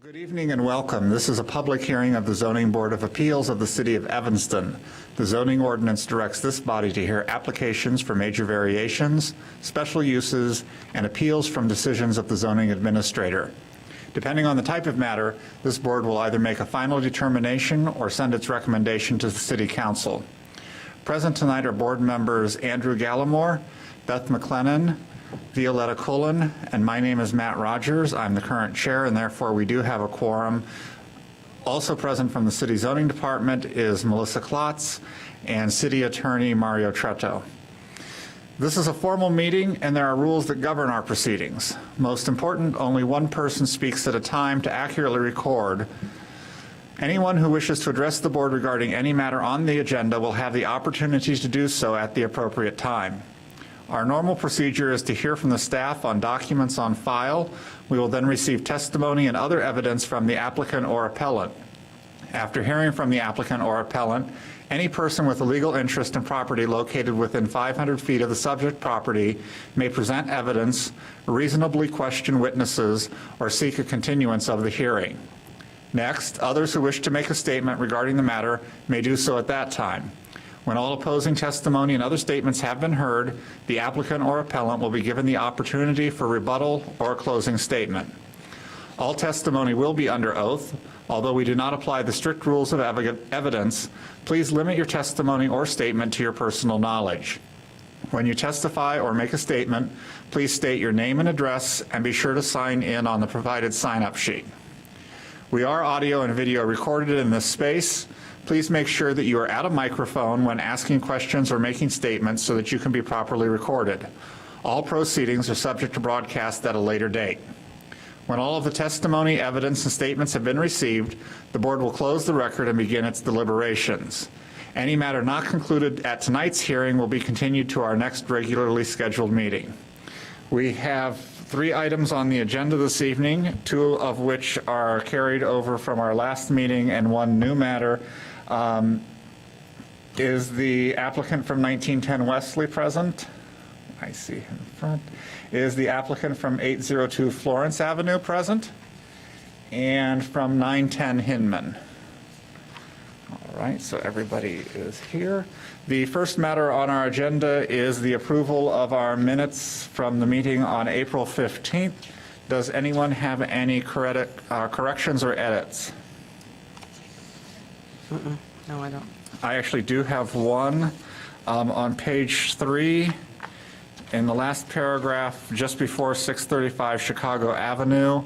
Good evening and welcome. This is a public hearing of the Zoning Board of Appeals of the City of Evanston. The zoning ordinance directs this body to hear applications for major variations, special uses, and appeals from decisions of the zoning administrator. Depending on the type of matter, this board will either make a final determination or send its recommendation to the City Council. Present tonight are board members Andrew Gallimore, Beth McLennan, Violetta Cullen, and my name is Matt Rogers. I'm the current chair, and therefore we do have a quorum. Also present from the City Zoning Department is Melissa Klotz and City Attorney Mario Tretto. This is a formal meeting, and there are rules that govern our proceedings. Most important, only one person speaks at a time to accurately record. Anyone who wishes to address the board regarding any matter on the agenda will have the opportunity to do so at the appropriate time. Our normal procedure is to hear from the staff on documents on file. We will then receive testimony and other evidence from the applicant or appellant. After hearing from the applicant or appellant, any person with a legal interest in property located within 500 feet of the subject property may present evidence, reasonably question witnesses, or seek a continuance of the hearing. Next, others who wish to make a statement regarding the matter may do so at that time. When all opposing testimony and other statements have been heard, the applicant or appellant will be given the opportunity for rebuttal or a closing statement. All testimony will be under oath. Although we do not apply the strict rules of evidence, please limit your testimony or statement to your personal knowledge. When you testify or make a statement, please state your name and address and be sure to sign in on the provided sign-up sheet. We are audio and video recorded in this space. Please make sure that you are at a microphone when asking questions or making statements so that you can be properly recorded. All proceedings are subject to broadcast at a later date. When all of the testimony, evidence, and statements have been received, the board will close the record and begin its deliberations. Any matter not concluded at tonight's hearing will be continued to our next regularly scheduled meeting. We have 3 items on the agenda this evening, 2 of which are carried over from our last meeting and 1 new matter. Is the applicant from 1910 Wesley present? I see him in front. Is the applicant from 802 Florence Avenue present? And from 910 Hinman. All right, so everybody is here. The first matter on our agenda is the approval of our minutes from the meeting on April 15th. Does anyone have any corrections or edits? No, I don't. I actually do have one. On page 3, in the last paragraph, just before 635 Chicago Avenue,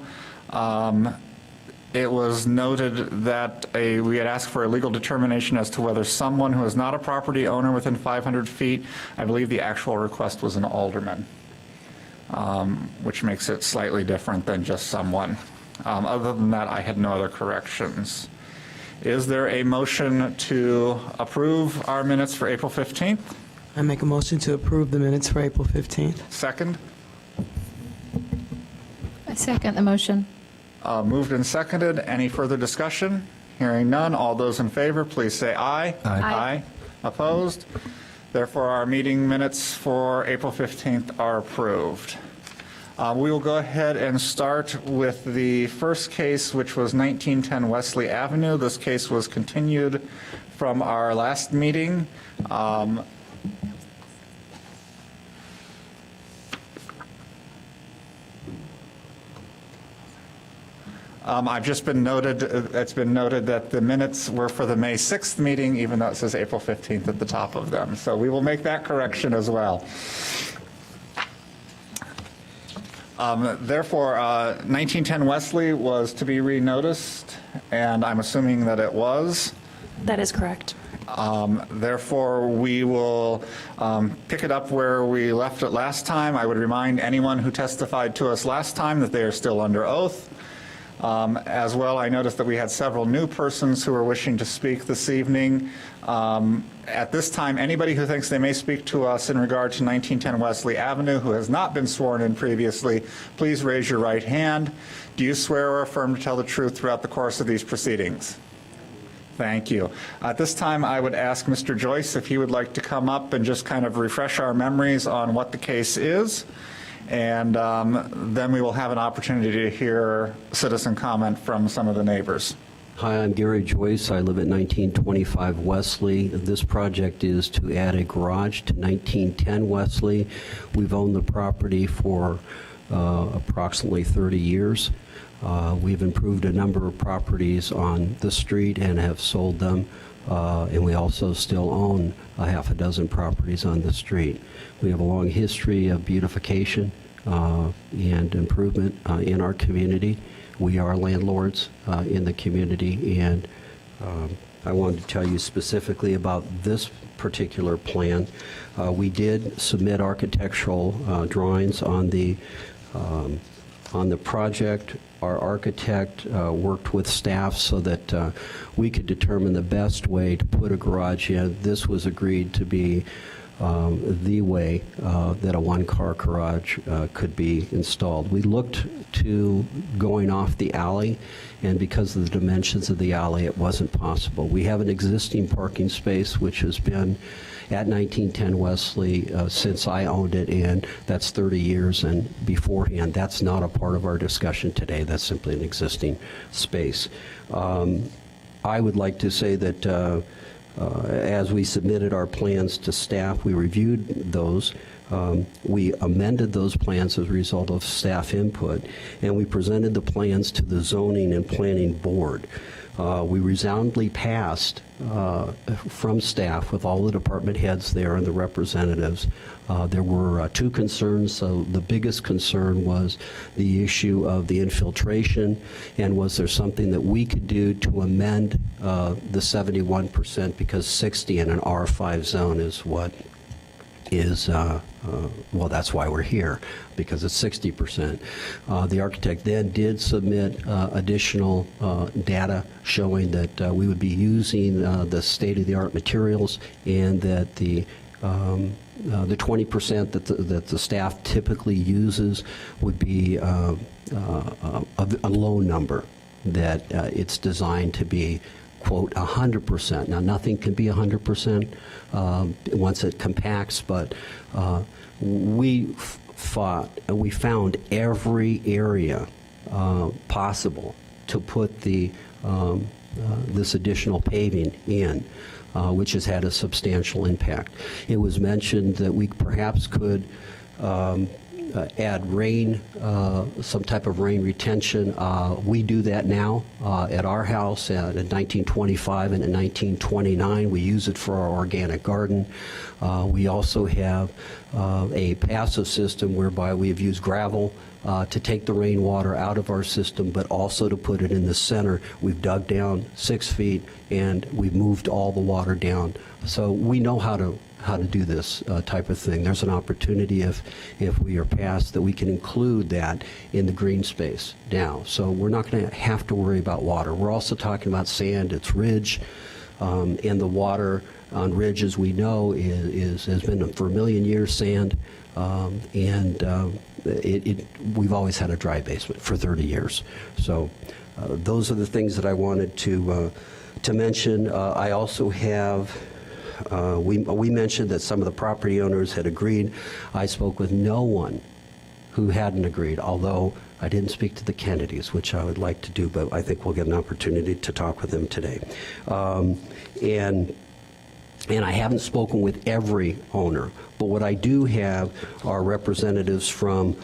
it was noted that we had asked for a legal determination as to whether someone who is not a property owner within 500 feet, I believe the actual request was an alderman, which makes it slightly different than just someone. Other than that, I had no other corrections. Is there a motion to approve our minutes for April 15th? I make a motion to approve the minutes for April 15th. Second? I second the motion. Moved and seconded. Any further discussion? Hearing none. All those in favor, please say aye. Aye. Opposed? Therefore, our meeting minutes for April 15th are approved. We will go ahead and start with the first case, which was 1910 Wesley Avenue. This case was continued from our last meeting. I've just been noted, it's been noted that the minutes were for the May 6th meeting, even though it says April 15th at the top of them. So we will make that correction as well. Therefore, 1910 Wesley was to be renoticed, and I'm assuming that it was. That is correct. Therefore, we will pick it up where we left it last time. I would remind anyone who testified to us last time that they are still under oath. As well, I noticed that we had several new persons who are wishing to speak this evening. At this time, anybody who thinks they may speak to us in regard to 1910 Wesley Avenue who has not been sworn in previously, please raise your right hand. Do you swear or affirm to tell the truth throughout the course of these proceedings? Thank you. At this time, I would ask Mr. Joyce if he would like to come up and just kind of refresh our memories on what the case is. And then we will have an opportunity to hear citizen comment from some of the neighbors. Hi, I'm Gary Joyce. I live at 1925 Wesley. This project is to add a garage to 1910 Wesley. We've owned the property for approximately 30 years. We've improved a number of properties on the street and have sold them, and we also still own a half a dozen properties on the street. We have a long history of beautification and improvement in our community. We are landlords in the community, and I wanted to tell you specifically about this particular plan. We did submit architectural drawings on the project. Our architect worked with staff so that we could determine the best way to put a garage in. This was agreed to be the way that a one-car garage could be installed. We looked to going off the alley, and because of the dimensions of the alley, it wasn't possible. We have an existing parking space which has been at 1910 Wesley since I owned it, and that's 30 years, and beforehand, that's not a part of our discussion today. That's simply an existing space. I would like to say that as we submitted our plans to staff, we reviewed those. We amended those plans as a result of staff input, and we presented the plans to the Zoning and Planning Board. We resoundingly passed from staff with all the department heads there and the representatives. There were two concerns. So the biggest concern was the issue of the infiltration, and was there something that we could do to amend the 71%, because 60 in an R5 zone is what is, well, that's why we're here, because it's 60%. The architect then did submit additional data showing that we would be using the state-of-the-art materials, and that the 20% that the staff typically uses would be a low number, that it's designed to be, quote, 100%. Now, nothing can be 100% once it compacts, but we found every area possible to put this additional paving in, which has had a substantial impact. It was mentioned that we perhaps could add rain, some type of rain retention. We do that now at our house in 1925 and in 1929. We use it for our organic garden. We also have a passive system whereby we have used gravel to take the rainwater out of our system, but also to put it in the center. We've dug down 6 feet and we've moved all the water down. So we know how to do this type of thing. There's an opportunity if we are passed that we can include that in the green space now. So we're not going to have to worry about water. We're also talking about sand. It's ridge, and the water on ridge, as we know, has been for a million years sand, and we've always had a dry basement for 30 years. So those are the things that I wanted to mention. I also have. We mentioned that some of the property owners had agreed. I spoke with no one who hadn't agreed, although I didn't speak to the Kennedys, which I would like to do, but I think we'll get an opportunity to talk with them today. And I haven't spoken with every owner, but what I do have are representatives from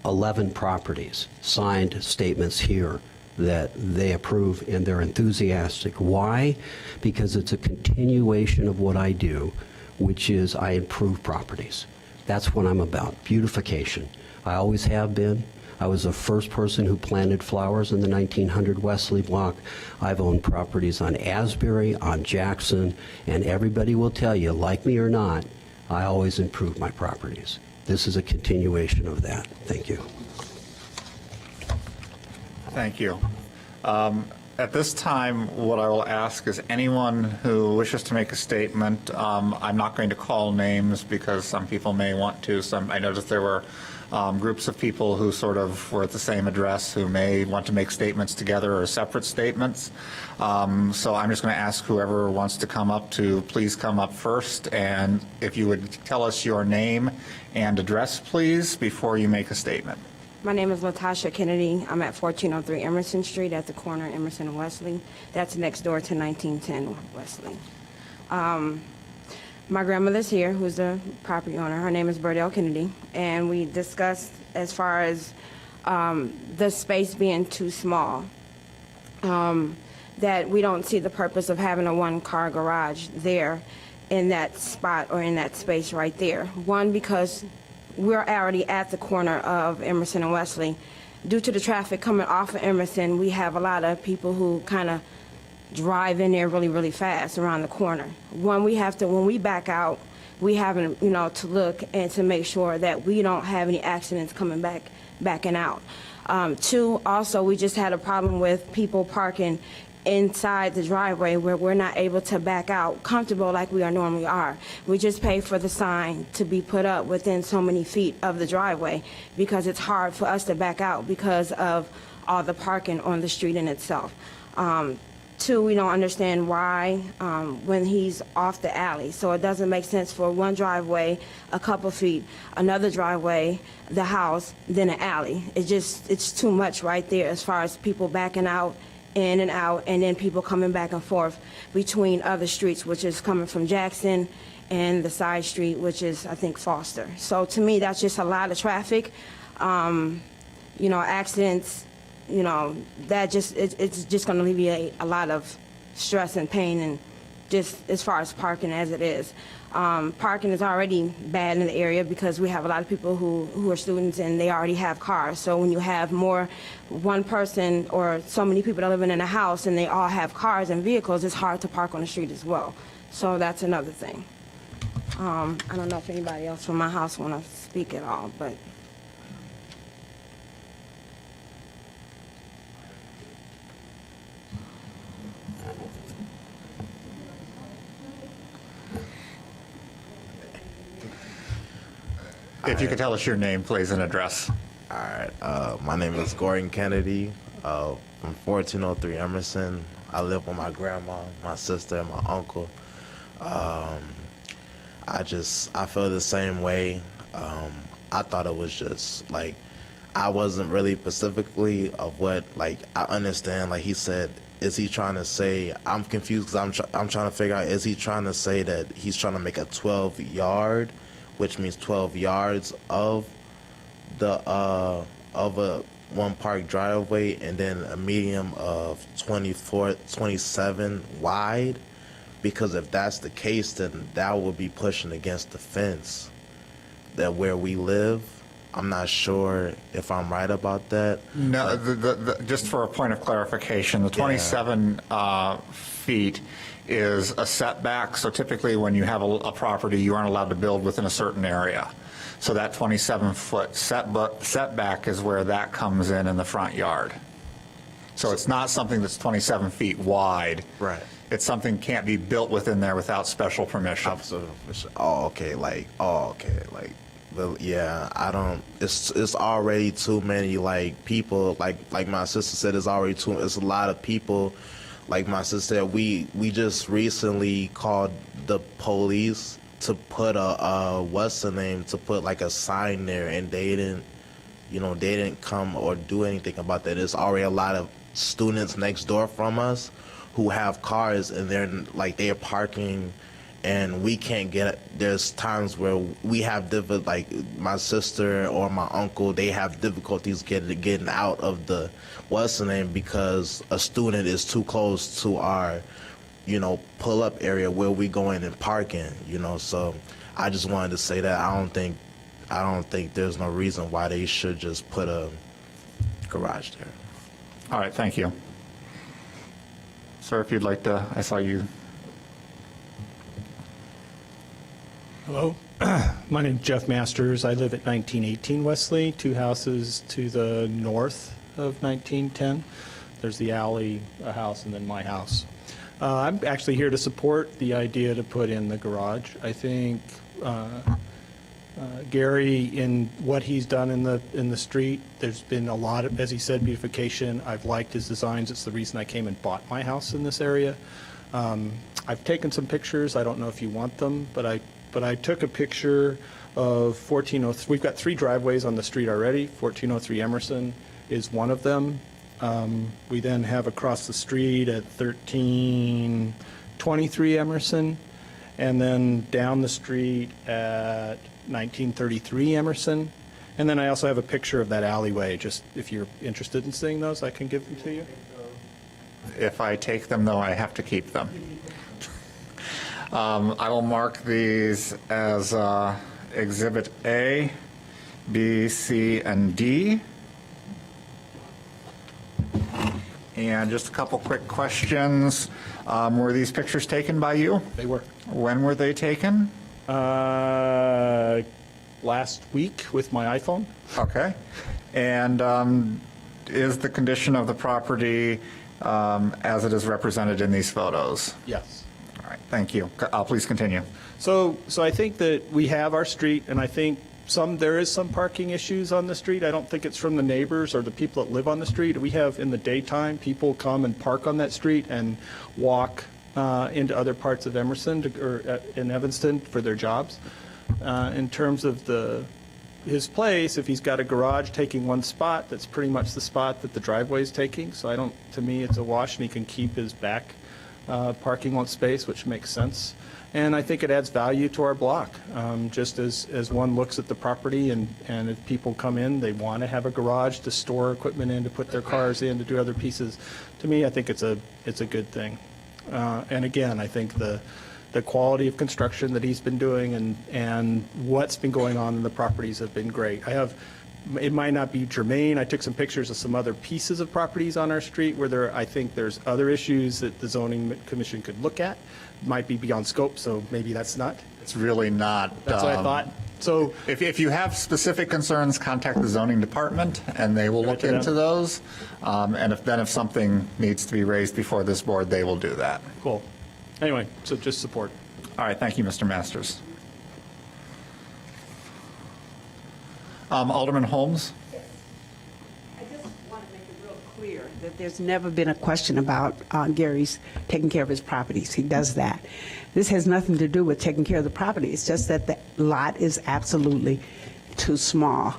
11 properties, signed statements here that they approve and they're enthusiastic. Why? Because it's a continuation of what I do, which is I improve properties. That's what I'm about, beautification. I always have been. I was the first person who planted flowers in the 1900 Wesley block. I've owned properties on Asbury, on Jackson, and everybody will tell you, like me or not, I always improve my properties. This is a continuation of that. Thank you. Thank you. At this time, what I will ask is anyone who wishes to make a statement, I'm not going to call names because some people may want to. I noticed there were groups of people who sort of were at the same address who may want to make statements together or separate statements. So I'm just going to ask whoever wants to come up to please come up first. And if you would tell us your name and address, please, before you make a statement. My name is Latasha Kennedy. I'm at 1403 Emerson Street at the corner of Emerson and Wesley. That's next door to 1910 Wesley. My grandmother's here, who's the property owner. Her name is Burdell Kennedy. And we discussed as far as the space being too small, that we don't see the purpose of having a one-car garage there in that spot or in that space right there. One, because we're already at the corner of Emerson and Wesley. Due to the traffic coming off of Emerson, we have a lot of people who kind of drive in there really, really fast around the corner. One, we have to, when we back out, we have to look and to make sure that we don't have any accidents coming backing out. Two, also, we just had a problem with people parking inside the driveway where we're not able to back out comfortable like we normally are. We just pay for the sign to be put up within so many feet of the driveway because it's hard for us to back out because of all the parking on the street in itself. Two, we don't understand why when he's off the alley. So it doesn't make sense for one driveway, a couple feet, another driveway, the house, then an alley. It's too much right there as far as people backing out, in and out, and then people coming back and forth between other streets, which is coming from Jackson and the side street, which is, I think, Foster. So to me, that's just a lot of traffic. Accidents, that it's just going to alleviate a lot of stress and pain, and just as far as parking as it is. Parking is already bad in the area because we have a lot of people who are students and they already have cars. So when you have one person or so many people that living in a house and they all have cars and vehicles, it's hard to park on the street as well. So that's another thing. I don't know if anybody else from my house want to speak at all, but. If you could tell us your name, please, and address. All right. My name is Gordon Kennedy from 1403 Emerson. I live with my grandma, my sister, and my uncle. I feel the same way. I thought it was just like, I wasn't really specifically of what, like, I understand, like he said, is he trying to say, I'm confused because I'm trying to figure out, is he trying to say that he's trying to make a 12-yard, which means 12 yards of the of a one park driveway, and then a medium of 27 wide? Because if that's the case, then that would be pushing against the fence that where we live. I'm not sure if I'm right about that. No, just for a point of clarification, the 27 feet is a setback. So typically when you have a property, you aren't allowed to build within a certain area. So that 27-foot setback is where that comes in the front yard. So it's not something that's 27 feet wide. Right. It's something can't be built within there without special permission. But yeah, I don't. It's already too many people. Like my sister said, it's already too. It's a lot of people. Like my sister said, we just recently called the police to put to put like a sign there, and they didn't come or do anything about that. There's already a lot of students next door from us who have cars, and they're parking. And we can't there's times where we have like my sister or my uncle, they have difficulties getting out of the because a student is too close to our, pull up area where we go in and park in, so I just wanted to say that I don't think there's no reason why they should just put a garage there. All right, thank you. Sir, if you'd like to, I saw you. Hello, my name is Jeff Masters. I live at 1918 Wesley, 2 houses to the north of 1910. there's the alley, a house, and then my house. I'm actually here to support the idea to put in the garage. I think Gary, in what he's done in the street, there's been a lot of, as he said, beautification. I've liked his designs. It's the reason I came and bought my house in this area. I've taken some pictures. I don't know if you want them, but I took a picture of 1403. We've got 3 driveways on the street already. 1403 Emerson is one of them. We then have across the street at 1323 Emerson, and then down the street at 1933 Emerson. And then I also have a picture of that alleyway. Just if you're interested in seeing those, I can give them to you. If I take them, though, I have to keep them. I will mark these as Exhibit A, B, C, and D. And just a couple quick questions. Were these pictures taken by you? They were. When were they taken? Last week with my iPhone. Okay. And is the condition of the property as it is represented in these photos? Yes. All right, thank you. Please continue. So I think that we have our street, and I think there is some parking issues on the street. I don't think it's from the neighbors or the people that live on the street. We have, in the daytime, people come and park on that street and walk into other parts of Emerson or in Evanston for their jobs. In terms of his place, if he's got a garage taking one spot, that's pretty much the spot that the driveway is taking. So to me, it's a wash, and he can keep his back parking lot space, which makes sense. And I think it adds value to our block. Just as one looks at the property, and if people come in, they want to have a garage to store equipment in, to put their cars in, to do other pieces. To me, I think it's a good thing. And again, I think the quality of construction that he's been doing and what's been going on in the properties have been great. It might not be germane. I took some pictures of some other pieces of properties on our street where I think there's other issues that the zoning commission could look at. Might be beyond scope, so maybe that's not. It's really not. That's what I thought. So If you have specific concerns, contact the zoning department, and they will look to them. into those. And if something needs to be raised before this board, they will do that. cool. Anyway, so just support. All right, thank you, Mr. Masters. Alderman Holmes? I just want to make it real clear that there's never been a question about Gary's taking care of his properties. He does that. This has nothing to do with taking care of the property. It's just that the lot is absolutely too small.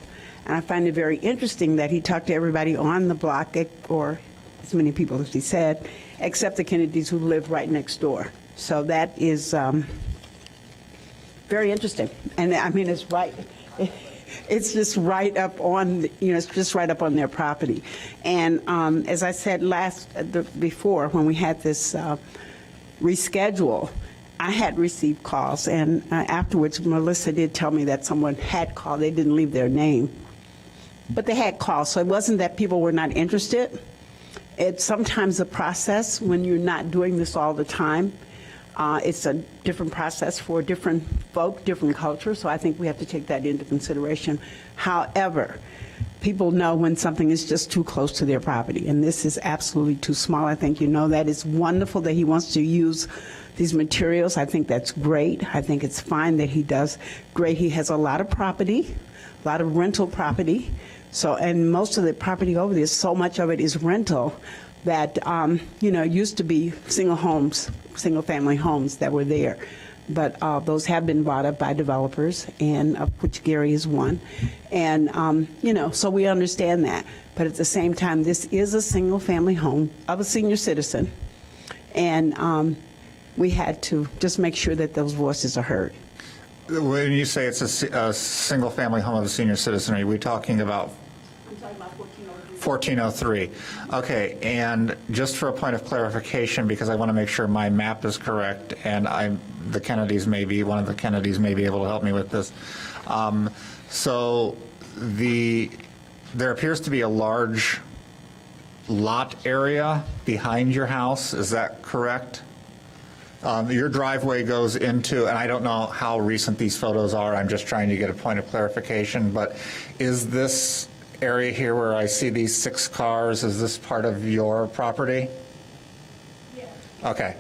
And I find it very interesting that he talked to everybody on the block, or as many people as he said, except the Kennedys who live right next door. So that is very interesting. And I mean, it's right. It's just right up on, it's just right up on their property. And as I said before, when we had this reschedule, I had received calls, and afterwards, Melissa did tell me that someone had called. They didn't leave their name, but they had called. So it wasn't that people were not interested. It's sometimes a process when you're not doing this all the time. It's a different process for different folk, different cultures, so I think we have to take that into consideration. However, people know when something is just too close to their property, and this is absolutely too small. I think you know that. It's wonderful that he wants to use these materials. I think that's great. I think it's fine that he does great. He has a lot of property, a lot of rental property. So, and most of the property over there, so much of it is rental that, used to be single family homes that were there. But those have been bought up by developers, and of which Gary is one. And, so we understand that. But at the same time, this is a single family home of a senior citizen. And we had to just make sure that those voices are heard. When you say it's a single-family home of a senior citizen, are we talking about? I'm talking about 1403. 1403. Okay, and just for a point of clarification, because I want to make sure my map is correct, and one of the Kennedys may be able to help me with this. So there appears to be a large lot area behind your house. Is that correct? Your driveway goes into, and I don't know how recent these photos are, I'm just trying to get a point of clarification, but is this area here where I see these 6 cars, is this part of your property? Yes. Okay.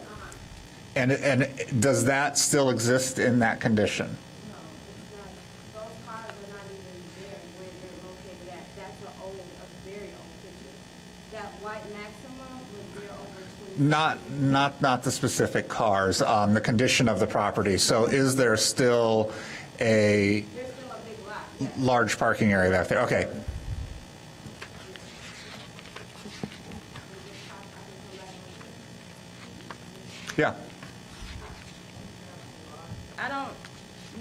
And does that still exist in that condition? No, it's not. Those cars are not even there where they're located at. That's a very old picture. That white Maxima was there over 20. Not the specific cars, the condition of the property. So is there still a There's still a big lot. Yes. large parking area back there? Okay. Yeah.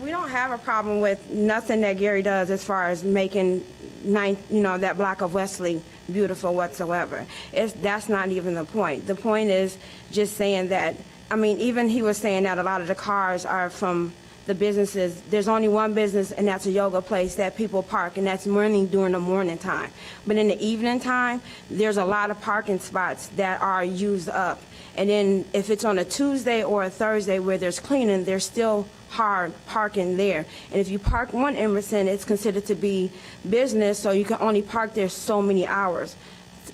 We don't have a problem with nothing that Gary does as far as making that block of Wesley beautiful whatsoever. That's not even the point. The point is just saying that, I mean, even he was saying that a lot of the cars are from the businesses. There's only one business, and that's a yoga place that people park, and that's during the morning time. But in the evening time, there's a lot of parking spots that are used up. And then if it's on a Tuesday or a Thursday where there's cleaning, there's still hard parking there. And if you park on Emerson, it's considered to be business, so you can only park there so many hours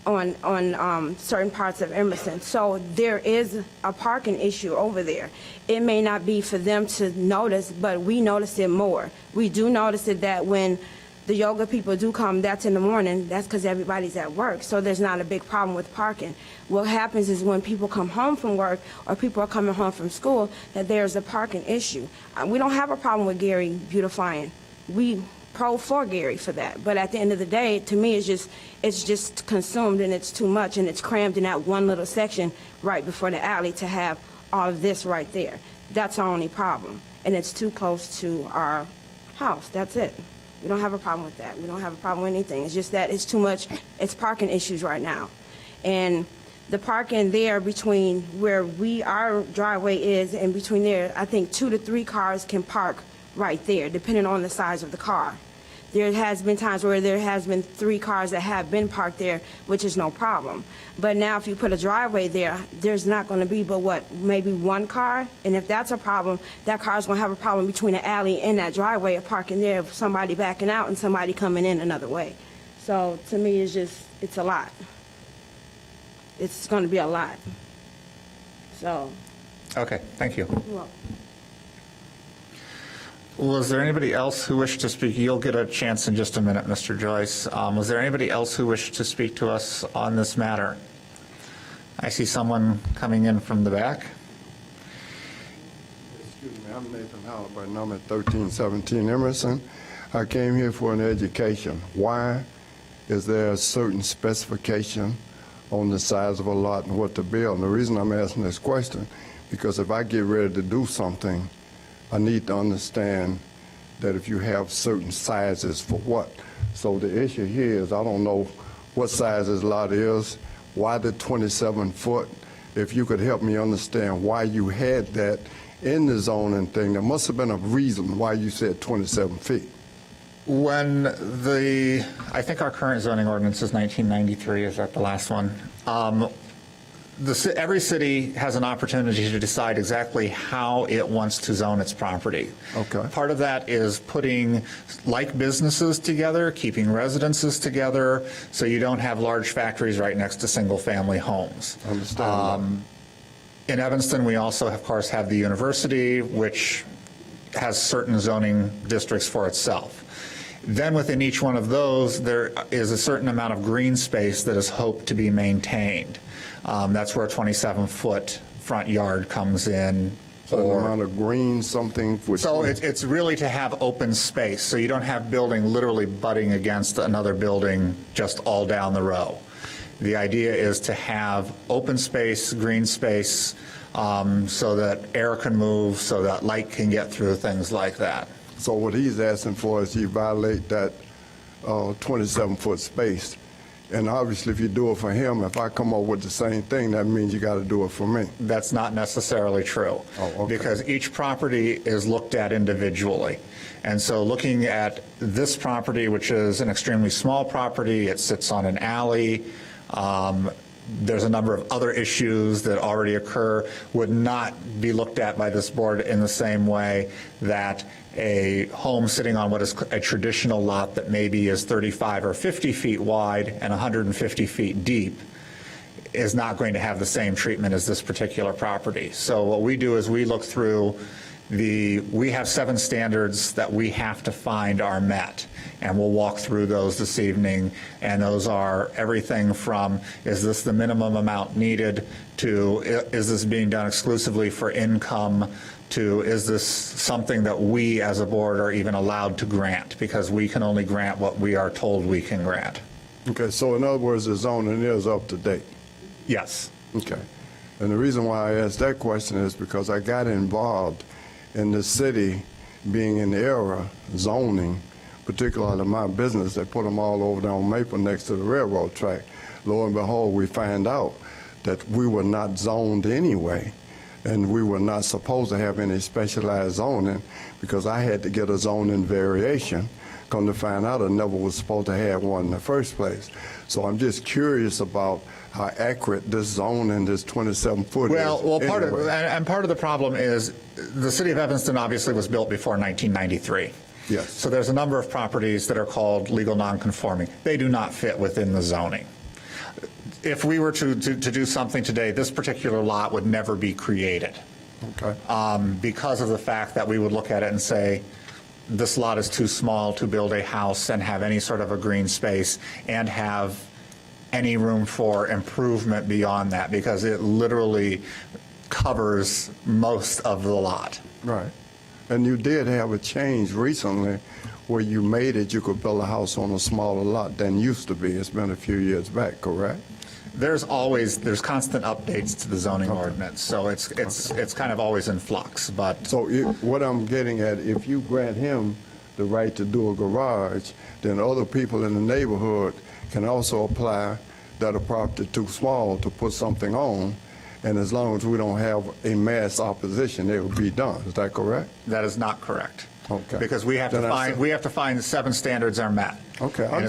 on certain parts of Emerson. So there is a parking issue over there. It may not be for them to notice, but we notice it more. We do notice it that when the yoga people do come, that's in the morning, that's because everybody's at work, so there's not a big problem with parking. What happens is when people come home from work or people are coming home from school, that there's a parking issue. We don't have a problem with Gary beautifying. We pro for Gary for that, but at the end of the day, to me, it's just consumed and it's too much and it's crammed in that one little section right before the alley to have all of this right there. That's our only problem, and it's too close to our house. That's it. We don't have a problem with that. We don't have a problem with anything. It's just that it's too much. It's parking issues right now. And the parking there between where our driveway is and between there, I think 2 to 3 cars can park right there, depending on the size of the car. There has been times where there has been 3 cars that have been parked there, which is no problem. But now if you put a driveway there, there's not going to be but maybe 1 car? And if that's a problem, that car's going to have a problem between the alley and that driveway of parking there, of somebody backing out and somebody coming in another way. So to me, it's a lot. It's going to be a lot. So, Okay, thank you. well, Was there anybody else who wished to speak? You'll get a chance in just a minute, Mr. Joyce. Was there anybody else who wished to speak to us on this matter? I see someone coming in from the back. Excuse me, I'm Nathan Halliburton. I'm at 1317 Emerson. I came here for an education. Why is there a certain specification on the size of a lot and what to build? And the reason I'm asking this question, because if I get ready to do something, I need to understand that if you have certain sizes for what. So the issue here is I don't know what size this lot is, why the 27 foot. If you could help me understand why you had that in the zoning thing, there must have been a reason why you said 27 feet. I think our current zoning ordinance is 1993, is that the last one? Every city has an opportunity to decide exactly how it wants to zone its property. Okay. Part of that is putting like businesses together, keeping residences together, so you don't have large factories right next to single-family homes. Understand In Evanston, we also, of course, have the university, which has certain zoning districts for itself. Then within each one of those, there is a certain amount of green space that is hoped to be maintained. That's where a 27-foot front yard comes in. So the amount of green, something. So it's really to have open space, so you don't have building literally butting against another building just all down the row. The idea is to have open space, green space, so that air can move, so that light can get through, things like that. So what he's asking for is you violate that 27-foot space. And obviously, if you do it for him, if I come up with the same thing, that means you got to do it for me. That's not necessarily true. Oh, okay. Because each property is looked at individually. And so looking at this property, which is an extremely small property, it sits on an alley, there's a number of other issues that already occur, would not be looked at by this board in the same way that a home sitting on what is a traditional lot that maybe is 35 or 50 feet wide and 150 feet deep is not going to have the same treatment as this particular property. So what we do is we look through we have 7 standards that we have to find are met, and we'll walk through those this evening, and those are everything from, is this the minimum amount needed, to is this being done exclusively for income, to is this something that we as a board are even allowed to grant, because we can only grant what we are told we can grant. Okay, so in other words, the zoning is up to date. Yes. Okay. And the reason why I asked that question is because I got involved in the city being in the era zoning, particularly my business. They put them all over there on Maple next to the railroad track. Lo and behold, we find out that we were not zoned anyway, and we were not supposed to have any specialized zoning because I had to get a zoning variation. Come to find out, I never was supposed to have one in the first place. So I'm just curious about how accurate this zoning, this 27-foot is. Well, part anyway. and part of the problem is the city of Evanston obviously was built before 1993. Yes. So there's a number of properties that are called legal nonconforming. They do not fit within the zoning. If we were to do something today, this particular lot would never be created. Okay. Because of the fact that we would look at it and say, this lot is too small to build a house and have any sort of a green space and have any room for improvement beyond that, because it literally covers most of the lot. Right. And you did have a change recently where you made it you could build a house on a smaller lot than used to be. It's been a few years back, correct? There's constant updates to the zoning ordinance, so it's kind of always in flux, but. So what I'm getting at, if you grant him the right to do a garage, then other people in the neighborhood can also apply that a property too small to put something on, and as long as we don't have a mass opposition, it will be done. Is that correct? That is not correct. Okay. Because we have to find the 7 standards are met. Okay, And I'm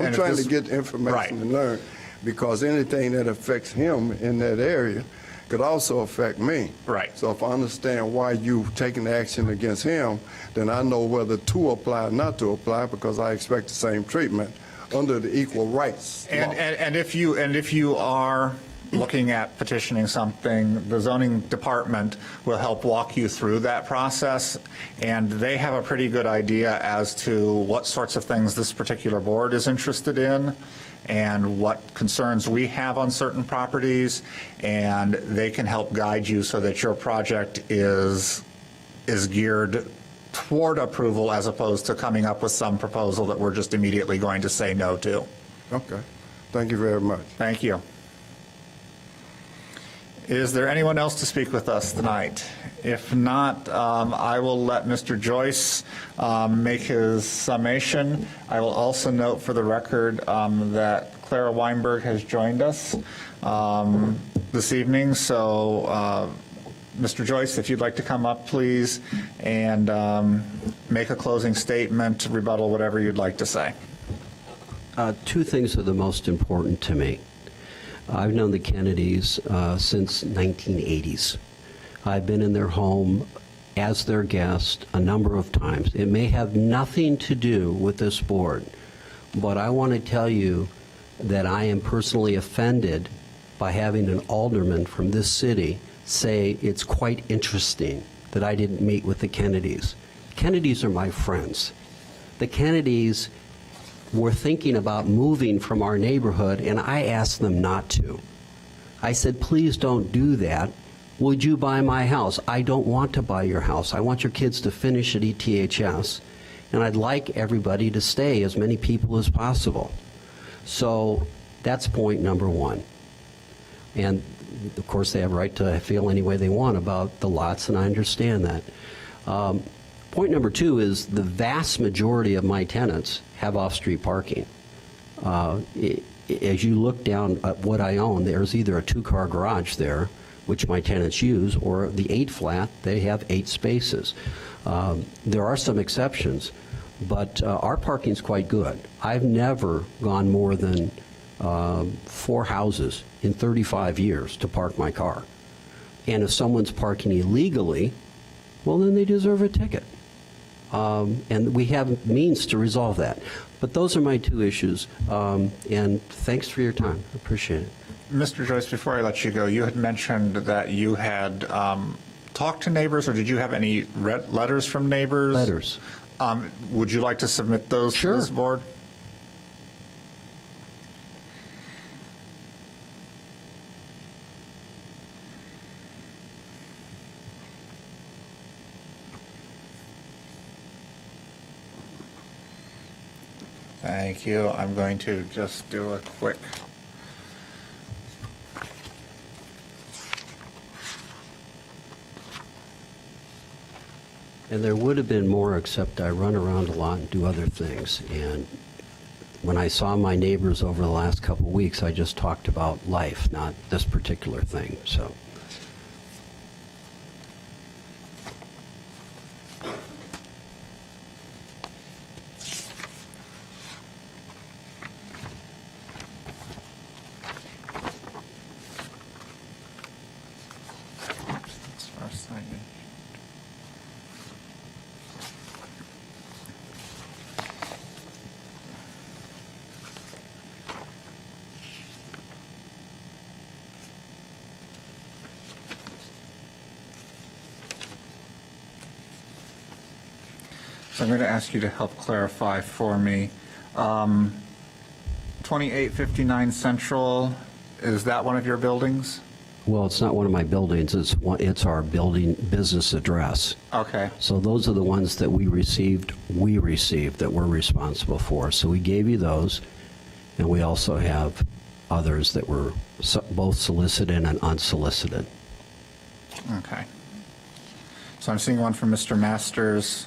if trying this- to get information Right. to learn, because anything that affects him in that area could also affect me. Right. So if I understand why you've taken action against him, then I know whether to apply or not to apply, because I expect the same treatment under the equal rights law. And if you are looking at petitioning something, the zoning department will help walk you through that process, and they have a pretty good idea as to what sorts of things this particular board is interested in and what concerns we have on certain properties, and they can help guide you so that your project is geared toward approval as opposed to coming up with some proposal that we're just immediately going to say no to. Okay. Thank you very much. Thank you. Is there anyone else to speak with us tonight? If not, I will let Mr. Joyce make his summation. I will also note for the record that Clara Weinberg has joined us this evening. So, Mr. Joyce, if you'd like to come up, please, and make a closing statement, rebuttal, whatever you'd like to say. 2 things are the most important to me. I've known the Kennedys since 1980s. I've been in their home as their guest a number of times. It may have nothing to do with this board, but I want to tell you that I am personally offended by having an alderman from this city say it's quite interesting that I didn't meet with the Kennedys. Kennedys are my friends. The Kennedys were thinking about moving from our neighborhood, and I asked them not to. I said, please don't do that. Would you buy my house? I don't want to buy your house. I want your kids to finish at ETHS, and I'd like everybody to stay, as many people as possible. So that's point number 1. And of course, they have a right to feel any way they want about the lots, and I understand that. Point number 2 is the vast majority of my tenants have off-street parking. As you look down at what I own, there's either a 2-car garage there, which my tenants use, or the 8-flat, they have 8 spaces. There are some exceptions, but our parking's quite good. I've never gone more than 4 houses in 35 years to park my car. And if someone's parking illegally, well, then they deserve a ticket. And we have means to resolve that. But those are my 2 issues. And thanks for your time. I appreciate it. Mr. Joyce, before I let you go, you had mentioned that you had talked to neighbors, or did you have any letters from neighbors? Letters. Would you like to submit those to this Sure. board? Thank you. I'm going to just do a quick. And there would have been more, except I run around a lot and do other things. And when I saw my neighbors over the last couple of weeks, I just talked about life, not this particular thing. So. As far as signing. So I'm going to ask you to help clarify for me. 2859 Central, is that one of your buildings? Well, it's not one of my buildings. It's our building business address. Okay. So those are the ones that we received that we're responsible for. So we gave you those, and we also have others that were both solicited and unsolicited. Okay. So I'm seeing one from Mr. Masters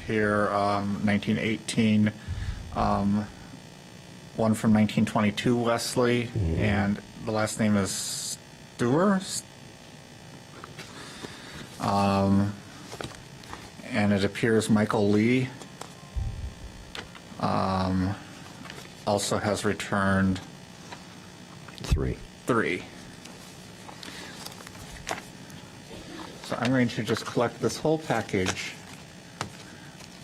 here, 1918, one from 1922 Wesley, and the last name is Stewart. And it appears Michael Lee also has returned 3. 3. So I'm going to just collect this whole package,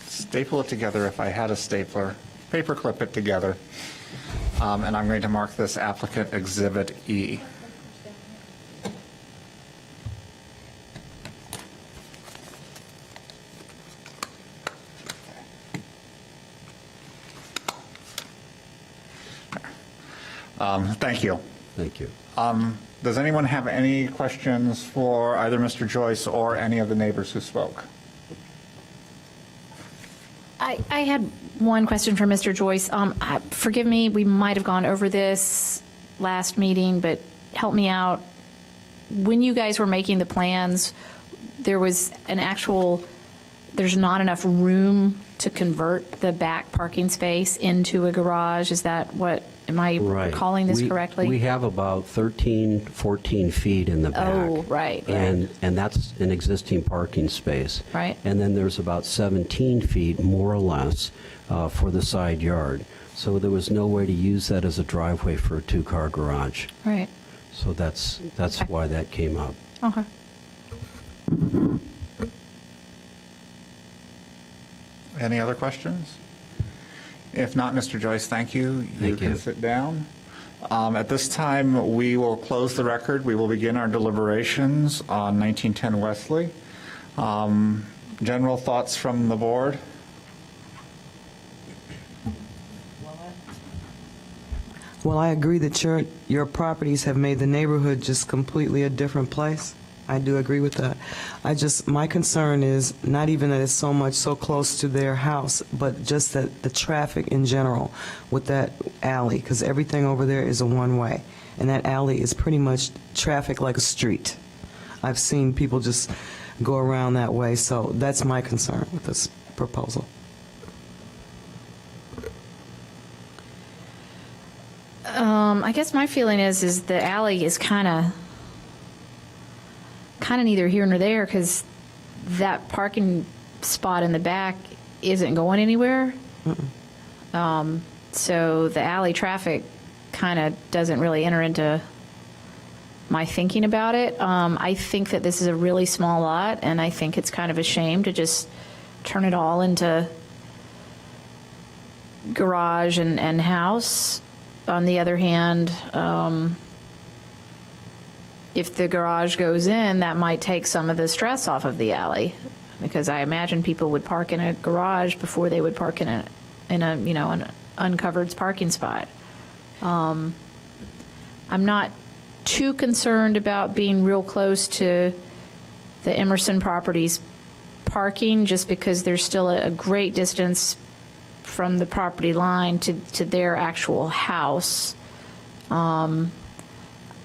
staple it together if I had a stapler, paperclip it together, and I'm going to mark this applicant Exhibit E. Thank you. Thank you. Does anyone have any questions for either Mr. Joyce or any of the neighbors who spoke? I had one question for Mr. Joyce. Forgive me, we might have gone over this last meeting, but help me out. When you guys were making the plans, there was there's not enough room to convert the back parking space into a garage. Is that what, am I recalling this correctly? We have about 13, 14 feet in the back. Oh, right. And that's an existing parking space. Right. And then there's about 17 feet, more or less, for the side yard. So there was no way to use that as a driveway for a 2-car garage. Right. So that's why that came up. Okay. Any other questions? If not, Mr. Joyce, thank you. Thank can you. sit down. At this time, we will close the record. We will begin our deliberations on 1910 Wesley. General thoughts from the board? Well, I agree that your properties have made the neighborhood just completely a different place. I do agree with that. My concern is not even that it's so close to their house, but just that the traffic in general with that alley, because everything over there is a one-way, and that alley is pretty much traffic like a street. I've seen people just go around that way, so that's my concern with this proposal. I guess my feeling is the alley is kind of neither here nor there, because that parking spot in the back isn't going anywhere. So the alley traffic kind of doesn't really enter into my thinking about it. I think that this is a really small lot, and I think it's kind of a shame to just turn it all into garage and house. On the other hand, if the garage goes in, that might take some of the stress off of the alley, because I imagine people would park in a garage before they would park in a an uncovered parking spot. I'm not too concerned about being real close to the Emerson Properties parking, just because there's still a great distance from the property line to their actual house. I'm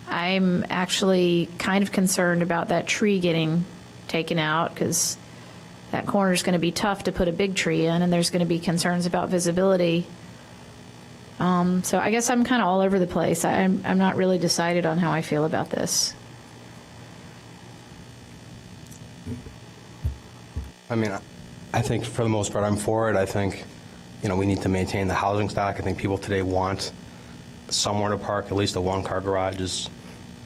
actually kind of concerned about that tree getting taken out, because that corner is going to be tough to put a big tree in, and there's going to be concerns about visibility. So I guess I'm kind of all over the place. I'm not really decided on how I feel about this. I mean, I think for the most part, I'm for it. I think, we need to maintain the housing stock. I think people today want somewhere to park. At least a one-car garage is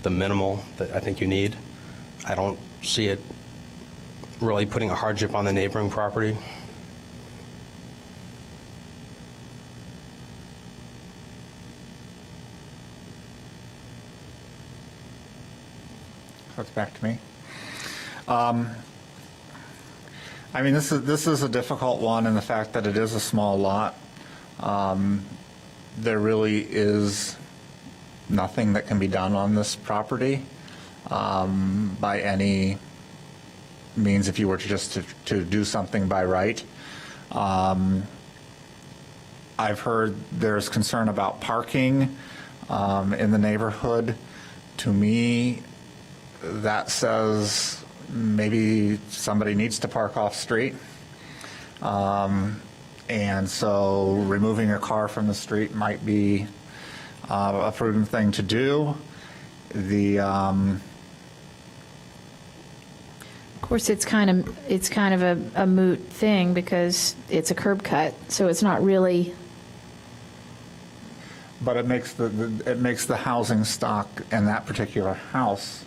the minimal that I think you need. I don't see it really putting a hardship on the neighboring property. So it's back to me. I mean, this is a difficult one in the fact that it is a small lot. There really is nothing that can be done on this property by any means if you were to do something by right. I've heard there's concern about parking in the neighborhood. To me, that says maybe somebody needs to park off-street. And so removing a car from the street might be a prudent thing to do. Of course, it's kind of a moot thing because it's a curb cut, so it's not really. But it makes the housing stock in that particular house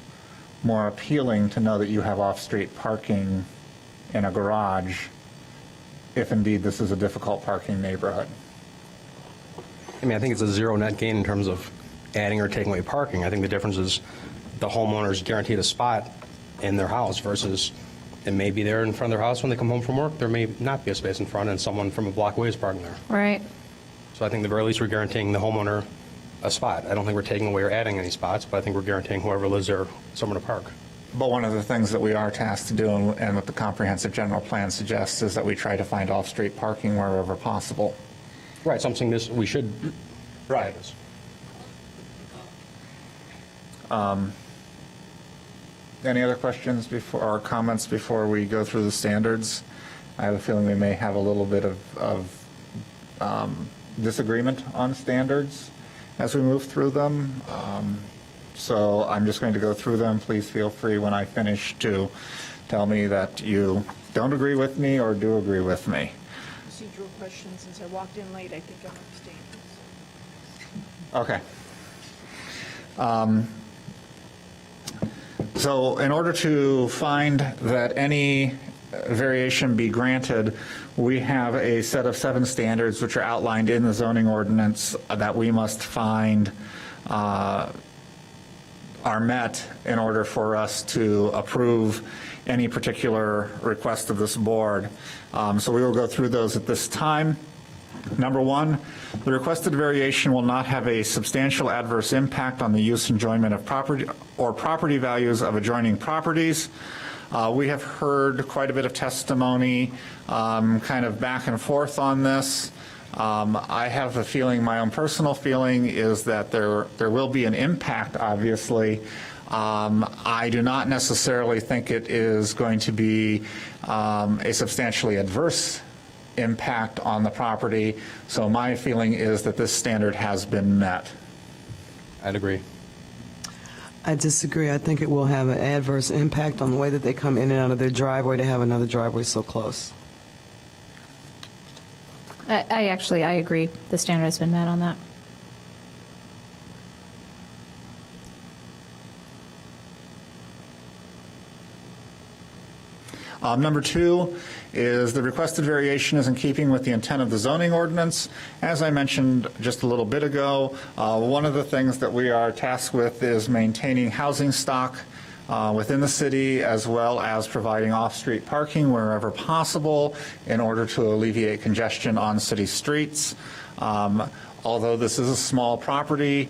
more appealing to know that you have off-street parking in a garage, if indeed this is a difficult parking neighborhood. I mean, I think it's a zero net gain in terms of adding or taking away parking. I think the difference is the homeowner's guaranteed a spot in their house versus it may be there in front of their house when they come home from work. There may not be a space in front and someone from a block away is parking there. Right. So I think at the very least we're guaranteeing the homeowner a spot. I don't think we're taking away or adding any spots, but I think we're guaranteeing whoever lives there somewhere to park. But one of the things that we are tasked to do, and what the comprehensive general plan suggests, is that we try to find off-street parking wherever possible. Right, something this we should. Right. Any other questions or comments before we go through the standards? I have a feeling we may have a little bit of disagreement on standards as we move through them. So I'm just going to go through them. Please feel free when I finish to tell me that you don't agree with me or do agree with me. Procedural questions. Since I walked in late, I think I'm abstaining. Okay. So in order to find that any variation be granted, we have a set of 7 standards which are outlined in the zoning ordinance that we must find are met in order for us to approve any particular request of this board. So we will go through those at this time. Number 1, the requested variation will not have a substantial adverse impact on the use and enjoyment of property or property values of adjoining properties. We have heard quite a bit of testimony kind of back and forth on this. I have a feeling, my own personal feeling is that there will be an impact, obviously. I do not necessarily think it is going to be a substantially adverse impact on the property. So my feeling is that this standard has been met. I'd agree. I disagree. I think it will have an adverse impact on the way that they come in and out of their driveway to have another driveway so close. I agree. The standard has been met on that. Number 2 is the requested variation is in keeping with the intent of the zoning ordinance. As I mentioned just a little bit ago, one of the things that we are tasked with is maintaining housing stock within the city, as well as providing off-street parking wherever possible in order to alleviate congestion on city streets. Although this is a small property,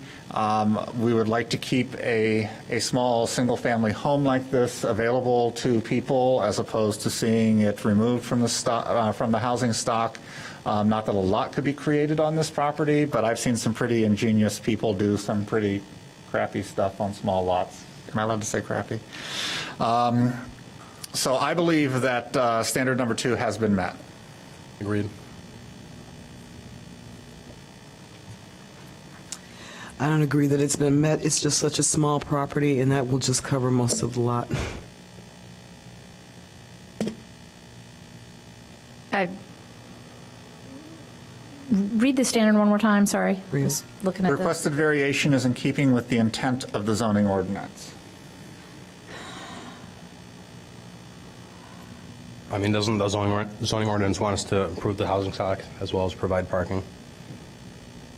we would like to keep a small single-family home like this available to people as opposed to seeing it removed from the housing stock. Not that a lot could be created on this property, but I've seen some pretty ingenious people do some pretty crappy stuff on small lots. Am I allowed to say crappy? So I believe that standard number 2 has been met. Agreed. I don't agree that it's been met. It's just such a small property, and that will just cover most of the lot. Read the standard one more time, sorry. Read it. Just looking The at this. requested variation is in keeping with the intent of the zoning ordinance. I mean, doesn't the zoning ordinance want us to improve the housing stock as well as provide parking?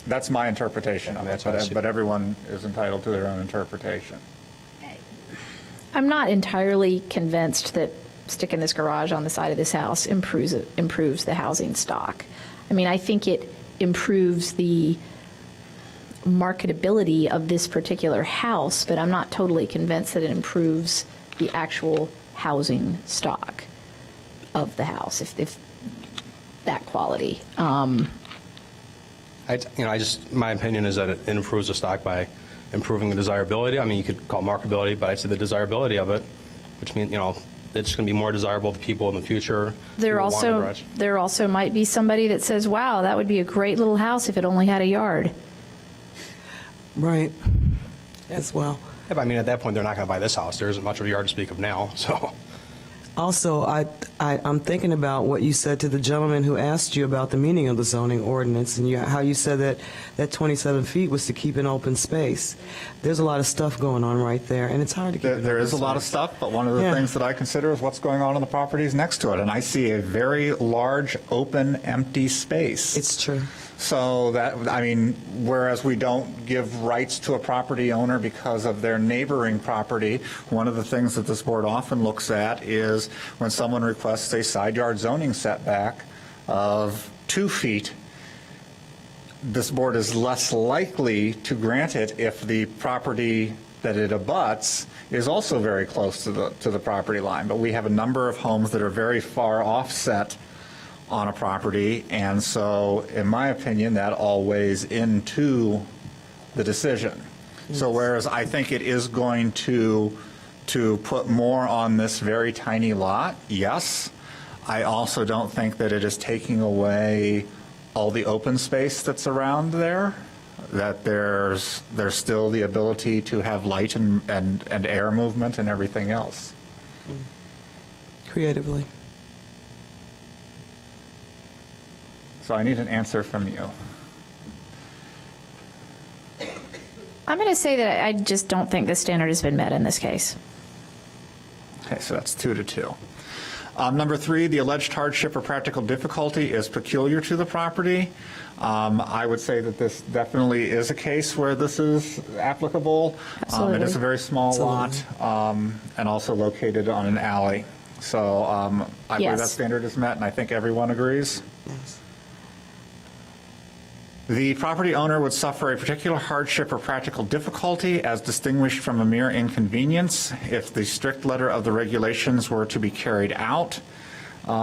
That's my interpretation of it, That's what I see. but everyone is entitled to their own interpretation. I'm not entirely convinced that sticking this garage on the side of this house improves the housing stock. I mean, I think it improves the marketability of this particular house, but I'm not totally convinced that it improves the actual housing stock of the house, if that quality. My opinion is that it improves the stock by improving the desirability. I mean, you could call it marketability, but I'd say the desirability of it, which means, it's going to be more desirable to people in the future. There who want a garage. also might be somebody that says, wow, that would be a great little house if it only had a yard. Right. As well. Yeah, but I mean, at that point, they're not going to buy this house. There isn't much of a yard to speak of now, so. Also, I'm thinking about what you said to the gentleman who asked you about the meaning of the zoning ordinance, and how you said that 27 feet was to keep an open space. There's a lot of stuff going on right there, and it's hard to keep it There open is a lot of space. stuff, but one of the Yeah. things that I consider is what's going on the properties next to it, and I see a very large, open, empty space. It's true. So whereas we don't give rights to a property owner because of their neighboring property, one of the things that this board often looks at is when someone requests a side yard zoning setback of 2 feet, this board is less likely to grant it if the property that it abuts is also very close to the property line. But we have a number of homes that are very far offset on a property, and so, in my opinion, that all weighs into the decision. So whereas I think it is going to put more on this very tiny lot, yes, I also don't think that it is taking away all the open space that's around there, that there's still the ability to have light and air movement and everything else. Creatively. So I need an answer from you. I'm going to say that I just don't think the standard has been met in this case. Okay, so that's 2-2. Number 3, the alleged hardship or practical difficulty is peculiar to the property. I would say that this definitely is a case where this is applicable. Absolutely. It is a very small lot and also located on an alley. So I believe that Yes. standard is met, and I think everyone agrees. Yes. The property owner would suffer a particular hardship or practical difficulty as distinguished from a mere inconvenience if the strict letter of the regulations were to be carried out.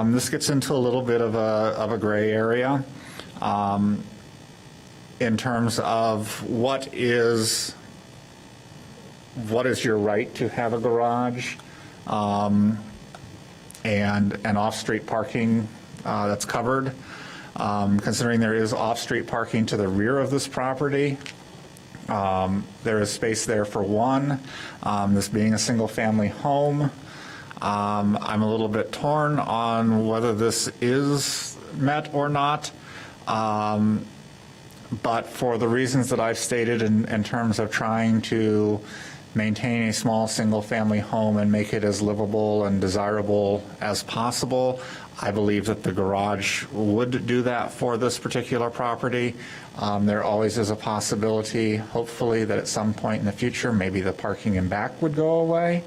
This gets into a little bit of a gray area in terms of what is your right to have a garage and off-street parking that's covered. Considering there is off-street parking to the rear of this property, there is space there for one. This being a single-family home, I'm a little bit torn on whether this is met or not. But for the reasons that I've stated in terms of trying to maintain a small single-family home and make it as livable and desirable as possible. I believe that the garage would do that for this particular property. There always is a possibility, hopefully, that at some point in the future, maybe the parking in back would go away.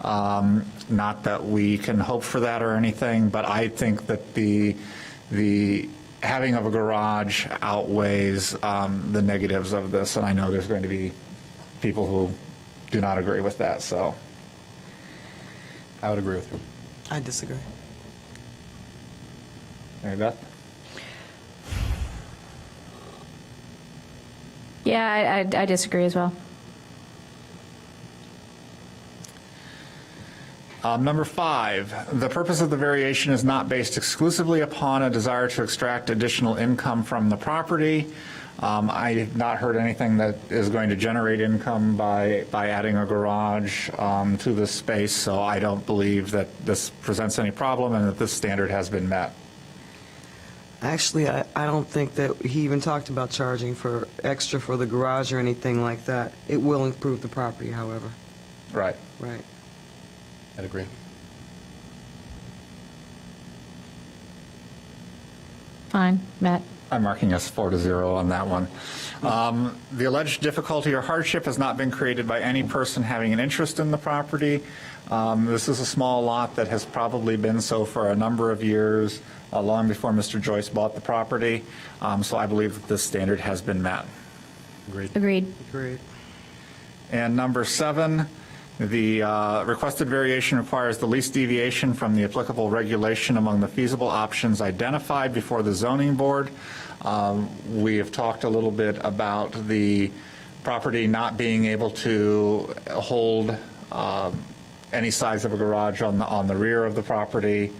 Not that we can hope for that or anything, but I think that the having of a garage outweighs the negatives of this, and I know there's going to be people who do not agree with that, so. I would agree with you. I disagree. Mary Beth? Yeah, I disagree as well. Number 5, the purpose of the variation is not based exclusively upon a desire to extract additional income from the property. I have not heard anything that is going to generate income by adding a garage to this space, so I don't believe that this presents any problem and that this standard has been met. Actually, I don't think that he even talked about charging for extra for the garage or anything like that. It will improve the property, however. Right. Right. I'd agree. Fine, Matt. I'm marking us 4-0 on that one. The alleged difficulty or hardship has not been created by any person having an interest in the property. This is a small lot that has probably been so for a number of years, long before Mr. Joyce bought the property. So I believe that this standard has been met. Agreed. Agreed. Agreed. And number 7, the requested variation requires the least deviation from the applicable regulation among the feasible options identified before the zoning board. We have talked a little bit about the property not being able to hold any size of a garage on the rear of the property,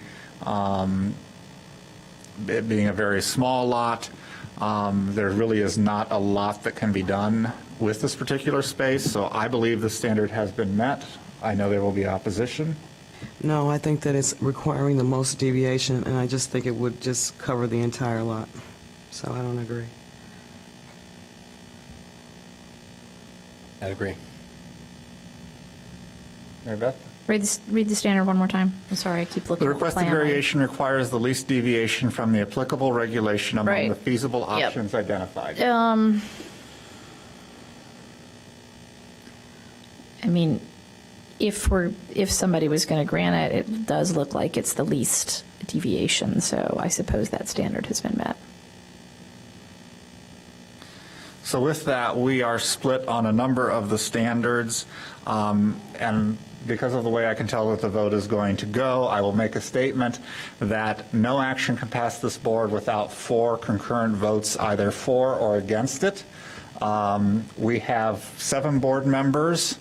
it being a very small lot. There really is not a lot that can be done with this particular space, so I believe the standard has been met. I know there will be opposition. No, I think that it's requiring the most deviation, and I just think it would just cover the entire lot. So I don't agree. I'd agree. Mary Beth? Read the standard one more time. I'm sorry, I keep looking The at the requested plan. variation requires the least deviation from the applicable regulation among Right. the feasible Yep. options identified. I mean, if somebody was going to grant it, it does look like it's the least deviation, so I suppose that standard has been met. So with that, we are split on a number of the standards, and because of the way I can tell that the vote is going to go, I will make a statement that no action can pass this board without 4 concurrent votes, either for or against it. We have 7 board members.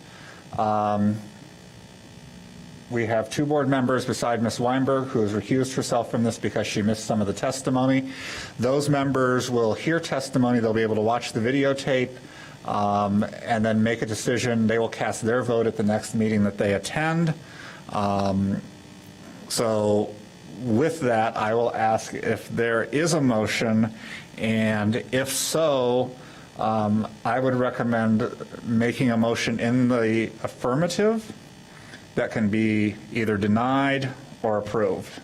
We have 2 board members beside Ms. Weinberg, who has recused herself from this because she missed some of the testimony. Those members will hear testimony. They'll be able to watch the videotape and then make a decision. They will cast their vote at the next meeting that they attend. So with that, I will ask if there is a motion, and if so, I would recommend making a motion in the affirmative that can be either denied or approved.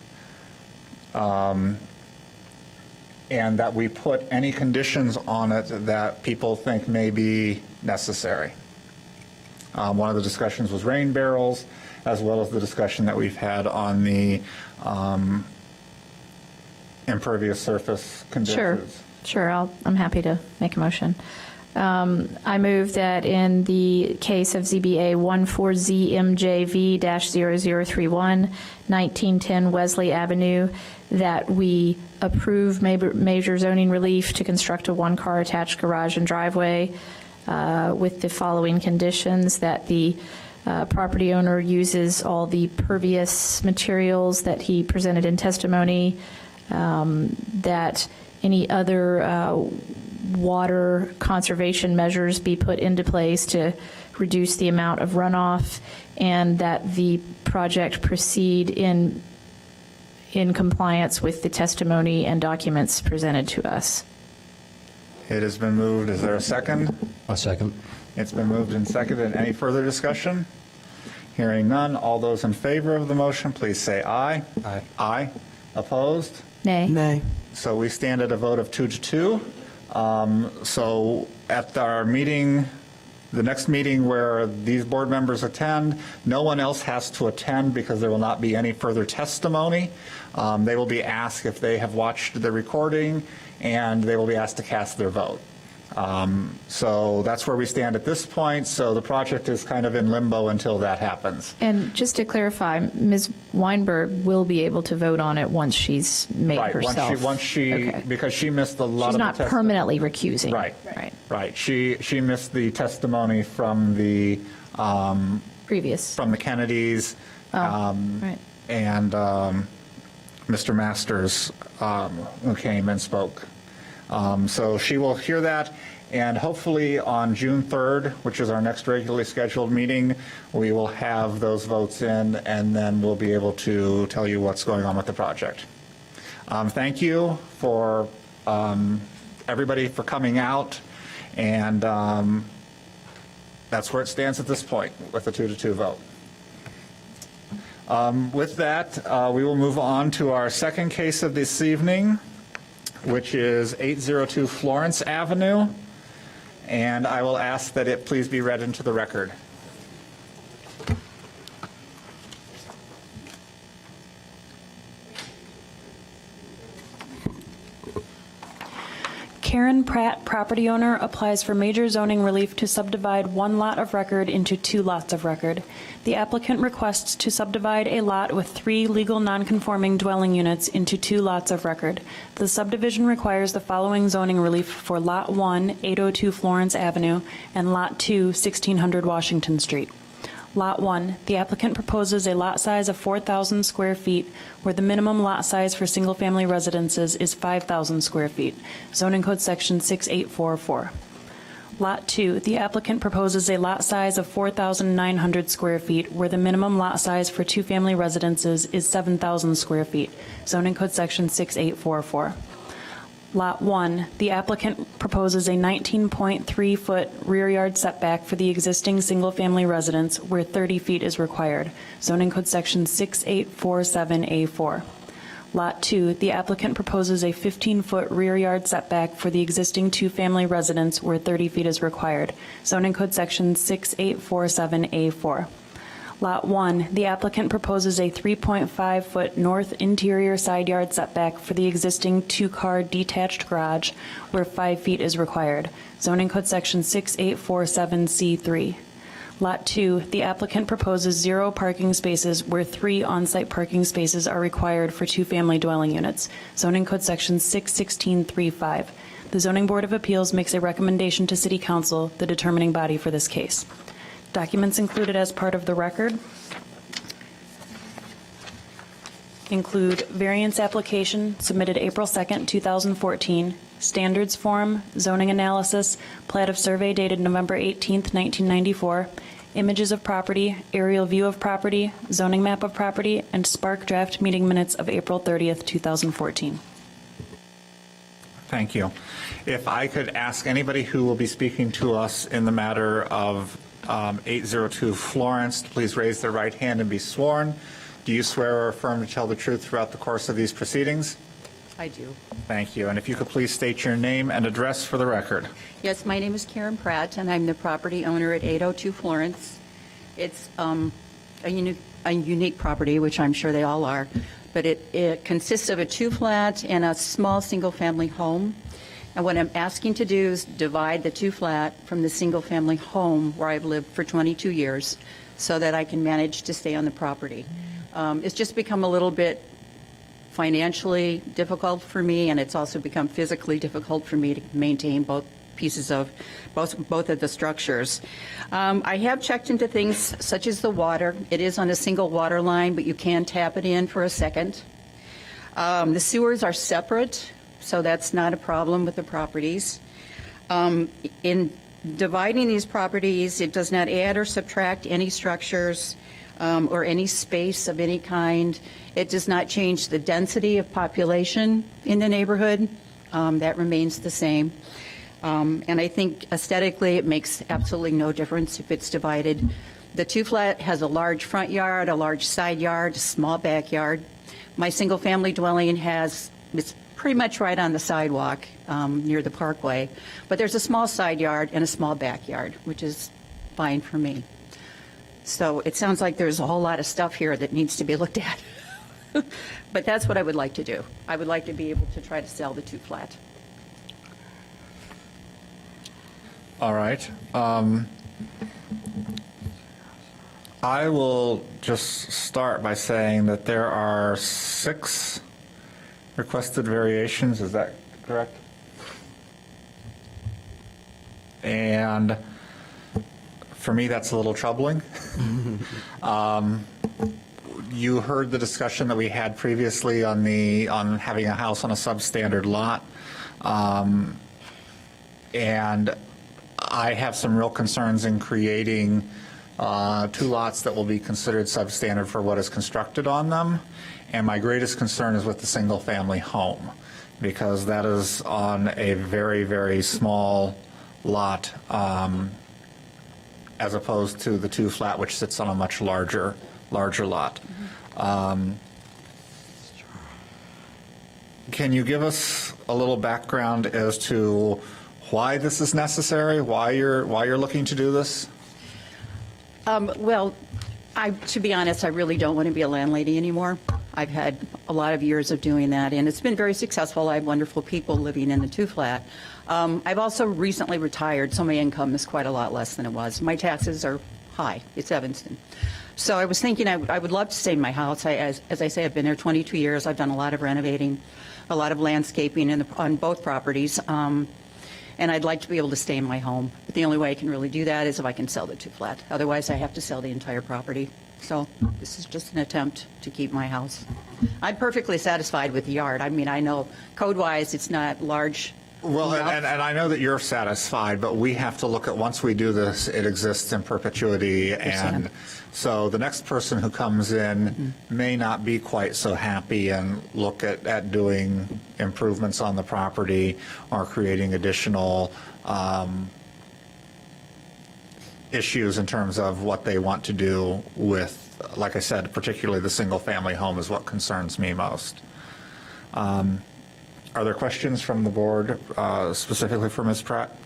And that we put any conditions on it that people think may be necessary. One of the discussions was rain barrels, as well as the discussion that we've had on the impervious surface conditions. Sure, I'm happy to make a motion. I move that in the case of ZBA 14ZMJV-0031, 1910 Wesley Avenue, that we approve major zoning relief to construct a 1-car attached garage and driveway with the following conditions: that the property owner uses all the pervious materials that he presented in testimony, that any other water conservation measures be put into place to reduce the amount of runoff, and that the project proceed in compliance with the testimony and documents presented to us. It has been moved. Is there a second? A second. It's been moved and seconded. Any further discussion? Hearing none. All those in favor of the motion, please say aye. Aye. Aye. Opposed? Nay. Nay. So we stand at a vote of 2-2. So at our meeting, the next meeting where these board members attend, no one else has to attend because there will not be any further testimony. They will be asked if they have watched the recording, and they will be asked to cast their vote. So that's where we stand at this point. So the project is kind of in limbo until that happens. And just to clarify, Ms. Weinberg will be able to vote on it once she's made Right, herself. once she, Okay. because she missed a lot She's of the not testimony. permanently recusing. Right. Right. Right. She missed the testimony from the Previous. Kennedys. Right. And Mr. Masters, who came and spoke. So she will hear that, and hopefully on June 3rd, which is our next regularly scheduled meeting, we will have those votes in, and then we'll be able to tell you what's going on with the project. Thank you for everybody for coming out, and that's where it stands at this point with a 2-2 vote. With that, we will move on to our second case of this evening, which is 802 Florence Avenue, and I will ask that it please be read into the record. Karen Pratt, property owner, applies for major zoning relief to subdivide one lot of record into 2 lots of record. The applicant requests to subdivide a lot with 3 legal nonconforming dwelling units into 2 lots of record. The subdivision requires the following zoning relief for Lot 1, 802 Florence Avenue, and Lot 2, 1600 Washington Street. Lot 1, the applicant proposes a lot size of 4,000 square feet, where the minimum lot size for single-family residences is 5,000 square feet. Zoning Code Section 6844. Lot 2, the applicant proposes a lot size of 4,900 square feet, where the minimum lot size for two-family residences is 7,000 square feet. Zoning Code Section 6844. Lot 1, the applicant proposes a 19.3-foot rear yard setback for the existing single-family residence where 30 feet is required. Zoning Code Section 6847A4. Lot 2, the applicant proposes a 15-foot rear yard setback for the existing two-family residence where 30 feet is required. Zoning Code Section 6847A4. Lot 1, the applicant proposes a 3.5-foot north interior side yard setback for the existing 2-car detached garage where 5 feet is required. Zoning Code Section 6847C3. Lot 2, the applicant proposes 0 parking spaces where 3 on-site parking spaces are required for two-family dwelling units. Zoning Code Section 61635. The Zoning Board of Appeals makes a recommendation to City Council, the determining body for this case. Documents included as part of the record include variance application submitted April 2nd, 2014, standards form, zoning analysis, plat of survey dated November 18th, 1994, images of property, aerial view of property, zoning map of property, and Spark draft meeting minutes of April 30th, 2014. Thank you. If I could ask anybody who will be speaking to us in the matter of 802 Florence, please raise their right hand and be sworn. Do you swear or affirm to tell the truth throughout the course of these proceedings? I do. Thank you. And if you could please state your name and address for the record. Yes, my name is Karen Pratt, and I'm the property owner at 802 Florence. It's a unique property, which I'm sure they all are, but it consists of a 2-flat and a small single-family home. And what I'm asking to do is divide the 2-flat from the single-family home where I've lived for 22 years so that I can manage to stay on the property. It's just become a little bit financially difficult for me, and it's also become physically difficult for me to maintain both pieces of both of the structures. I have checked into things such as the water. It is on a single water line, but you can tap it in for a second. The sewers are separate, so that's not a problem with the properties. In dividing these properties, it does not add or subtract any structures or any space of any kind. It does not change the density of population in the neighborhood. That remains the same. And I think aesthetically, it makes absolutely no difference if it's divided. The two-flat has a large front yard, a large side yard, a small backyard. My single-family dwelling it's pretty much right on the sidewalk near the parkway, but there's a small side yard and a small backyard, which is fine for me. So it sounds like there's a whole lot of stuff here that needs to be looked at. But that's what I would like to do. I would like to be able to try to sell the two-flat. All right. I will just start by saying that there are 6 requested variations. Is that correct? And for me, that's a little troubling. You heard the discussion that we had previously on having a house on a substandard lot. And I have some real concerns in creating 2 lots that will be considered substandard for what is constructed on them. And my greatest concern is with the single-family home, because that is on a very, very small lot, as opposed to the two-flat, which sits on a much larger lot. Can you give us a little background as to why this is necessary, why you're looking to do this? Well, to be honest, I really don't want to be a landlady anymore. I've had a lot of years of doing that, and it's been very successful. I have wonderful people living in the two-flat. I've also recently retired, so my income is quite a lot less than it was. My taxes are high. It's Evanston. So I was thinking I would love to stay in my house. As I say, I've been there 22 years. I've done a lot of renovating, a lot of landscaping on both properties. And I'd like to be able to stay in my home. But the only way I can really do that is if I can sell the two-flat. Otherwise, I have to sell the entire property. So this is just an attempt to keep my house. I'm perfectly satisfied with the yard. I mean, I know code-wise it's not large. Well, and I know that you're satisfied, but we have to look at, once we do this, it exists in perpetuity. And so the next person who comes in may not be quite so happy and look at doing improvements on the property or creating additional issues in terms of what they want to do with, like I said, particularly the single-family home is what concerns me most. Are there questions from the board specifically for Ms. Pratt?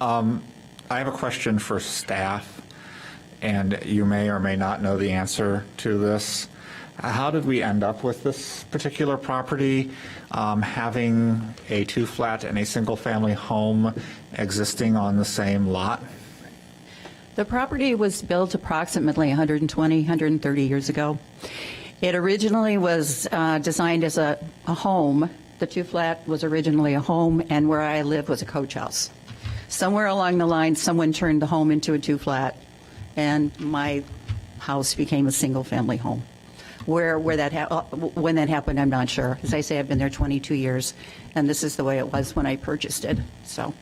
I have a question for staff, and you may or may not know the answer to this. How did we end up with this particular property, having a two-flat and a single-family home existing on the same lot? The property was built approximately 120, 130 years ago. It originally was designed as a home. The two-flat was originally a home, and where I live was a coach house. Somewhere along the line, someone turned the home into a two-flat, and my house became a single-family home. When that happened, I'm not sure. As I say, I've been there 22 years, and this is the way it was when I purchased it. So,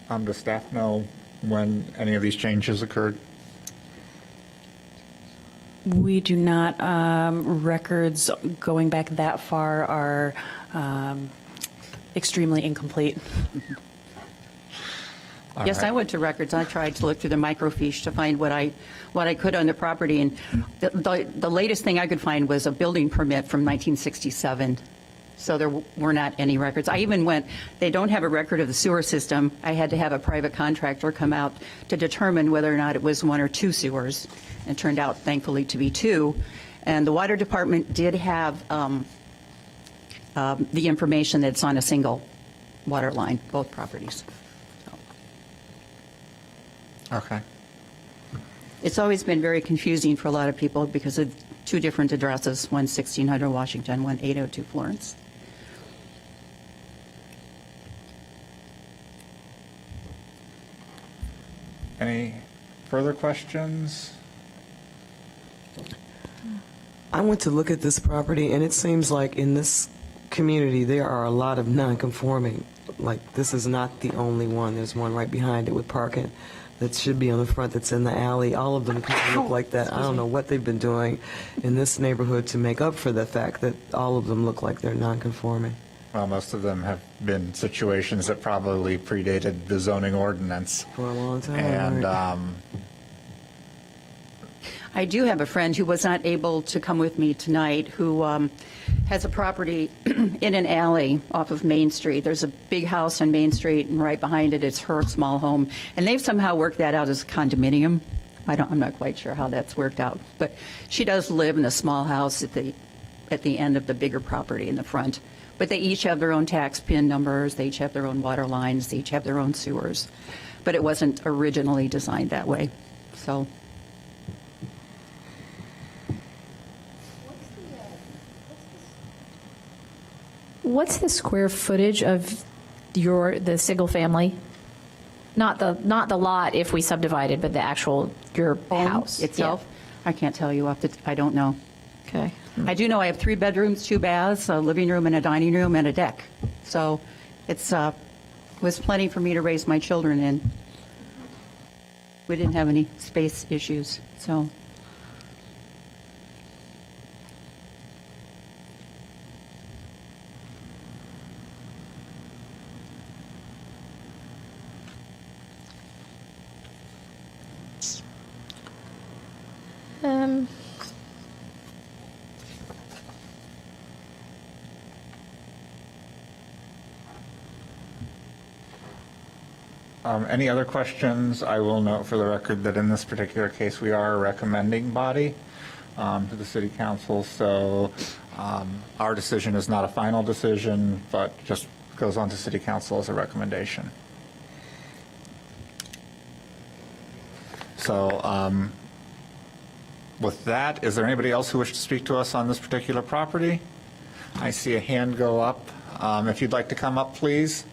does staff know when any of these changes occurred? We do not. Records going back that far are extremely incomplete. yes, I went to records. I tried to look through the microfiche to find what I could on the property, and the latest thing I could find was a building permit from 1967. So there were not any records. I even went, they don't have a record of the sewer system. I had to have a private contractor come out to determine whether or not it was 1 or 2 sewers. It turned out, thankfully, to be 2. And the water department did have the information that it's on a single water line, both properties. So. Okay. It's always been very confusing for a lot of people because of 2 different addresses, one 1600 Washington, one 802 Florence. Any further questions? I went to look at this property, and it seems like in this community there are a lot of non-conforming. Like, this is not the only one. There's one right behind it with parking. that should be on the front that's in the alley. All of them kind of look like that. I don't know what they've been doing in this neighborhood to make up for the fact that all of them look like they're non-conforming. Well, most of them have been situations that probably predated the zoning ordinance. For a long time. And right. I do have a friend who was not able to come with me tonight who has a property in an alley off of Main Street. There's a big house on Main Street, and right behind it is her small home. And they've somehow worked that out as a condominium. I'm not quite sure how that's worked out. But she does live in a small house at the end of the bigger property in the front. But they each have their own tax PIN numbers. They each have their own water lines. They each have their own sewers. But it wasn't originally designed that way. So. What's the square footage of the single family? Not the lot if we subdivided, but the actual, your house Itself? I can't tell you I don't know. Okay. I do know I have 3 bedrooms, 2 baths, a living room and a dining room and a deck. So it's was plenty for me to raise my children in. We didn't have any space issues, so. Any other questions? I will note for the record that in this particular case, we are a recommending body to the city council. So our decision is not a final decision, but just goes on to city council as a recommendation. So with that, is there anybody else who wishes to speak to us on this particular property? I see a hand go up. If you'd like to come up, please.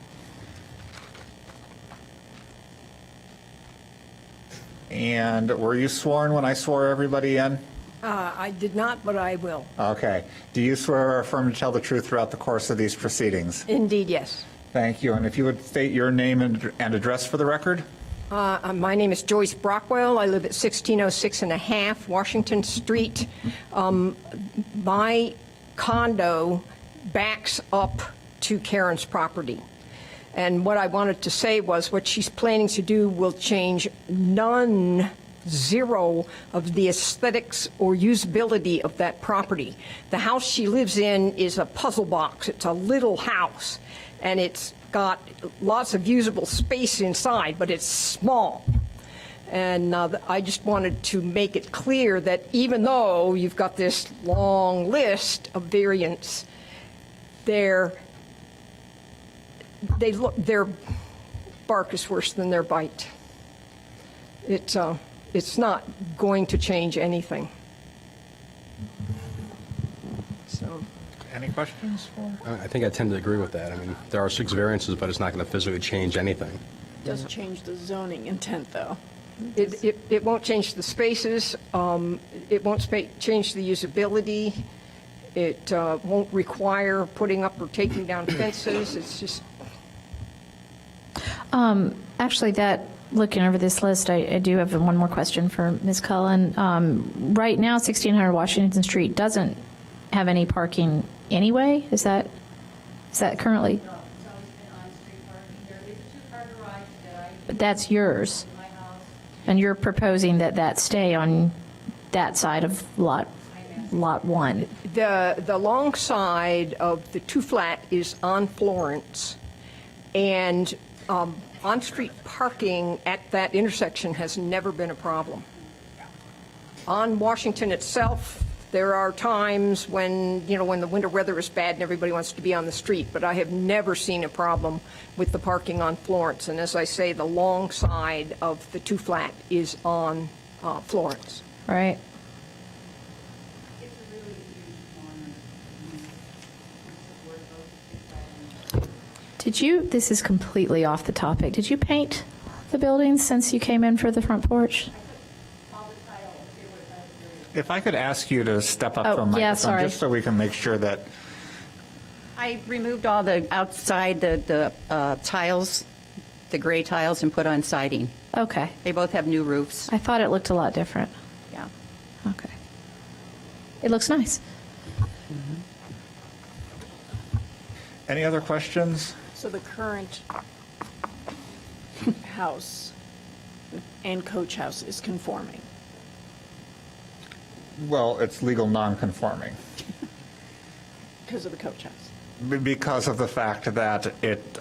And were you sworn when I swore everybody in? I did not, but I will. Okay. Do you swear or affirm to tell the truth throughout the course of these proceedings? Indeed, yes. Thank you. And if you would state your name and address for the record? My name is Joyce Brockwell. I live at 1606 and a half Washington Street. My condo backs up to Karen's property. And what I wanted to say was what she's planning to do will change zero of the aesthetics or usability of that property. The house she lives in is a puzzle box. It's a little house, and it's got lots of usable space inside, but it's small. And I just wanted to make it clear that even though you've got this long list of variants, their bark is worse than their bite. It's not going to change anything. So. Any questions? I think I tend to agree with that. I mean, there are 6 variances, but it's not going to physically change anything. It does change the zoning intent, though. It won't change the spaces. It won't change the usability. It won't require putting up or taking down fences. It's just. Actually, looking over this list, I do have one more question for Ms. Cullen. Right now, 1600 Washington Street doesn't have any parking anyway? Is that currently? No, it's always been on-street parking. There is a 2-car garage that that's yours. My house. And you're proposing that stay on that side of lot 1. The long side of the 2-flat is on Florence, and on-street parking at that intersection has never been a problem. On Washington itself, there are times when the winter weather is bad and everybody wants to be on the street, but I have never seen a problem with the parking on Florence. And as I say, the long side of the 2-flat is on Florence. Right. This is completely off the topic. Did you paint the buildings since you came in for the front porch? If I could ask you to step up Oh, from the yeah, microphone, sorry. just so we can make sure that. I removed all the outside, the tiles the gray tiles and put on siding. Okay. They both have new roofs. I thought it looked a lot different. Yeah. Okay. It looks nice. Any other questions? So the current house and coach house is conforming? Well, it's legal non-conforming Because of the coach house? because of the fact that it,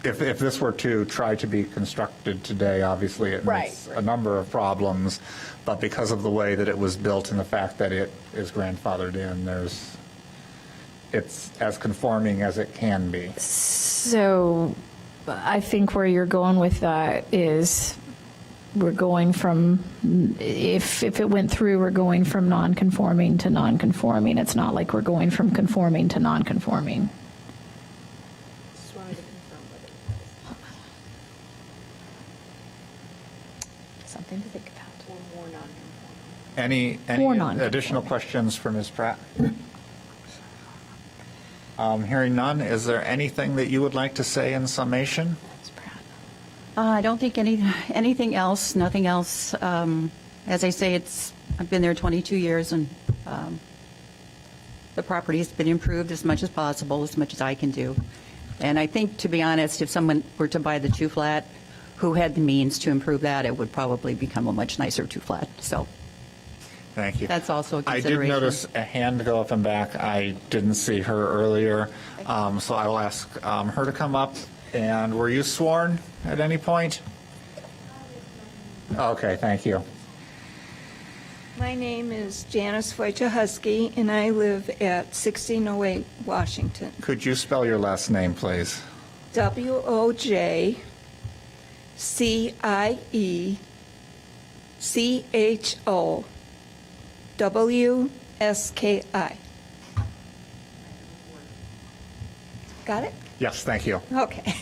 if this were to try to be constructed today, obviously it meets Right. a number of problems, but because of the way that it was built and the fact that it is grandfathered in, it's as conforming as it can be. So I think where you're going with that is we're going from, if it went through, we're going from non-conforming to non-conforming. It's not like we're going from conforming to non-conforming. Just wanted to confirm whether Something to think about. or more non-conforming. Any Or non-conforming. additional questions for Ms. Pratt? Hearing none, is there anything that you would like to say in summation? I don't think anything else, nothing else. As I say, I've been there 22 years, and the property has been improved as much as possible, as much as I can do. And I think, to be honest, if someone were to buy the two-flat who had the means to improve that, it would probably become a much nicer two-flat. So Thank you. that's also a I consideration. did notice a hand go up and back. I didn't see her earlier, so I will ask her to come up. And were you sworn at any point? Okay, thank you. My name is Janice Wojciechowski, and I live at 1608 Washington. Could you spell your last name, please? WOJCIECHOWSKI. Got it? Yes, thank you. Okay.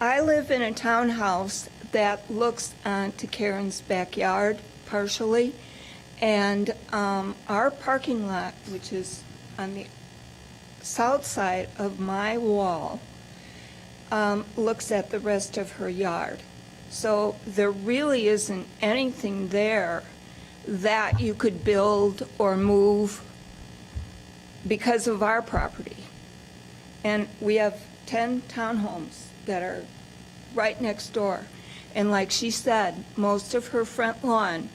I live in a townhouse that looks onto Karen's backyard partially, and our parking lot, which is on the south side of my wall, looks at the rest of her yard. So there really isn't anything there that you could build or move because of our property. And we have 10 townhomes that are right next door. And like she said, most of her front lawn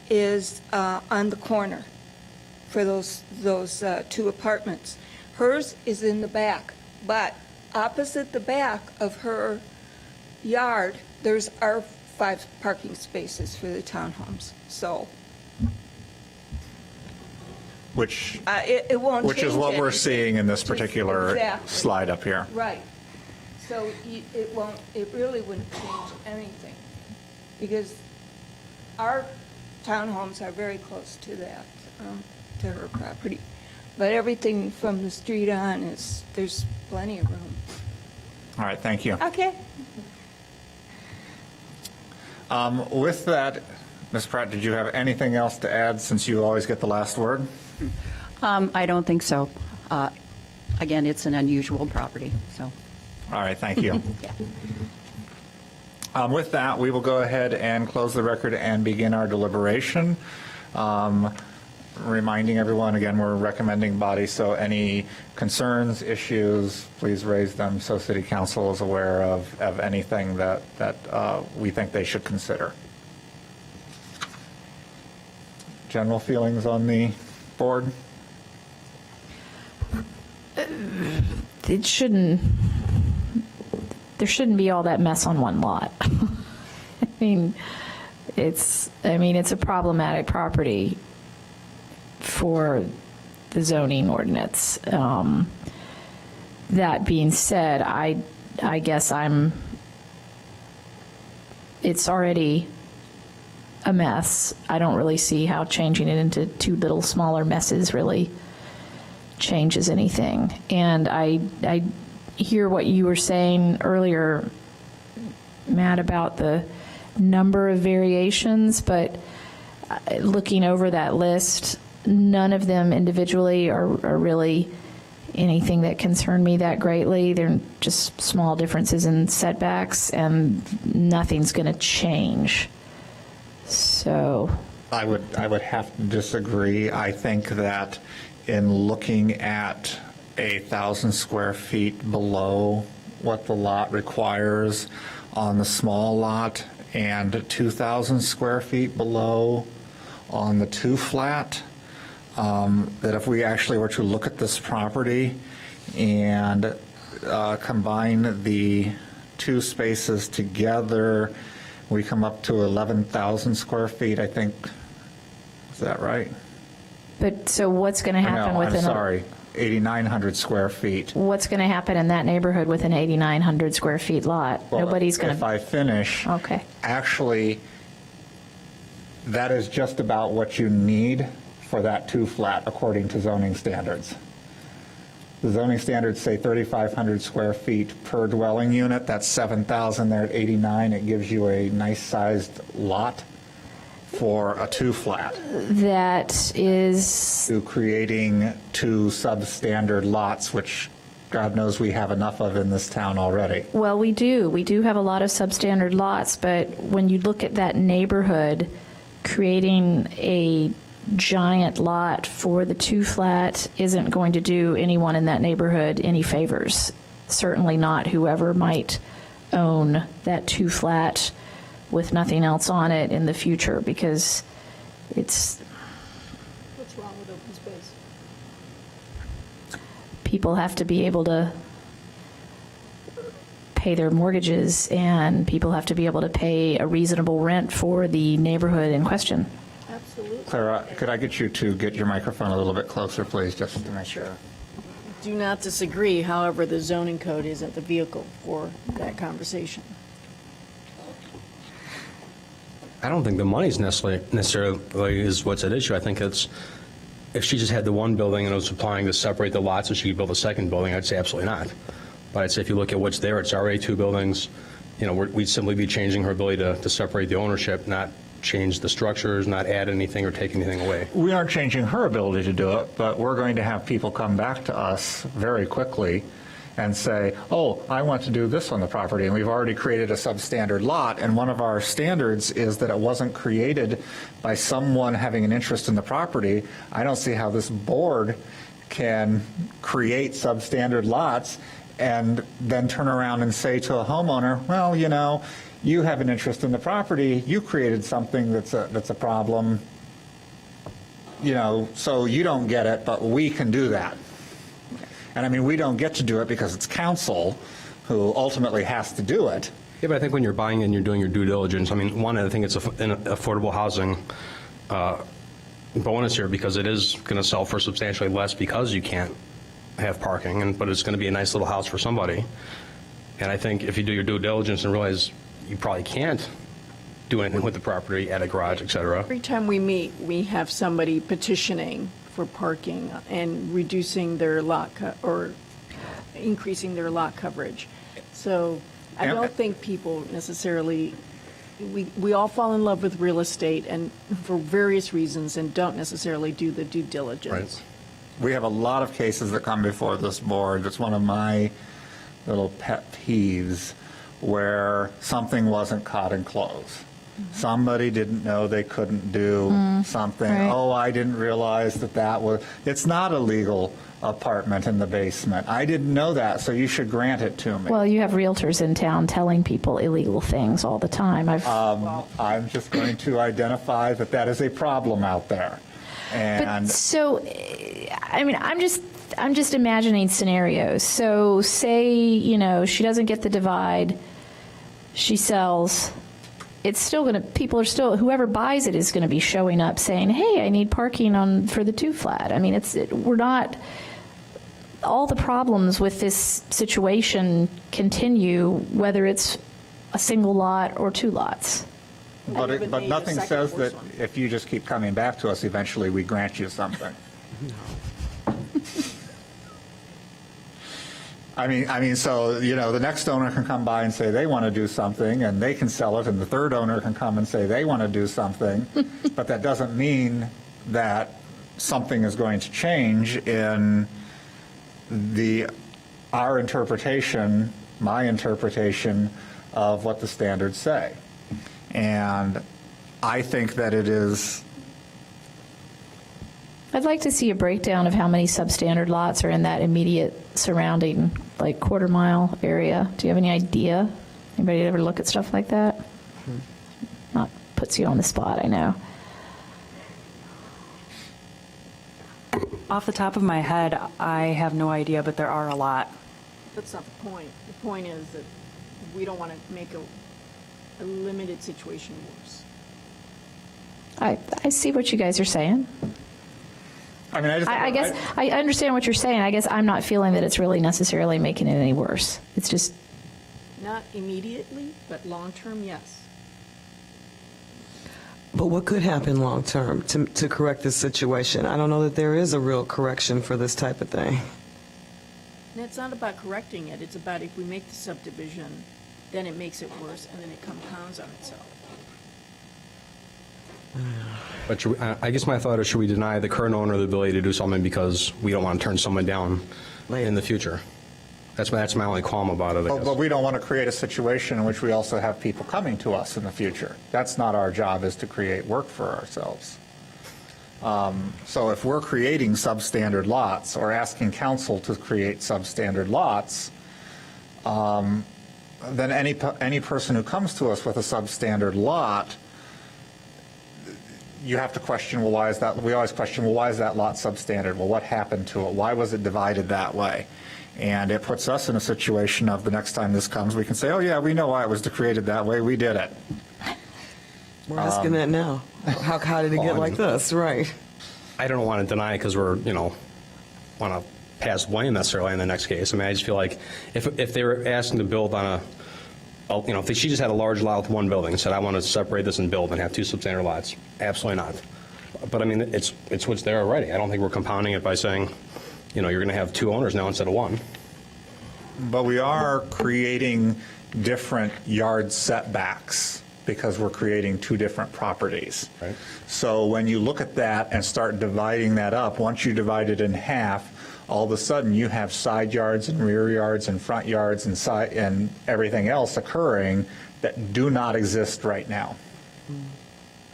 is on the corner for those two apartments. Hers is in the back, but opposite the back of her yard, there's our 5 parking spaces for the townhomes. So Which it won't change is what we're anything. seeing in this Just- particular exactly. slide up here. Right. So it really wouldn't change anything, because our townhomes are very close to that, to her property. But everything from the street on there's plenty of room. All right, thank you. Okay. With that, Ms. Pratt, did you have anything else to add, since you always get the last word? I don't think so. Again, it's an unusual property, so. All right, thank you. Yeah. With that, we will go ahead and close the record and begin our deliberation. Reminding everyone, again, we're recommending body, so any concerns, issues, please raise them so City Council is aware of anything that we think they should consider. General feelings on the board? There shouldn't be all that mess on one lot. I mean, it's a problematic property for the zoning ordinance. That being said, I guess it's already a mess. I don't really see how changing it into 2 little smaller messes really changes anything. And I hear what you were saying earlier, Matt, about the number of variations, but looking over that list, none of them individually are really anything that concerned me that greatly. They're just small differences in setbacks, and nothing's going to change. So I would have to disagree. I think that in looking at 1,000 square feet below what the lot requires on the small lot and 2,000 square feet below on the two flat, that if we actually were to look at this property and combine the two spaces together, we come up to 11,000 square feet, I think. Is that right? But so what's going to happen No, with I'm sorry, 8,900 square feet. What's going to happen in that neighborhood with an 8,900 square feet lot? Well, Nobody's going If to. I finish. Okay. Actually, that is just about what you need for that two flat according to zoning standards. The zoning standards say 3,500 square feet per dwelling unit. That's 7,000 there at 89. It gives you a nice-sized lot for a two flat. That is. To creating two substandard lots, which God knows we have enough of in this town already. Well, we do. We do have a lot of substandard lots, but when you look at that neighborhood, creating a giant lot for the two flat isn't going to do anyone in that neighborhood any favors. Certainly not whoever might own that two flat with nothing else on it in the future, because it's. What's wrong with open space? People have to be able to pay their mortgages, and people have to be able to pay a reasonable rent for the neighborhood in question. Absolutely. Clara, could I get you to get your microphone a little bit closer, please, just to make sure? Do not disagree, however, the zoning code isn't the vehicle for that conversation. I don't think the money's necessarily is what's at issue. I think it's, if she just had the one building and was applying to separate the lots so she could build a second building, I'd say absolutely not. But I'd say if you look at what's there, it's already two buildings. You know, we'd simply be changing her ability to separate the ownership, not change the structures, not add anything or take anything away. We aren't changing her ability to do it, but we're going to have people come back to us very quickly and say, oh, I want to do this on the property, and we've already created a substandard lot, and one of our standards is that it wasn't created by someone having an interest in the property. I don't see how this board can create substandard lots and then turn around and say to a homeowner, well, you know, you have an interest in the property, you created something that's a problem, you know, so you don't get it, but we can do that. And I mean, we don't get to do it because it's council who ultimately has to do it. Yeah, but I think when you're buying and you're doing your due diligence, I mean, one, I think it's an affordable housing bonus here because it is going to sell for substantially less because you can't have parking, but it's going to be a nice little house for somebody. And I think if you do your due diligence and realize you probably can't do anything with the property, add a garage, et cetera. Every time we meet, we have somebody petitioning for parking and reducing their lot or increasing their lot coverage. So I don't think people necessarily, we all fall in love with real estate and for various reasons and don't necessarily do the due diligence. Right. We have a lot of cases that come before this board. It's one of my little pet peeves where something wasn't caught in close. Somebody didn't know they couldn't do something. right. Oh, I didn't realize that was, it's not a legal apartment in the basement. I didn't know that, so you should grant it to me. Well, you have realtors in town telling people illegal things all the time. I'm just going to identify that is a problem out there. And But so, I mean, I'm just imagining scenarios. So say, you know, she doesn't get the divide, she sells. It's still going to, people are still, whoever buys it is going to be showing up saying, hey, I need parking for the two flat. I mean, we're not, all the problems with this situation continue, whether it's a single lot or two lots. But nothing says that if you just keep coming back to us, eventually we grant you something. I mean, so, you know, the next owner can come by and say they want to do something, and they can sell it, and the third owner can come and say they want to do something, but that doesn't mean that something is going to change in our interpretation, my interpretation of what the standards say. And I think that it is, I'd like to see a breakdown of how many substandard lots are in that immediate surrounding, like, quarter-mile area. Do you have any idea? Anybody ever look at stuff like that? Not puts you on the spot, I know. Off the top of my head, I have no idea, but there are a lot. That's not the point. The point is that we don't want to make a limited situation worse. I see what you guys are saying. I mean, I guess I understand what you're saying. I guess I'm not feeling that it's really necessarily making it any worse. It's just, Not immediately, but long-term, yes. But what could happen long-term to correct this situation? I don't know that there is a real correction for this type of thing. And it's not about correcting it, it's about if we make the subdivision, then it makes it worse, and then it compounds on itself. But I guess my thought is, should we deny the current owner the ability to do something because we don't want to turn someone down in the future? That's my only qualm about it, I guess. but we don't want to create a situation in which we also have people coming to us in the future. That's not our job, is to create work for ourselves. So if we're creating substandard lots or asking council to create substandard lots, then any person who comes to us with a substandard lot, you have to question, well, why is that? We always question, well, why is that lot substandard? Well, what happened to it? Why was it divided that way? And it puts us in a situation of the next time this comes, we can say, oh, yeah, we know why it was created that way. We did it. We're asking that now. How did it get like this? Right. I don't want to deny it because we're, want to pass blame necessarily in the next case. I mean, I just feel like if they were asking to build on if she just had a large lot with one building and said, I want to separate this and build and have two substandard lots, absolutely not. But I mean, it's what's there already. I don't think we're compounding it by saying, you're going to have two owners now instead of one. But we are creating different yard setbacks because we're creating two different properties. Right. So when you look at that and start dividing that up, once you divide it in half, all of a sudden you have side yards and rear yards and front yards and everything else occurring that do not exist right now.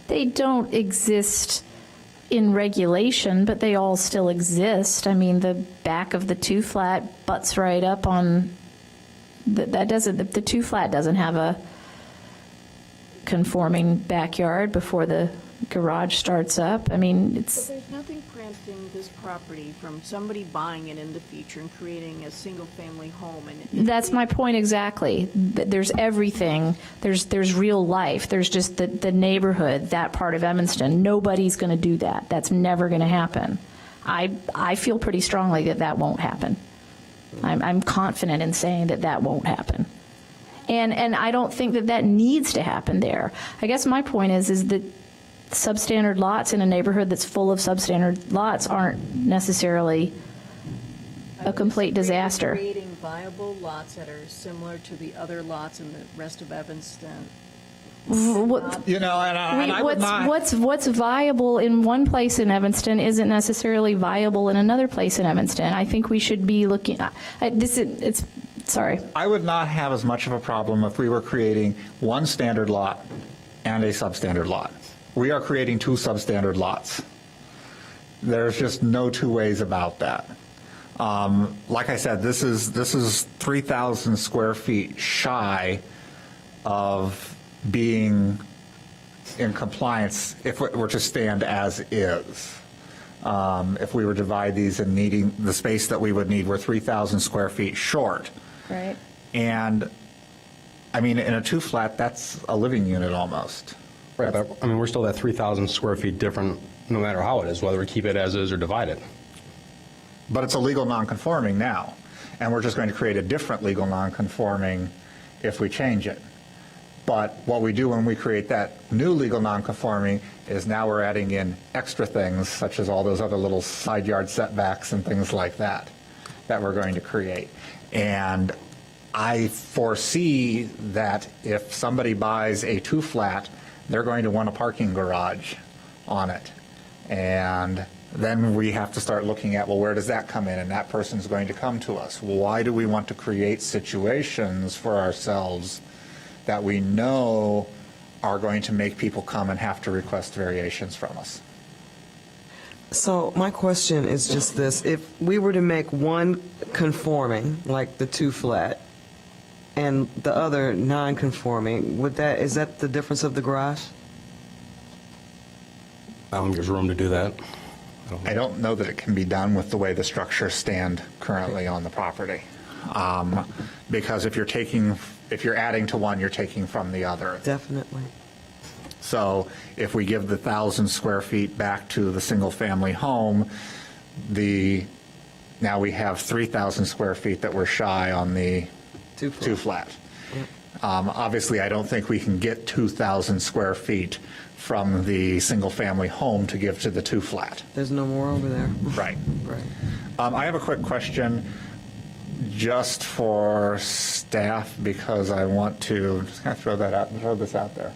they don't exist in regulation, but they all still exist. I mean, the back of the two flat butts right up on, the two flat doesn't have a conforming backyard before the garage starts up. I mean, But there's nothing preventing this property from somebody buying it in the future and creating a single-family home. And that's my point exactly. There's everything. There's real life. There's just the neighborhood, that part of Evanston. Nobody's going to do that. That's never going to happen. I feel pretty strongly that that won't happen. I'm confident in saying that that won't happen. And I don't think that that needs to happen there. I guess my point is that substandard lots in a neighborhood that's full of substandard lots aren't necessarily a complete disaster. Creating viable lots that are similar to the other lots in the rest of Evanston. You know, and I would not. What's viable in one place in Evanston isn't necessarily viable in another place in Evanston. I think we should be looking. Sorry. I would not have as much of a problem if we were creating one standard lot and a substandard lot. We are creating two substandard lots. There's just no two ways about that. Like I said, this is 3,000 square feet shy of being in compliance if it were to stand as is. If we were to divide these and needing the space that we would need, we're 3,000 square feet short. Right. And I mean, in a two flat, that's a living unit almost. Right, but I mean, we're still at 3,000 square feet different no matter how it is, whether we keep it as is or divide it. But it's a legal nonconforming now, and we're just going to create a different legal nonconforming if we change it. But what we do when we create that new legal nonconforming is now we're adding in extra things, such as all those other little side yard setbacks and things like that, that we're going to create. And I foresee that if somebody buys a two flat, they're going to want a parking garage on it. And then we have to start looking at, well, where does that come in? And that person's going to come to us. Why do we want to create situations for ourselves that we know are going to make people come and have to request variations from us? So my question is just this: if we were to make one conforming, like the 2-flat, and the other non-conforming, is that the difference of the garage? There's room to do that. I don't know that it can be done with the way the structures stand currently on the property. Because if you're adding to one, you're taking from the other. Definitely. So if we give the 1,000 square feet back to the single-family home, now we have 3,000 square feet that we're shy on the 2-flat. Obviously, I don't think we can get 2,000 square feet from the single-family home to give to the 2-flat. There's no more over there. Right. Right. I have a quick question just for staff, because I want to just kind of throw this out there.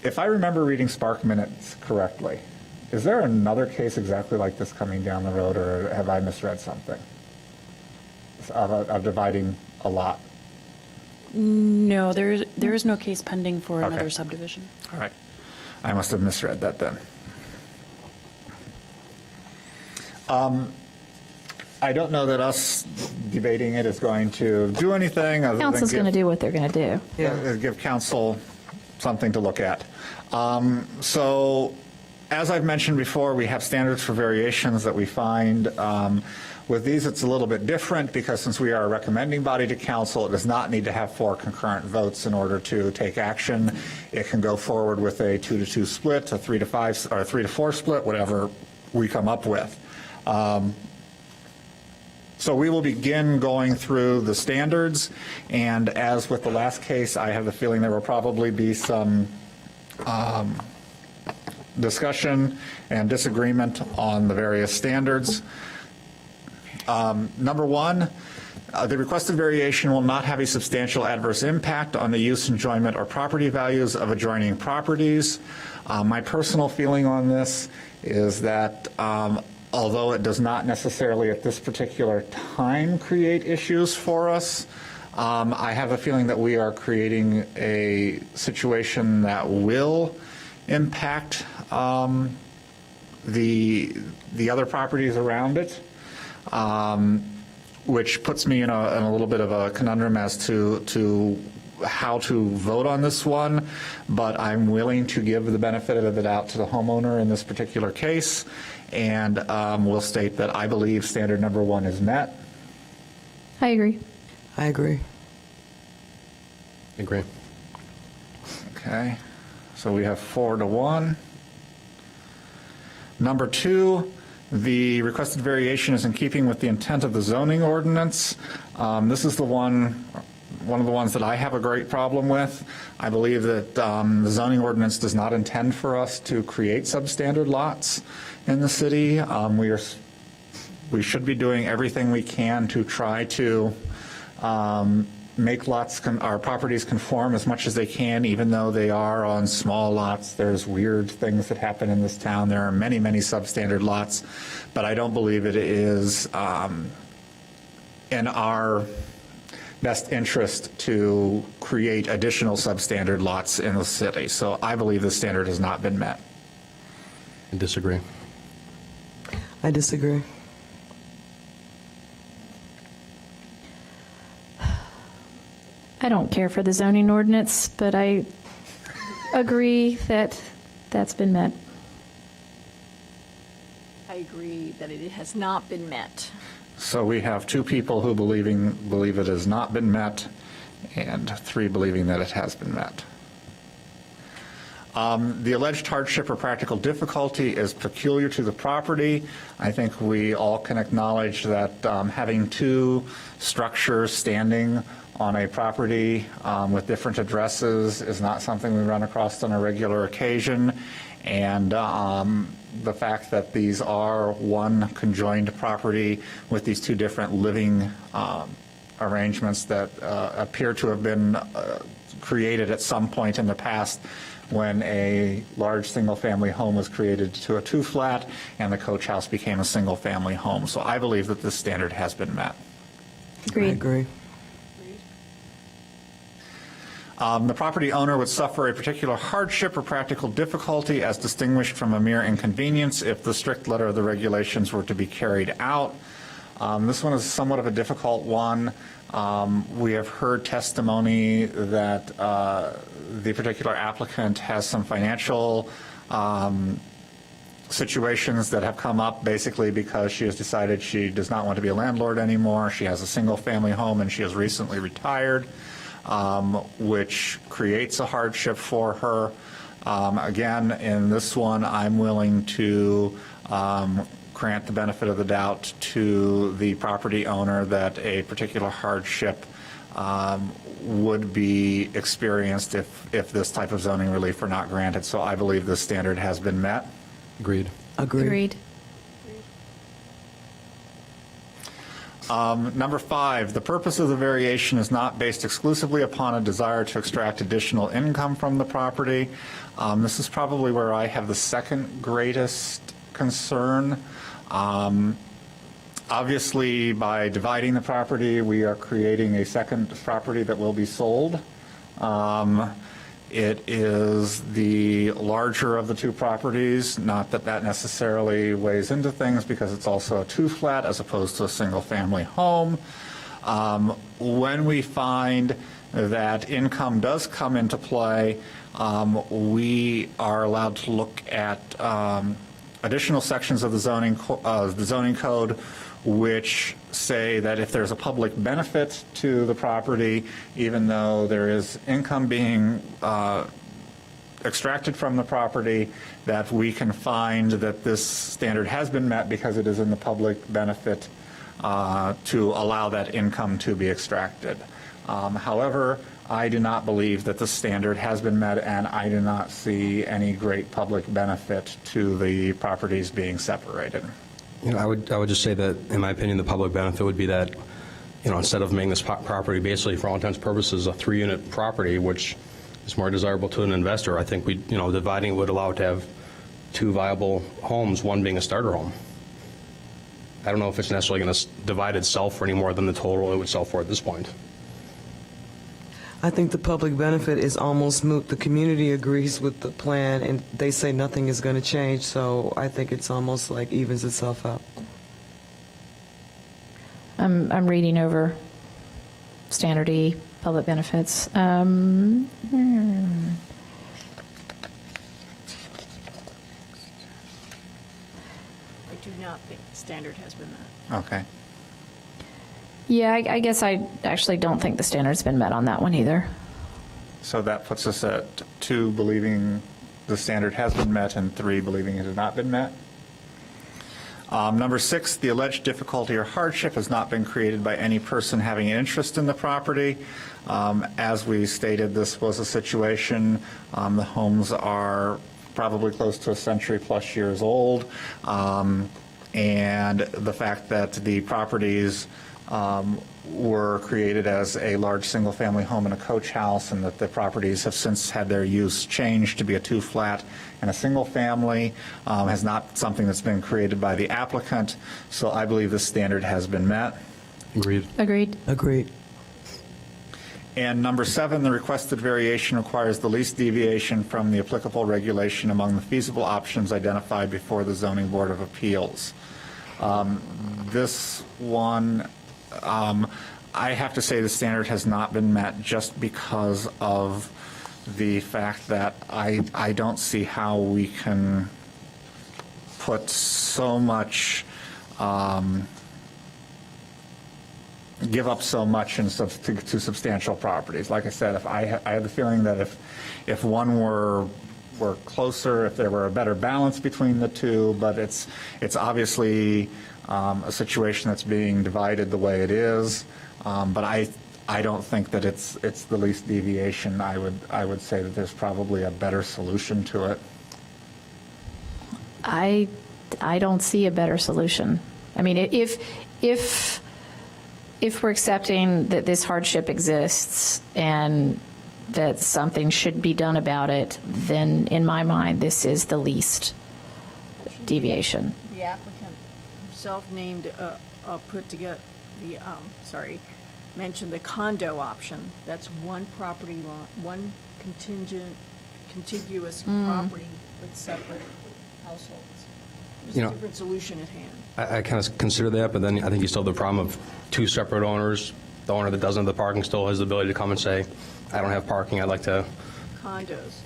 If I remember reading Spark minutes correctly, is there another case exactly like this coming down the road, or have I misread something of dividing a lot? No, there is no case pending for Okay. another subdivision. All right. I must have misread that then. I don't know that us debating it is going to do anything other than Council's going to do what they're going to do. give council something to look at. So, as I've mentioned before, we have standards for variations that we find. With these, it's a little bit different, because since we are a recommending body to council, it does not need to have 4 concurrent votes in order to take action. It can go forward with a 2-2 split, a 3-5, or a 3-4 split, whatever we come up with. So we will begin going through the standards, and as with the last case, I have the feeling there will probably be some discussion and disagreement on the various standards. Number 1, the requested variation will not have a substantial adverse impact on the use, enjoyment, or property values of adjoining properties. My personal feeling on this is that although it does not necessarily at this particular time create issues for us, I have a feeling that we are creating a situation that will impact the other properties around it, which puts me in a little bit of a conundrum as to how to vote on this one, but I'm willing to give the benefit of the doubt to the homeowner in this particular case, and will state that I believe standard number 1 is met. I agree. I agree. Agree. Okay, so we have 4-1. Number 2, the requested variation is in keeping with the intent of the zoning ordinance. This is one of the ones that I have a great problem with. I believe that the zoning ordinance does not intend for us to create substandard lots in the city. We should be doing everything we can to try to make our properties conform as much as they can, even though they are on small lots. There's weird things that happen in this town. There are many, many substandard lots, but I don't believe it is in our best interest to create additional substandard lots in the city. So I believe the standard has not been met. I disagree. I disagree. I don't care for the zoning ordinance, but I agree that that's been met. I agree that it has not been met. So we have 2 people who believe it has not been met, and 3 believing that it has been met. The alleged hardship or practical difficulty is peculiar to the property. I think we all can acknowledge that having 2 structures standing on a property with different addresses is not something we run across on a regular occasion, and the fact that these are one conjoined property with these 2 different living arrangements that appear to have been created at some point in the past when a large single-family home was created to a two-flat and the coach house became a single-family home. So I believe that this standard has been met. I agree. The property owner would suffer a particular hardship or practical difficulty as distinguished from a mere inconvenience if the strict letter of the regulations were to be carried out. This one is somewhat of a difficult one. We have heard testimony that the particular applicant has some financial situations that have come up basically because she has decided she does not want to be a landlord anymore. She has a single-family home and she has recently retired, which creates a hardship for her. Again, in this one, I'm willing to grant the benefit of the doubt to the property owner that a particular hardship would be experienced if this type of zoning relief were not granted. So I believe the standard has been met. Agreed. Agreed. Number 5, the purpose of the variation is not based exclusively upon a desire to extract additional income from the property. This is probably where I have the second greatest concern. Obviously, by dividing the property, we are creating a second property that will be sold. It is the larger of the two properties, not that that necessarily weighs into things because it's also a two-flat as opposed to a single-family home. When we find that income does come into play, we are allowed to look at additional sections of the zoning code which say that if there's a public benefit to the property, even though there is income being extracted from the property, that we can find that this standard has been met because it is in the public benefit to allow that income to be extracted. However, I do not believe that the standard has been met, and I do not see any great public benefit to the properties being separated. I would just say that, in my opinion, the public benefit would be that, instead of making this property basically, for all intents and purposes, a 3-unit property, which is more desirable to an investor, I think dividing it would allow it to have 2 viable homes, one being a starter home. I don't know if it's necessarily going to divide itself for any more than the total it would sell for at this point. I think the public benefit is almost moot. The community agrees with the plan, and they say nothing is going to change, so I think it's almost like evens itself out. I'm reading over Standard E, public benefits. I do not think the standard has been met. Okay. Yeah, I guess I actually don't think the standard's been met on that one either. So that puts us at 2 believing the standard has been met and 3 believing it has not been met. Number 6, the alleged difficulty or hardship has not been created by any person having an interest in the property. As we stated, this was a situation, the homes are probably close to a century plus years old, and the fact that the properties were created as a large single-family home and a coach house, and that the properties have since had their use changed to be a 2-flat and a single-family is not something that's been created by the applicant. So I believe the standard has been met. Agreed. Agreed. Agreed. And number 7, the requested variation requires the least deviation from the applicable regulation among the feasible options identified before the Zoning Board of Appeals. This one, I have to say the standard has not been met just because of the fact that I don't see how we can put so much, give up so much to substantial properties. Like I said, I have the feeling that if one were closer, if there were a better balance between the two, but it's obviously a situation that's being divided the way it is. But I don't think that it's the least deviation. I would say that there's probably a better solution to it. I don't see a better solution. I mean, if we're accepting that this hardship exists and that something should be done about it, then in my mind, this is the least deviation. The applicant himself put together mentioned the condo option. That's one property lot, one contiguous property with separate households. There's a different solution at hand. I kind of consider that, but then I think you still have the problem of two separate owners. The owner that doesn't have the parking still has the ability to come and say, I don't have parking, I'd like to. Condos.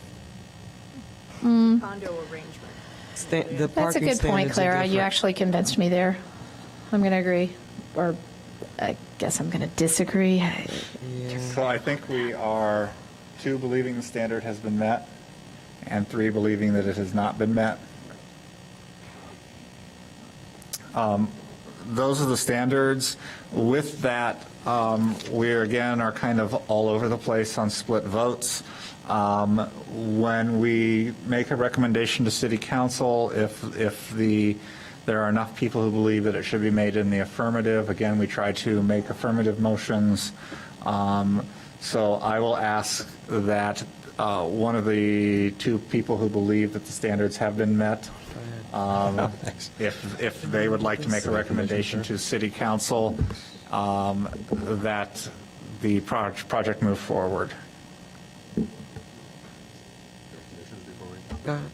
Condo arrangement. The That's a parking good point, standards are Clara. You different. actually convinced me there. I'm going to agree, or I guess I'm going to disagree. So I think we are 2 believing the standard has been met and 3 believing that it has not been met. Those are the standards. With that, we again are kind of all over the place on split votes. When we make a recommendation to City Council, if there are enough people who believe that it should be made in the affirmative, again, we try to make affirmative motions. So I will ask that one of the 2 people who believe that the standards have been met, if they would like to make a recommendation to City Council that the project move forward. Go ahead.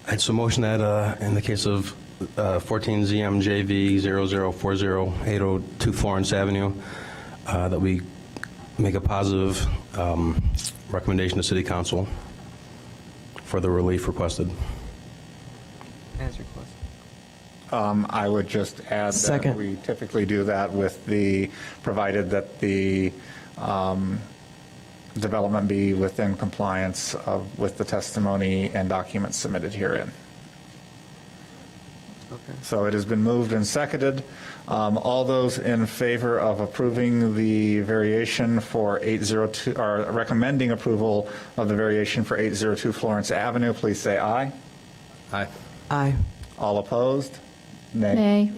I'd so motion that in the case of 14 ZMJV 0040802 Florence Avenue, that we make a positive recommendation to City Council for the relief requested. As requested. I would just add that Second. we typically do that with provided that the development be within compliance with the testimony and documents submitted herein. Okay. So it has been moved and seconded. All those in favor of approving the variation for 802, or recommending approval of the variation for 802 Florence Avenue, please say aye. Aye. Aye. All opposed? Nay. Nay.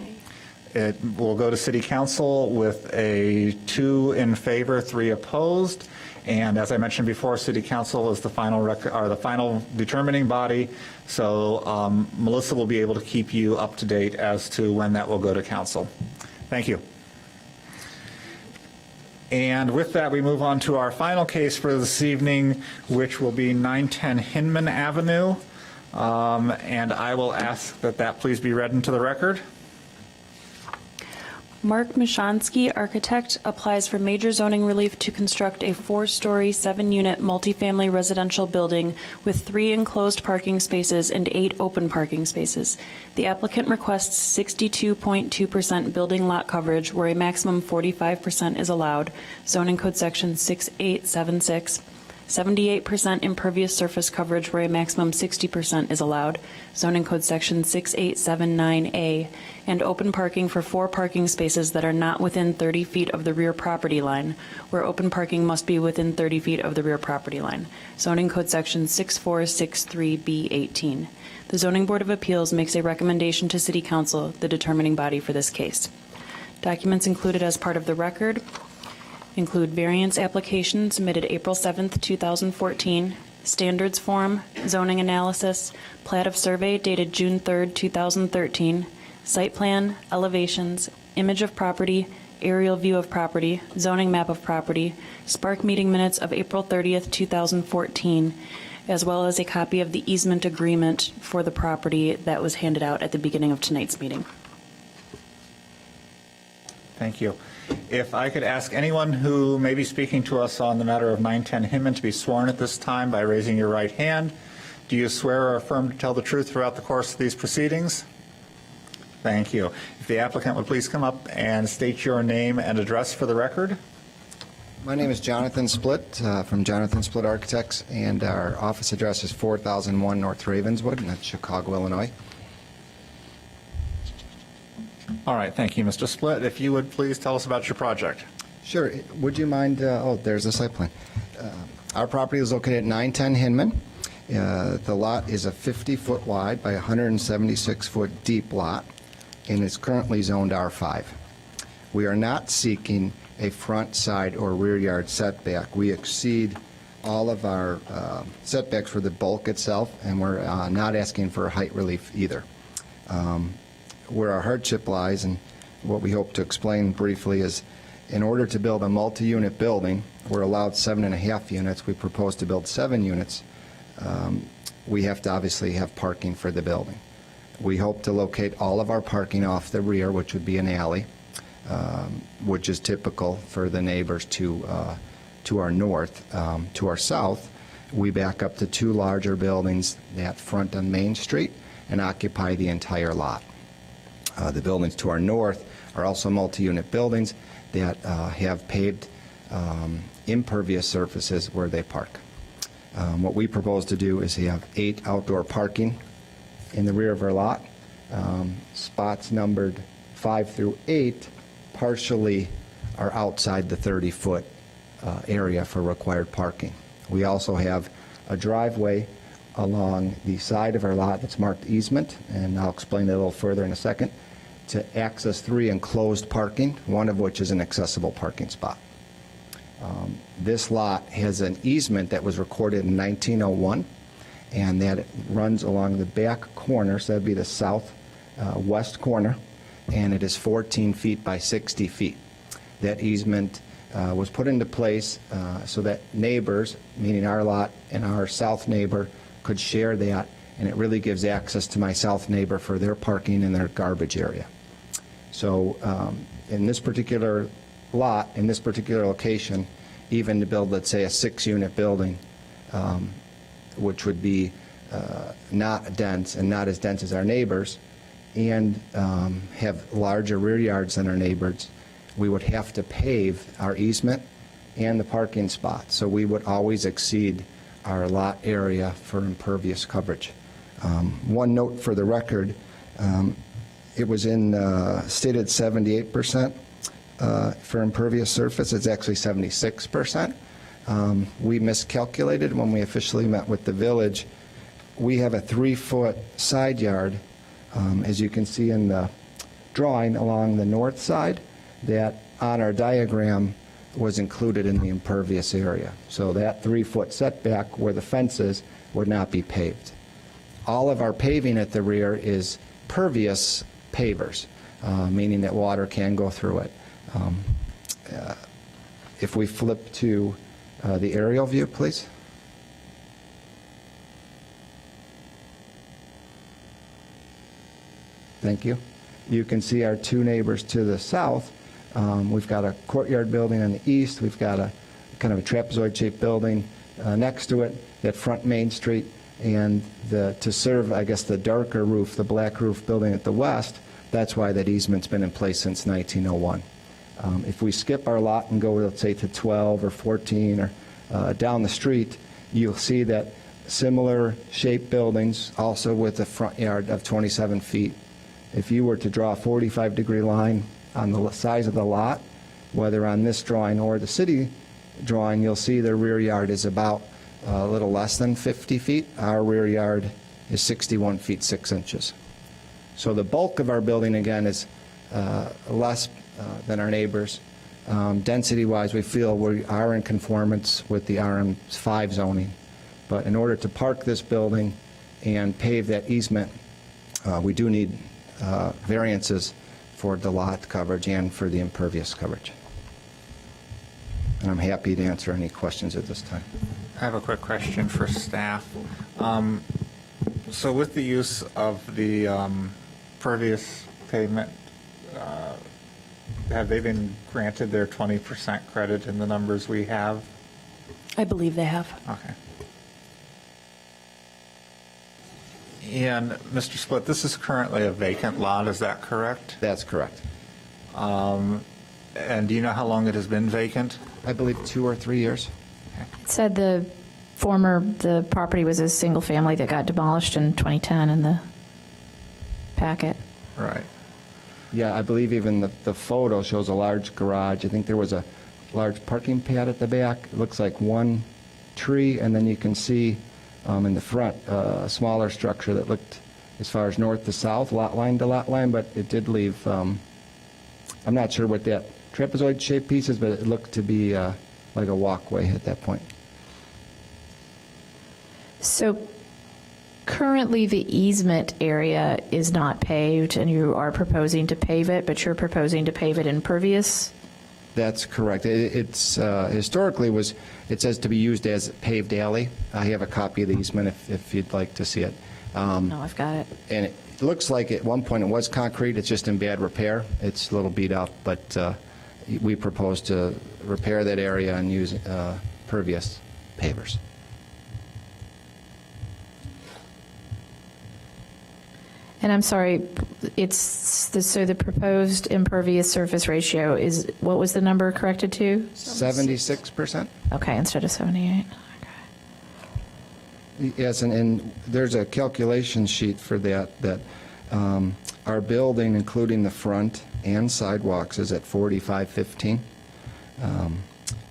It will go to City Council with a 2 in favor, 3 opposed. And as I mentioned before, City Council is the final determining body. So Melissa will be able to keep you up to date as to when that will go to Council. Thank you. And with that, we move on to our final case for this evening, which will be 910 Hinman Avenue. And I will ask that please be read into the record. Mark Mishansky, architect, applies for major zoning relief to construct a 4-story, 7-unit multifamily residential building with 3 enclosed parking spaces and 8 open parking spaces. The applicant requests 62.2% building lot coverage, where a maximum 45% is allowed, zoning code section 6876. 78% impervious surface coverage, where a maximum 60% is allowed, zoning code section 6879A, and open parking for 4 parking spaces that are not within 30 feet of the rear property line, where open parking must be within 30 feet of the rear property line, zoning code section 6463B18. The Zoning Board of Appeals makes a recommendation to City Council, the determining body for this case. Documents included as part of the record include variance application submitted April 7th, 2014, standards form, zoning analysis, plat of survey dated June 3rd, 2013, site plan, elevations, image of property, aerial view of property, zoning map of property, Spark meeting minutes of April 30th, 2014, as well as a copy of the easement agreement for the property that was handed out at the beginning of tonight's meeting. Thank you. If I could ask anyone who may be speaking to us on the matter of 910 Hinman to be sworn at this time by raising your right hand. Do you swear or affirm to tell the truth throughout the course of these proceedings? Thank you. If the applicant would please come up and state your name and address for the record. My name is Jonathan Splitt from Jonathan Splitt Architects, and our office address is 4001 North Ravenswood, and that's Chicago, Illinois. All right, thank you, Mr. Splitt. If you would please tell us about your project. Sure. Would you mind? There's the site plan. Our property is located at 910 Hinman. The lot is a 50-foot wide by 176-foot deep lot, and is currently zoned R5. We are not seeking a front, side, or rear yard setback. We exceed all of our setbacks for the bulk itself, and we're not asking for height relief either. Where our hardship lies, and what we hope to explain briefly, is in order to build a multi-unit building, we're allowed 7.5 units. We propose to build 7 units. We have to obviously have parking for the building. We hope to locate all of our parking off the rear, which would be an alley, which is typical for the neighbors to our north. To our south, we back up to 2 larger buildings that front on Main Street and occupy the entire lot. The buildings to our north are also multi-unit buildings that have paved impervious surfaces where they park. What we propose to do is have 8 outdoor parking in the rear of our lot. Spots numbered 5 through 8 partially are outside the 30-foot area for required parking. We also have a driveway along the side of our lot that's marked easement, and I'll explain that a little further in a second, to access 3 enclosed parking, one of which is an accessible parking spot. This lot has an easement that was recorded in 1901, and that runs along the back corner, so that would be the southwest corner, and it is 14 feet by 60 feet. That easement was put into place so that neighbors, meaning our lot and our south neighbor, could share that, and it really gives access to my south neighbor for their parking and their garbage area. So in this particular lot, in this particular location, even to build, let's say, a 6-unit building, which would be not dense and not as dense as our neighbors, and have larger rear yards than our neighbors, we would have to pave our easement and the parking spot. So we would always exceed our lot area for impervious coverage. One note for the record, it was stated 78% for impervious surface. It's actually 76%. We miscalculated when we officially met with the village. We have a 3-foot side yard, as you can see in the drawing, along the north side, that on our diagram was included in the impervious area. So that 3-foot setback where the fence is would not be paved. All of our paving at the rear is pervious pavers, meaning that water can go through it. If we flip to the aerial view, please. Thank you. You can see our 2 neighbors to the south. We've got a courtyard building on the east. We've got a kind of a trapezoid-shaped building next to it that front Main Street, and to serve, I guess, the darker roof, the black roof building at the west. That's why that easement's been in place since 1901. If we skip our lot and go, let's say, to 12 or 14 or down the street, you'll see that similar shaped buildings, also with a front yard of 27 feet. If you were to draw a 45-degree line on the size of the lot, whether on this drawing or the city drawing, you'll see the rear yard is about a little less than 50 feet. Our rear yard is 61 feet 6 inches. So the bulk of our building, again, is less than our neighbors. Density-wise, we feel we are in conformance with the RM5 zoning. But in order to park this building and pave that easement, we do need variances for the lot coverage and for the impervious coverage. And I'm happy to answer any questions at this time. I have a quick question for staff. So with the use of the pervious pavement, have they been granted their 20% credit in the numbers we have? I believe they have. Okay. And Mr. Split, this is currently a vacant lot, is that correct? That's correct. And do you know how long it has been vacant? I believe 2 or 3 years. It said the property was a single family that got demolished in 2010 in the packet. Right. Yeah, I believe even the photo shows a large garage. I think there was a large parking pad at the back. It looks like one tree, and then you can see in the front a smaller structure that looked as far as north to south, lot line to lot line, but it did leave, I'm not sure what that trapezoid-shaped pieces, but it looked to be like a walkway at that point. So currently, the easement area is not paved, and you are proposing to pave it, but you're proposing to pave it impervious? That's correct. It's historically it says to be used as paved alley. I have a copy of the easement if you'd like to see it. No, I've got it. And it looks like at one point it was concrete. It's just in bad repair. It's a little beat up, but we propose to repair that area and use pervious pavers. And I'm sorry, so the proposed impervious surface ratio is, what was the number corrected to? 76%? Okay, instead of 78. Yes, and there's a calculation sheet for that our building, including the front and sidewalks, is at 4515.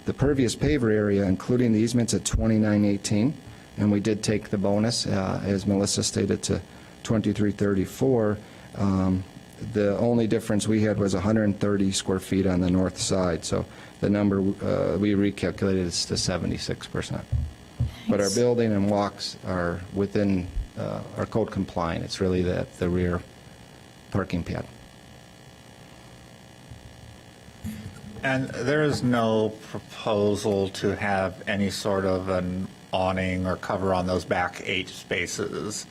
The pervious paver area, including the easements, at 2918, and we did take the bonus, as Melissa stated, to 2334. The only difference we had was 130 square feet on the north side, so the number we recalculated is to 76%. But our building and walks are within our code compliant. It's really the rear parking pad. And there is no proposal to have any sort of an awning or cover on those back 8 spaces.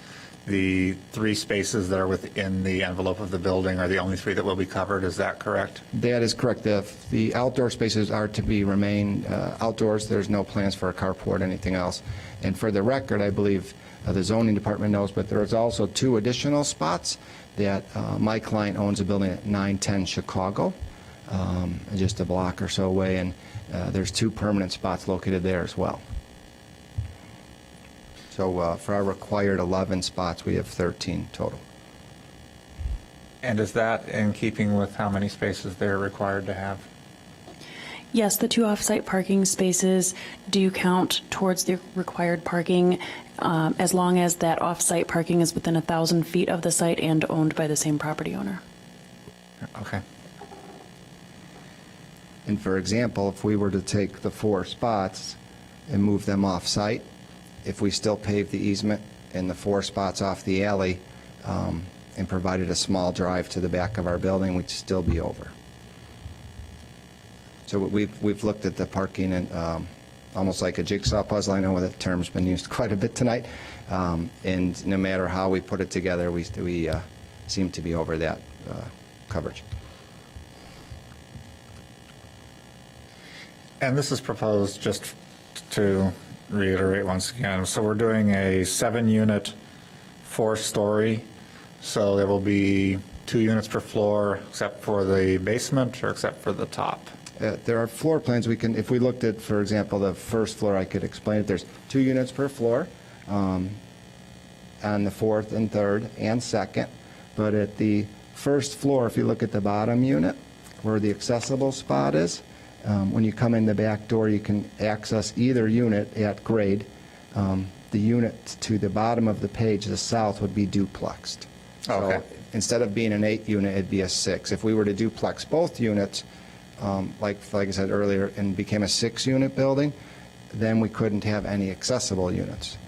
The 3 spaces that are within the envelope of the building are the only 3 that will be covered. Is that correct? That is correct. The outdoor spaces are to remain outdoors. There's no plans for a carport or anything else. And for the record, I believe the zoning department knows, but there's also 2 additional spots that my client owns a building at 910 Chicago, just a block or so away, and there's 2 permanent spots located there as well. So for our required 11 spots, we have 13 total. And is that in keeping with how many spaces they're required to have? Yes, the 2 off-site parking spaces do count towards the required parking as long as that off-site parking is within 1,000 feet of the site and owned by the same property owner. Okay. And for example, if we were to take the 4 spots and move them off-site, if we still paved the easement and the 4 spots off the alley and provided a small drive to the back of our building, we'd still be over. So we've looked at the parking and almost like a jigsaw puzzle. I know that term's been used quite a bit tonight. And no matter how we put it together, we seem to be over that coverage. And this is proposed, just to reiterate once again, so we're doing a 7-unit, 4-story, so there will be 2 units per floor except for the basement or except for the top? There are floor plans. We can, if we looked at, for example, the first floor, I could explain it. There's 2 units per floor on the 4th and 3rd and 2nd, but at the first floor, if you look at the bottom unit where the accessible spot is, when you come in the back door, you can access either unit at grade. The unit to the bottom of the page, the south, would be duplexed. Okay. So instead of being an 8 unit, it'd be a 6. If we were to duplex both units, like I said earlier, and became a 6-unit building, then we couldn't have any accessible units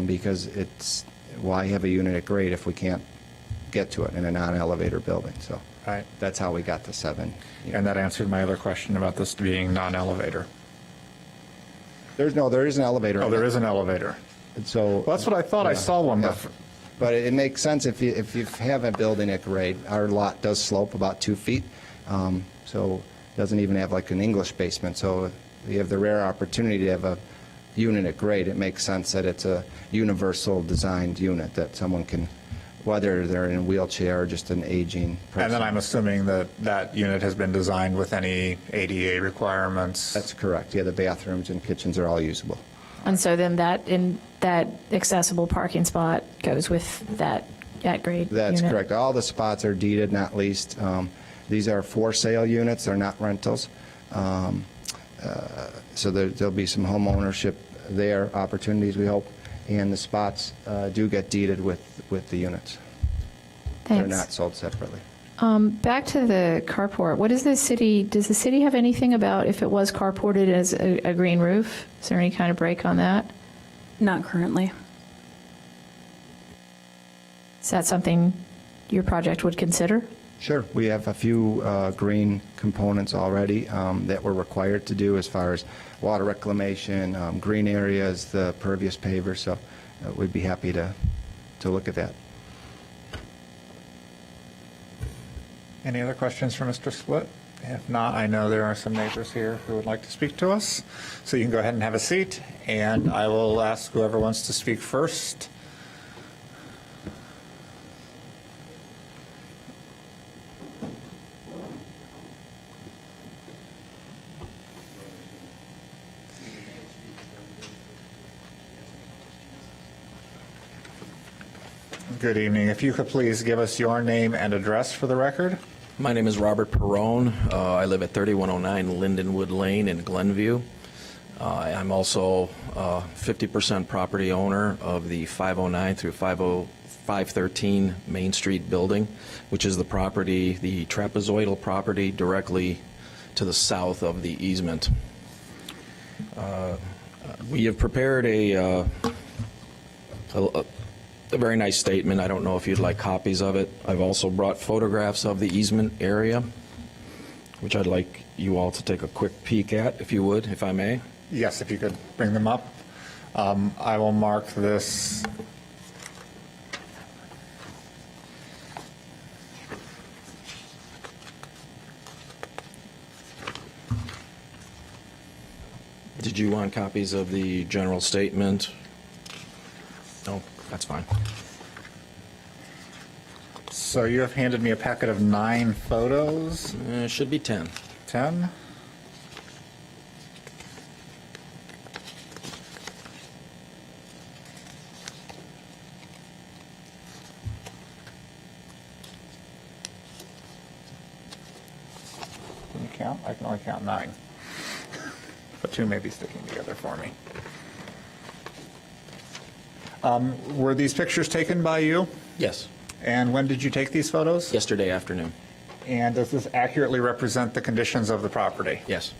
because it's why have a unit at grade if we can't get to it in a non-elevator building? So Right. that's how we got to 7. And that answered my other question about this being non-elevator. There is an elevator. Oh, there is an elevator. So Well, that's what I thought. I saw one. Yeah. But But it makes sense if you have a building at grade. Our lot does slope about 2 feet, so it doesn't even have like an English basement. So you have the rare opportunity to have a unit at grade. It makes sense that it's a universal designed unit that someone can, whether they're in a wheelchair or just an aging person. And then I'm assuming that that unit has been designed with any ADA requirements. That's correct. Yeah, the bathrooms and kitchens are all usable. And so then that accessible parking spot goes with that at grade That's unit? correct. All the spots are deeded, not leased. These are for sale units. They're not rentals. So there'll be some home ownership there, opportunities, we hope. And the spots do get deeded with the units. Thanks. They're not sold separately. Back to the carport, what is the city, does the city have anything about if it was carported as a green roof? Is there any kind of break on that? Not currently. Is that something your project would consider? Sure. We have a few green components already that we're required to do as far as water reclamation, green areas, the pervious paver, so we'd be happy to look at that. Any other questions for Mr. Split? If not, I know there are some neighbors here who would like to speak to us. So you can go ahead and have a seat, and I will ask whoever wants to speak first. Good evening. If you could please give us your name and address for the record. My name is Robert Perrone. I live at 3109 Lindenwood Lane in Glenview. I'm also 50% property owner of the 509 through 513 Main Street building, which is the property, the trapezoidal property directly to the south of the easement. We have prepared a very nice statement. I don't know if you'd like copies of it. I've also brought photographs of the easement area, which I'd like you all to take a quick peek at, if you would, if I may. Yes, if you could bring them up. I will mark this. Did you want copies of the general statement? No, that's fine. So you have handed me a packet of 9 photos. It should be 10. 10? Can you count? I can only count 9. But 2 may be sticking together for me. Were these pictures taken by you? Yes. And when did you take these photos? Yesterday afternoon. And does this accurately represent the conditions of the property? Yes.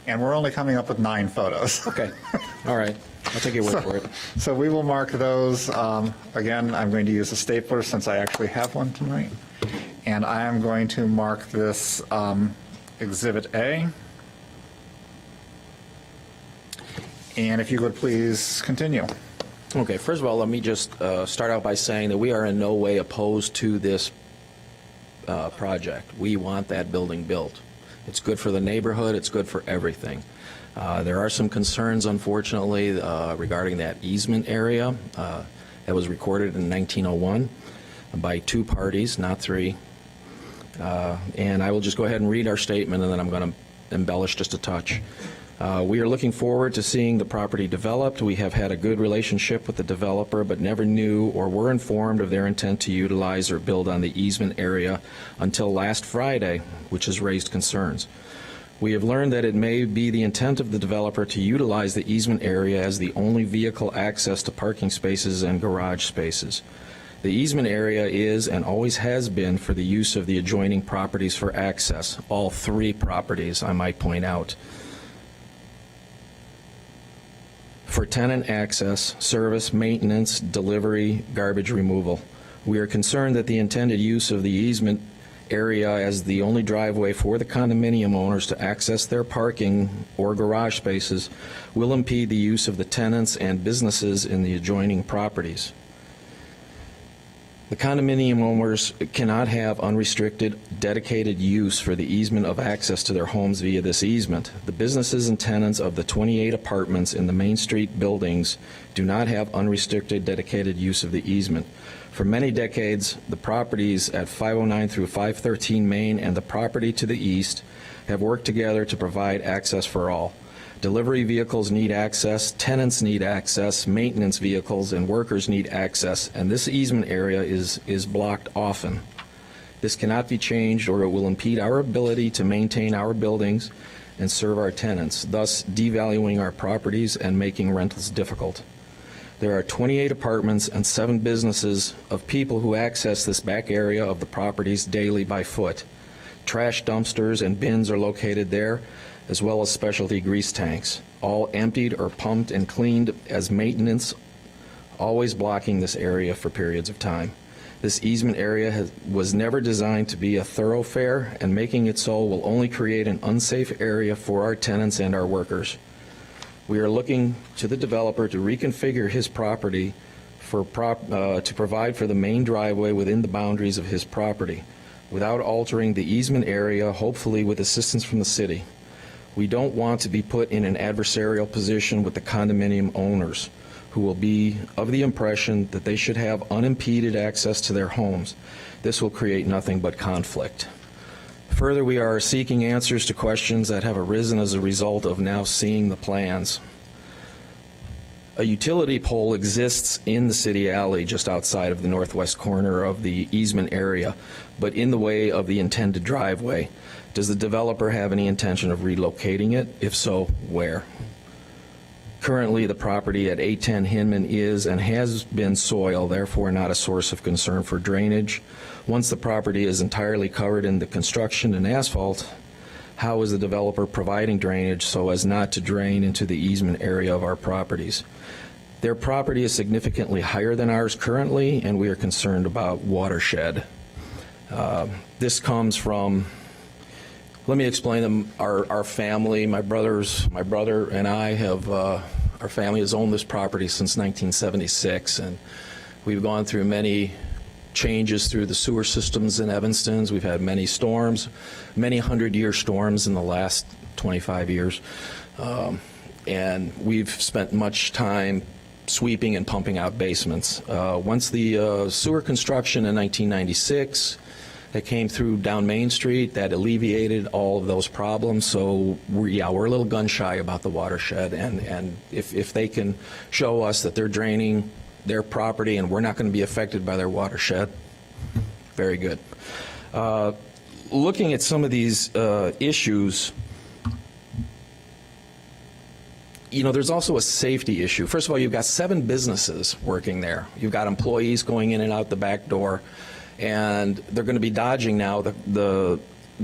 And we're only coming up with 9 photos. Okay. All right. I'll take your word for it. So we will mark those. Again, I'm going to use a stapler since I actually have one tonight. And I am going to mark this Exhibit A. And if you would please continue. Okay, first of all, let me just start out by saying that we are in no way opposed to this project. We want that building built. It's good for the neighborhood, it's good for everything. There are some concerns, unfortunately, regarding that easement area that was recorded in 1901 by 2 parties, not 3. And I will just go ahead and read our statement, and then I'm going to embellish just a touch. We are looking forward to seeing the property developed. We have had a good relationship with the developer, but never knew or were informed of their intent to utilize or build on the easement area until last Friday, which has raised concerns. We have learned that it may be the intent of the developer to utilize the easement area as the only vehicle access to parking spaces and garage spaces. The easement area is and always has been for the use of the adjoining properties for access, all 3 properties, I might point out. For tenant access, service, maintenance, delivery, garbage removal. We are concerned that the intended use of the easement area as the only driveway for the condominium owners to access their parking or garage spaces will impede the use of the tenants and businesses in the adjoining properties. The condominium owners cannot have unrestricted, dedicated use for the easement of access to their homes via this easement. The businesses and tenants of the 28 apartments in the Main Street buildings do not have unrestricted, dedicated use of the easement. For many decades, the properties at 509 through 513 Main and the property to the east have worked together to provide access for all. Delivery vehicles need access, tenants need access, maintenance vehicles and workers need access, and this easement area is blocked often. This cannot be changed or it will impede our ability to maintain our buildings and serve our tenants, thus devaluing our properties and making rentals difficult. There are 28 apartments and 7 businesses of people who access this back area of the properties daily by foot. Trash dumpsters and bins are located there, as well as specialty grease tanks, all emptied or pumped and cleaned as maintenance, always blocking this area for periods of time. This easement area was never designed to be a thoroughfare, and making it so will only create an unsafe area for our tenants and our workers. We are looking to the developer to reconfigure his property to provide for the main driveway within the boundaries of his property, without altering the easement area, hopefully with assistance from the city. We don't want to be put in an adversarial position with the condominium owners, who will be of the impression that they should have unimpeded access to their homes. This will create nothing but conflict. Further, we are seeking answers to questions that have arisen as a result of now seeing the plans. A utility pole exists in the city alley just outside of the northwest corner of the easement area, but in the way of the intended driveway. Does the developer have any intention of relocating it? If so, where? Currently, the property at 810 Hinman is and has been soil, therefore not a source of concern for drainage. Once the property is entirely covered in the construction and asphalt, how is the developer providing drainage so as not to drain into the easement area of our properties? Their property is significantly higher than ours currently, and we are concerned about watershed. This comes from, let me explain them. Our family, my brother and I have, our family has owned this property since 1976, and we've gone through many changes through the sewer systems in Evanston. We've had many storms, many 100-year storms in the last 25 years, and we've spent much time sweeping and pumping out basements. Once the sewer construction in 1996 that came through down Main Street, that alleviated all of those problems. So we're a little gun shy about the watershed, and if they can show us that they're draining their property and we're not going to be affected by their watershed, very good. Looking at some of these issues, you know, there's also a safety issue. First of all, you've got 7 businesses working there. You've got employees going in and out the back door, and they're going to be dodging now the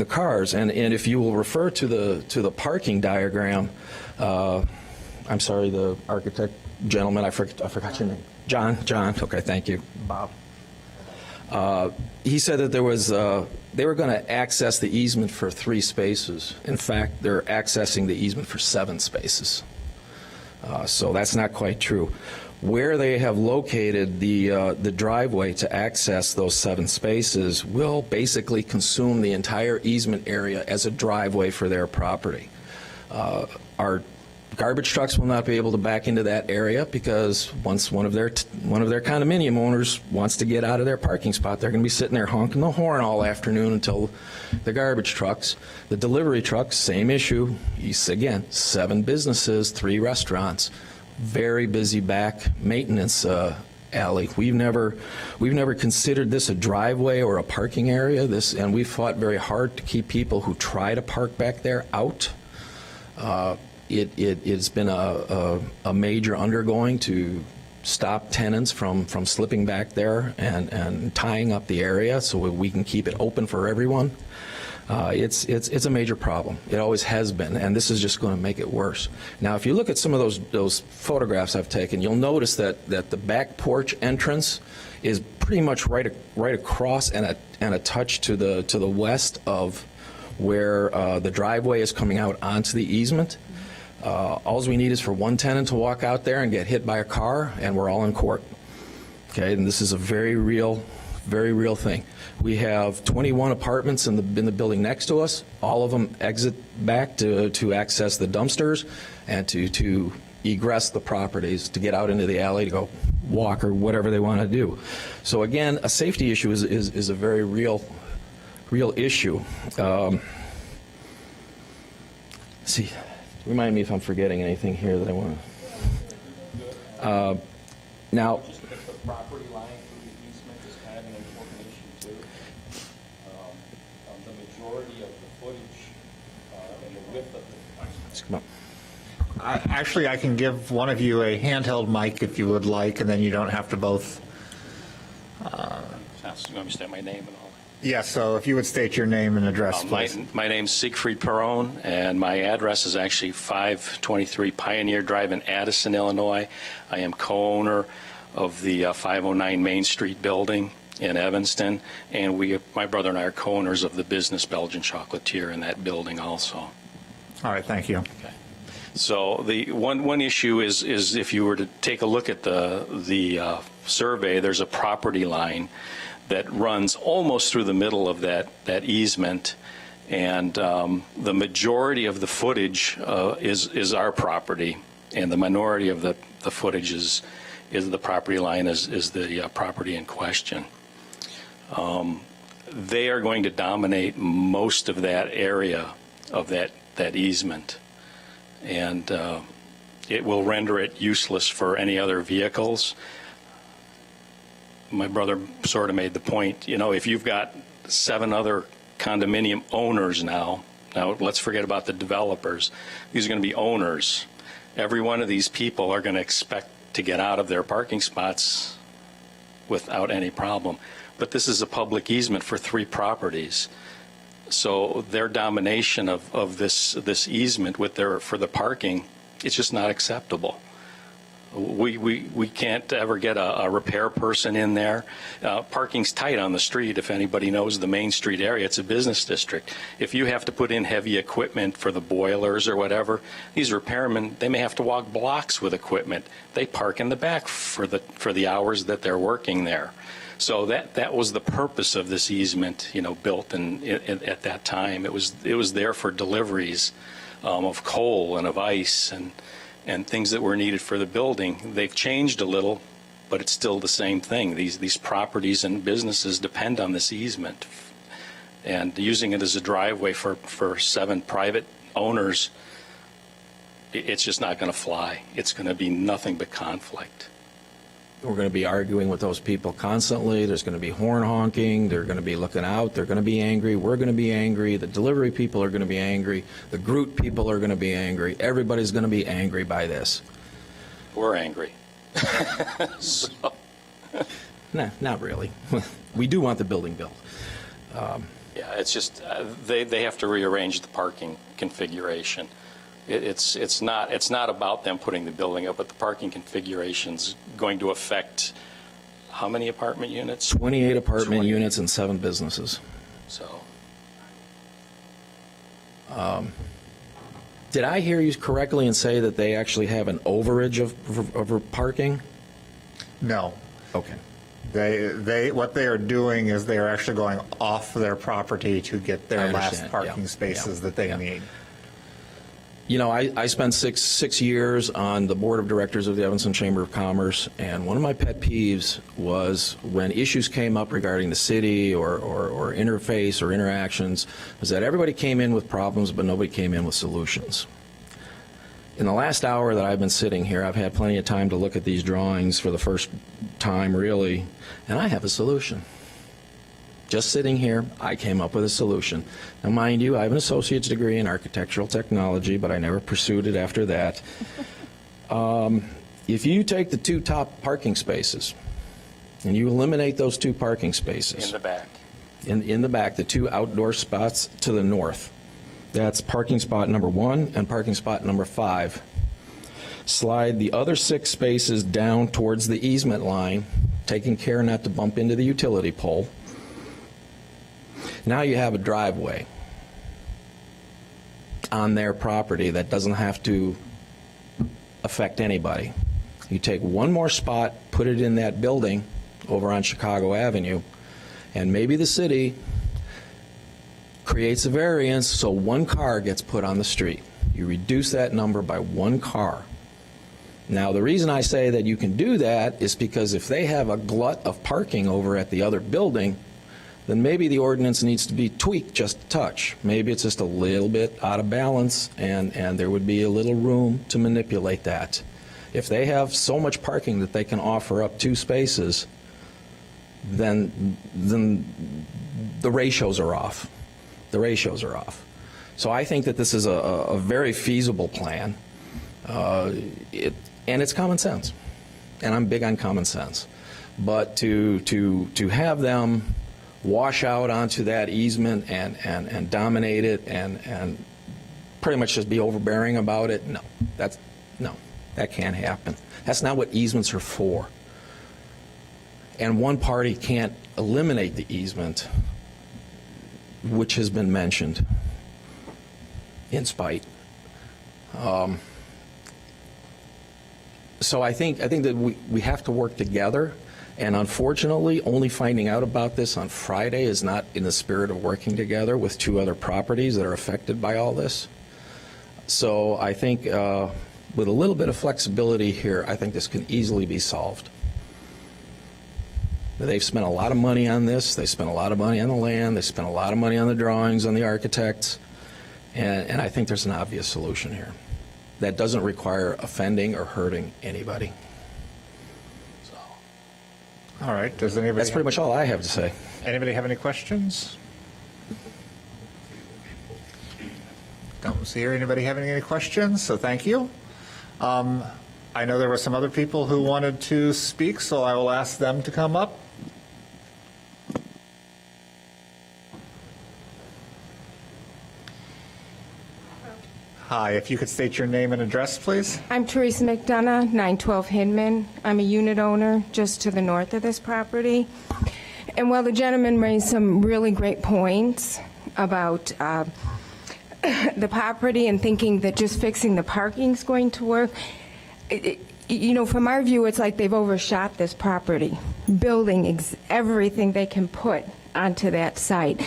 cars. And if you will refer to the parking diagram, I'm sorry, the architect gentleman, I forgot your name. John. Okay, thank you. Bob. He said that there was they were going to access the easement for 3 spaces. In fact, they're accessing the easement for 7 spaces. So that's not quite true. Where they have located the driveway to access those 7 spaces will basically consume the entire easement area as a driveway for their property. Our garbage trucks will not be able to back into that area because once one of their condominium owners wants to get out of their parking spot, they're going to be sitting there honking the horn all afternoon until the garbage trucks. The delivery trucks, same issue. Again, 7 businesses, 3 restaurants. Very busy back maintenance alley. We've never considered this a driveway or a parking area. And we've fought very hard to keep people who try to park back there out. It's been a major undergoing to stop tenants from slipping back there and tying up the area so we can keep it open for everyone. It's a major problem. It always has been, and this is just going to make it worse. Now, if you look at some of those photographs I've taken, you'll notice that the back porch entrance is pretty much right across and a touch to the west of where the driveway is coming out onto the easement. All we need is for one tenant to walk out there and get hit by a car, and we're all in court. Okay, and this is a very real thing. We have 21 apartments in the building next to us. All of them exit back to access the dumpsters and to egress the properties, to get out into the alley to go walk or whatever they want to do. So again, a safety issue is a very real issue. See. Remind me if I'm forgetting anything here that I want to. Now, just the property line through the easement is kind of an important issue too. The majority of the footage and the width of the. Come Actually, I can give one of you a handheld mic if you would like, and then you don't have to both. You want me to state my name and all? Yeah, so if you would state your name and address, please. My name's Siegfried Perron, and my address is actually 523 Pioneer Drive in Addison, Illinois. I am co-owner of the 509 Main Street building in Evanston, and my brother and I are co-owners of the Business Belgian Chocolatier in that building also. All right, thank you. Okay. So the one issue is if you were to take a look at the survey, there's a property line that runs almost through the middle of that easement, and the majority of the footage is our property, and the minority of the footage is the property line is the property in question. They are going to dominate most of that area of that easement, and it will render it useless for any other vehicles. My brother sort of made the point, if you've got 7 other condominium owners now let's forget about the developers. These are going to be owners. Every one of these people are going to expect to get out of their parking spots without any problem. But this is a public easement for 3 properties. So their domination of this easement for the parking, it's just not acceptable. We can't ever get a repair person in there. Parking's tight on the street. If anybody knows the Main Street area, it's a business district. If you have to put in heavy equipment for the boilers or whatever, these repairmen, they may have to walk blocks with equipment. They park in the back for the hours that they're working there. So that was the purpose of this easement, built at that time. It was there for deliveries of coal and of ice and things that were needed for the building. They've changed a little, but it's still the same thing. These properties and businesses depend on this easement, and using it as a driveway for 7 private owners, it's just not going to fly. It's going to be nothing but conflict. We're going to be arguing with those people constantly. There's going to be horn honking. They're going to be looking out. They're going to be angry. We're going to be angry. The delivery people are going to be angry. The Groot people are going to be angry. Everybody's going to be angry by this. We're angry. So. Nah, not really. We do want the building built. Yeah, it's just they have to rearrange the parking configuration. It's not about them putting the building up, but the parking configuration's going to affect how many apartment units? 28 apartment units and 7 businesses. So. Did I hear you correctly and say that they actually have an overage of parking? No. Okay. What they are doing is they are actually going off their property to get their last parking spaces that they need. I spent six years on the board of directors of the Evanston Chamber of Commerce, and one of my pet peeves was when issues came up regarding the city or interface or interactions, was that everybody came in with problems, but nobody came in with solutions. In the last hour that I've been sitting here, I've had plenty of time to look at these drawings for the first time, really, and I have a solution. Just sitting here, I came up with a solution. Now, mind you, I have an associate's degree in architectural technology, but I never pursued it after that. If you take the 2 top parking spaces and you eliminate those 2 parking spaces. In the back. In the back, the 2 outdoor spots to the north. That's parking spot number 1 and parking spot number 5. Slide the other 6 spaces down towards the easement line, taking care not to bump into the utility pole. Now you have a driveway on their property that doesn't have to affect anybody. You take 1 more spot, put it in that building over on Chicago Avenue, and maybe the city creates a variance so 1 car gets put on the street. You reduce that number by 1 car. Now, the reason I say that you can do that is because if they have a glut of parking over at the other building, then maybe the ordinance needs to be tweaked just a touch. Maybe it's just a little bit out of balance, and there would be a little room to manipulate that. If they have so much parking that they can offer up 2 spaces, then the ratios are off. The ratios are off. So I think that this is a very feasible plan. And it's common sense, and I'm big on common sense. But to have them wash out onto that easement and dominate it and pretty much just be overbearing about it, no, that can't happen. That's not what easements are for. And one party can't eliminate the easement, which has been mentioned, in spite. So I think that we have to work together, and unfortunately, only finding out about this on Friday is not in the spirit of working together with two other properties that are affected by all this. So I think with a little bit of flexibility here, I think this can easily be solved. They've spent a lot of money on this. They spent a lot of money on the land. They spent a lot of money on the drawings, on the architects, and I think there's an obvious solution here that doesn't require offending or hurting anybody. All right, does anybody? That's pretty much all I have to say. Anybody have any questions? Don't see anybody having any questions, so thank you. I know there were some other people who wanted to speak, so I will ask them to come up. Hi, if you could state your name and address, please. I'm Teresa McDonough, 912 Hinman. I'm a unit owner just to the north of this property. And while the gentleman raised some really great points about the property and thinking that just fixing the parking is going to work, you know, from our view, it's like they've overshot this property, building everything they can put onto that site.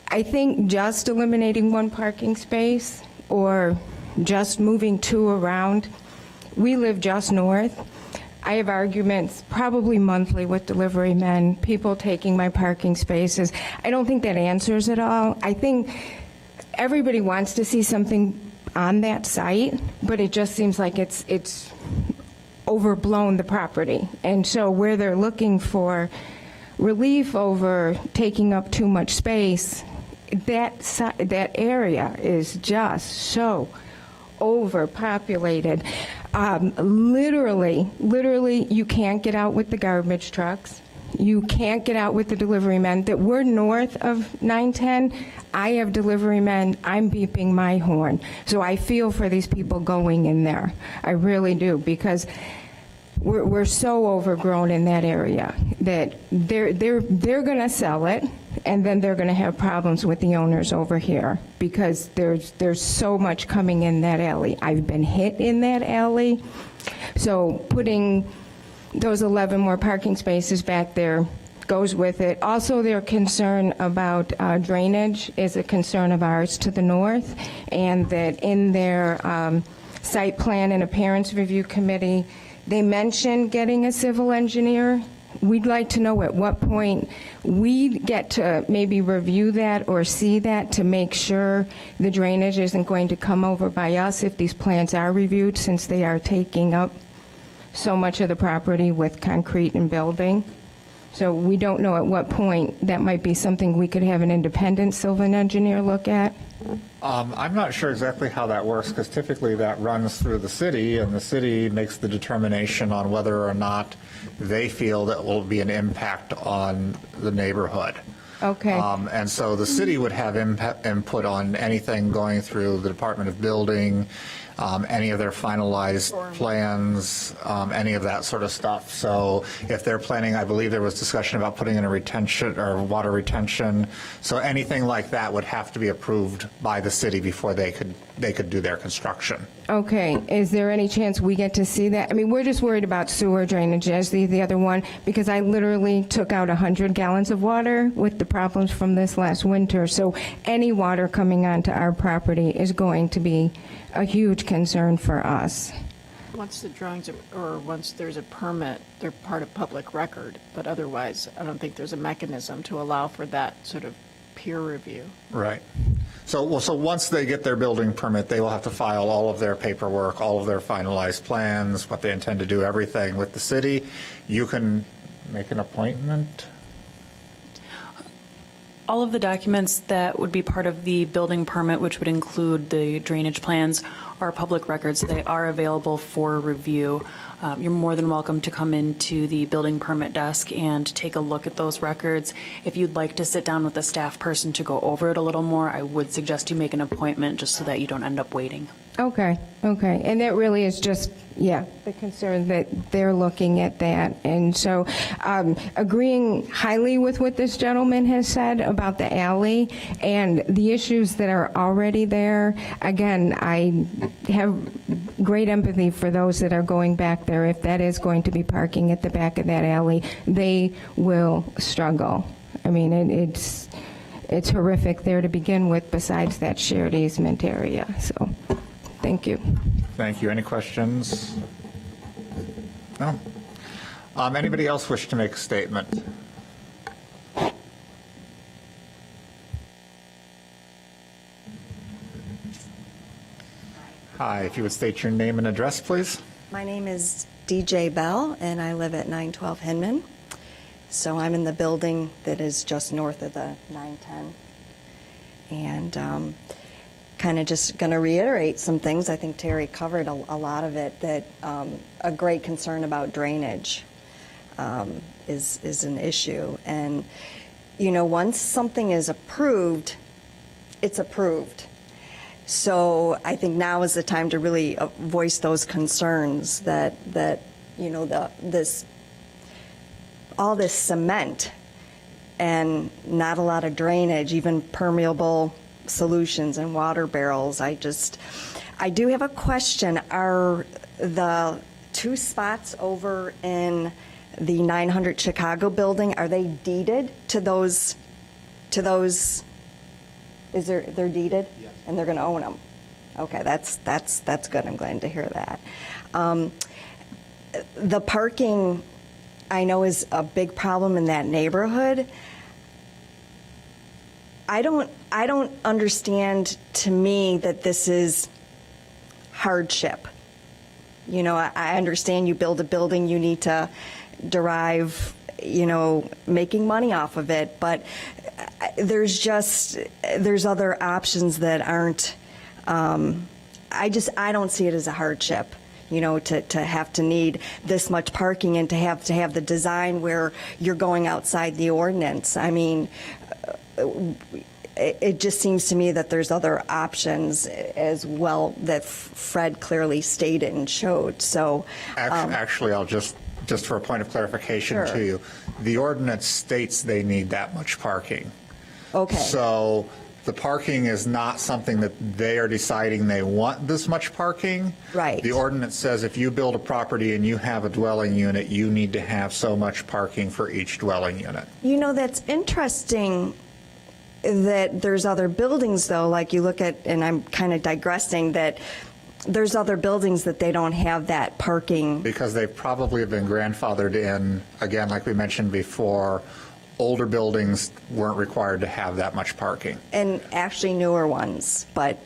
I think just eliminating one parking space or just moving two around. We live just north. I have arguments probably monthly with delivery men, people taking my parking spaces. I don't think that answers it all. I think everybody wants to see something on that site, but it just seems like it's overblown the property. And so where they're looking for relief over taking up too much space, that area is just so overpopulated. Literally, you can't get out with the garbage trucks. You can't get out with the delivery men. That we're north of 910, I have delivery men, I'm beeping my horn. So I feel for these people going in there. I really do, because we're so overgrown in that area that they're going to sell it, and then they're going to have problems with the owners over here because there's so much coming in that alley. I've been hit in that alley, so putting those 11 more parking spaces back there goes with it. Also, their concern about drainage is a concern of ours to the north, and that in their site plan and appearance review committee, they mentioned getting a civil engineer. We'd like to know at what point we get to maybe review that or see that to make sure the drainage isn't going to come over by us if these plans are reviewed, since they are taking up so much of the property with concrete and building. So we don't know at what point that might be something we could have an independent civil engineer look at. I'm not sure exactly how that works, because typically that runs through the city, and the city makes the determination on whether or not they feel that will be an impact on the neighborhood. Okay. And so the city would have input on anything going through the Department of Building, any of their finalized plans, any of that sort of stuff. So if they're planning, I believe there was discussion about putting in a retention or water retention. So anything like that would have to be approved by the city before they could do their construction. Okay, is there any chance we get to see that? I mean, we're just worried about sewer drainage as the other one, because I literally took out 100 gallons of water with the problems from this last winter. So any water coming onto our property is going to be a huge concern for us. Once the drawings or once there's a permit, they're part of public record, but otherwise, I don't think there's a mechanism to allow for that sort of peer review. Right. So once they get their building permit, they will have to file all of their paperwork, all of their finalized plans, what they intend to do, everything with the city. You can make an appointment. All of the documents that would be part of the building permit, which would include the drainage plans, are public records. They are available for review. You're more than welcome to come into the building permit desk and take a look at those records. If you'd like to sit down with a staff person to go over it a little more, I would suggest you make an appointment just so that you don't end up waiting. Okay, okay. And that really is just, yeah, the concern that they're looking at that. And so agreeing highly with what this gentleman has said about the alley and the issues that are already there. Again, I have great empathy for those that are going back there. If that is going to be parking at the back of that alley, they will struggle. I mean, it's horrific there to begin with, besides that shared easement area. So, thank you. Thank you. Any questions? No? Anybody else wish to make a statement? Hi, if you would state your name and address, please. My name is DJ Bell, and I live at 912 Hinman. So I'm in the building that is just north of the 910. And kind of just going to reiterate some things. I think Terry covered a lot of it, that a great concern about drainage is an issue. And, you know, once something is approved, it's approved. So I think now is the time to really voice those concerns that you know, all this cement and not a lot of drainage, even permeable solutions and water barrels. I do have a question. Are the two spots over in the 900 Chicago building, are they deeded to those, they're deeded? Yes. And they're going to own them? Okay, that's good. I'm glad to hear that. The parking, I know, is a big problem in that neighborhood. I don't understand, to me, that this is hardship. You know, I understand you build a building, you need to derive, you know, making money off of it, but there's other options that aren't, I don't see it as a hardship, you know, to have to need this much parking and to have the design where you're going outside the ordinance. I mean, it just seems to me that there's other options as well that Fred clearly stated and showed. So actually, I'll just for a point of clarification to you, the ordinance states they need that much parking. Okay. So the parking is not something that they are deciding they want this much parking. Right. The ordinance says if you build a property and you have a dwelling unit, you need to have so much parking for each dwelling unit. You know, that's interesting that there's other buildings, though, like you look at, and I'm kind of digressing, that there's other buildings that they don't have that parking. Because they probably have been grandfathered in, again, like we mentioned before, older buildings weren't required to have that much parking. And actually newer ones, but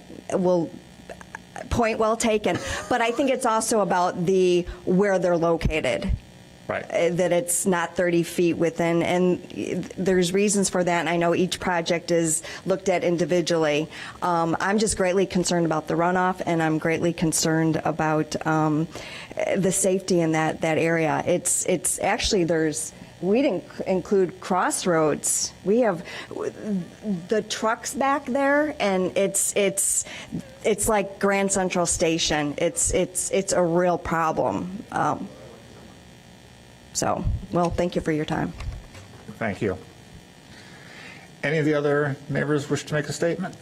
point well taken. But I think it's also about where they're located. Right. That it's not 30 feet within, and there's reasons for that, and I know each project is looked at individually. I'm just greatly concerned about the runoff, and I'm greatly concerned about the safety in that area. It's actually, we didn't include crossroads. We have the trucks back there, and it's like Grand Central Station. It's a real problem. So, well, thank you for your time. Thank you. Any of the other neighbors wish to make a statement?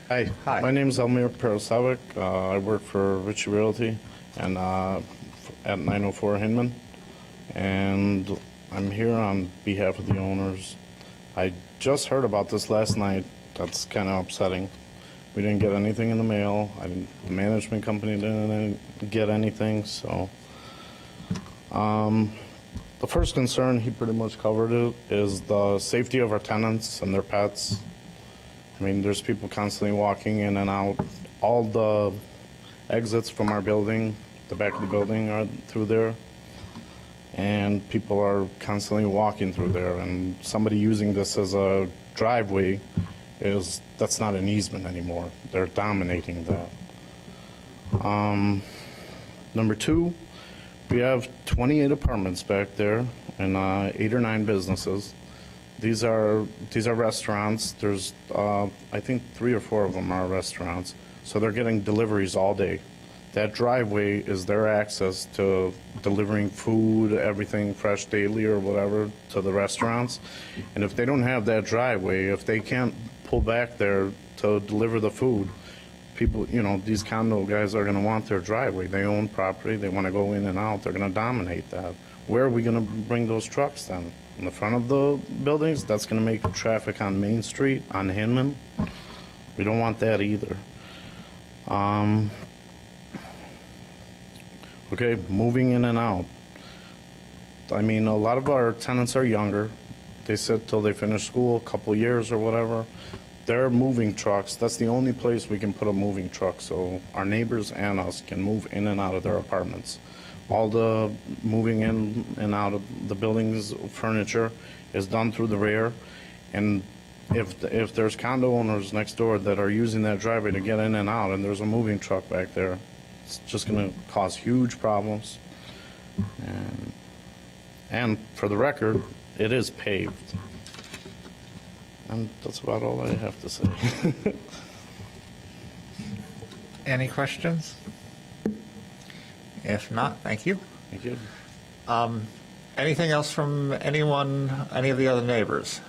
Hi. My name is Elmir Perosavik. I work for Ritchie Realty and at 904 Hinman. And I'm here on behalf of the owners. I just heard about this last night. That's kind of upsetting. We didn't get anything in the mail. The management company didn't get anything. So the first concern, he pretty much covered it, is the safety of our tenants and their pets. I mean, there's people constantly walking in and out. All the exits from our building, the back of the building, are through there. And people are constantly walking through there. And somebody using this as a driveway that's not an easement anymore. They're dominating that. Number two, we have 28 apartments back there and 8 or 9 businesses. These are restaurants. There's I think 3 or 4 of them are restaurants. So they're getting deliveries all day. That driveway is their access to delivering food, everything fresh daily or whatever to the restaurants. And if they don't have that driveway, if they can't pull back there to deliver the food, people, these condo guys are going to want their driveway. They own property. They want to go in and out. They're going to dominate that. Where are we going to bring those trucks then? In the front of the buildings? That's going to make traffic on Main Street, on Hinman. We don't want that either. Okay, moving in and out. I mean, a lot of our tenants are younger. They sit till they finish school, a couple years or whatever. They're moving trucks. That's the only place we can put a moving truck, so our neighbors and us can move in and out of their apartments. All the moving in and out of the building's furniture is done through the rear, and if there's condo owners next door that are using that driveway to get in and out, and there's a moving truck back there, it's just going to cause huge problems. And for the record, it is paved. And that's about all I have to say. Any questions? If not, thank you. Thank you. Anything else from anyone, any of the other neighbors?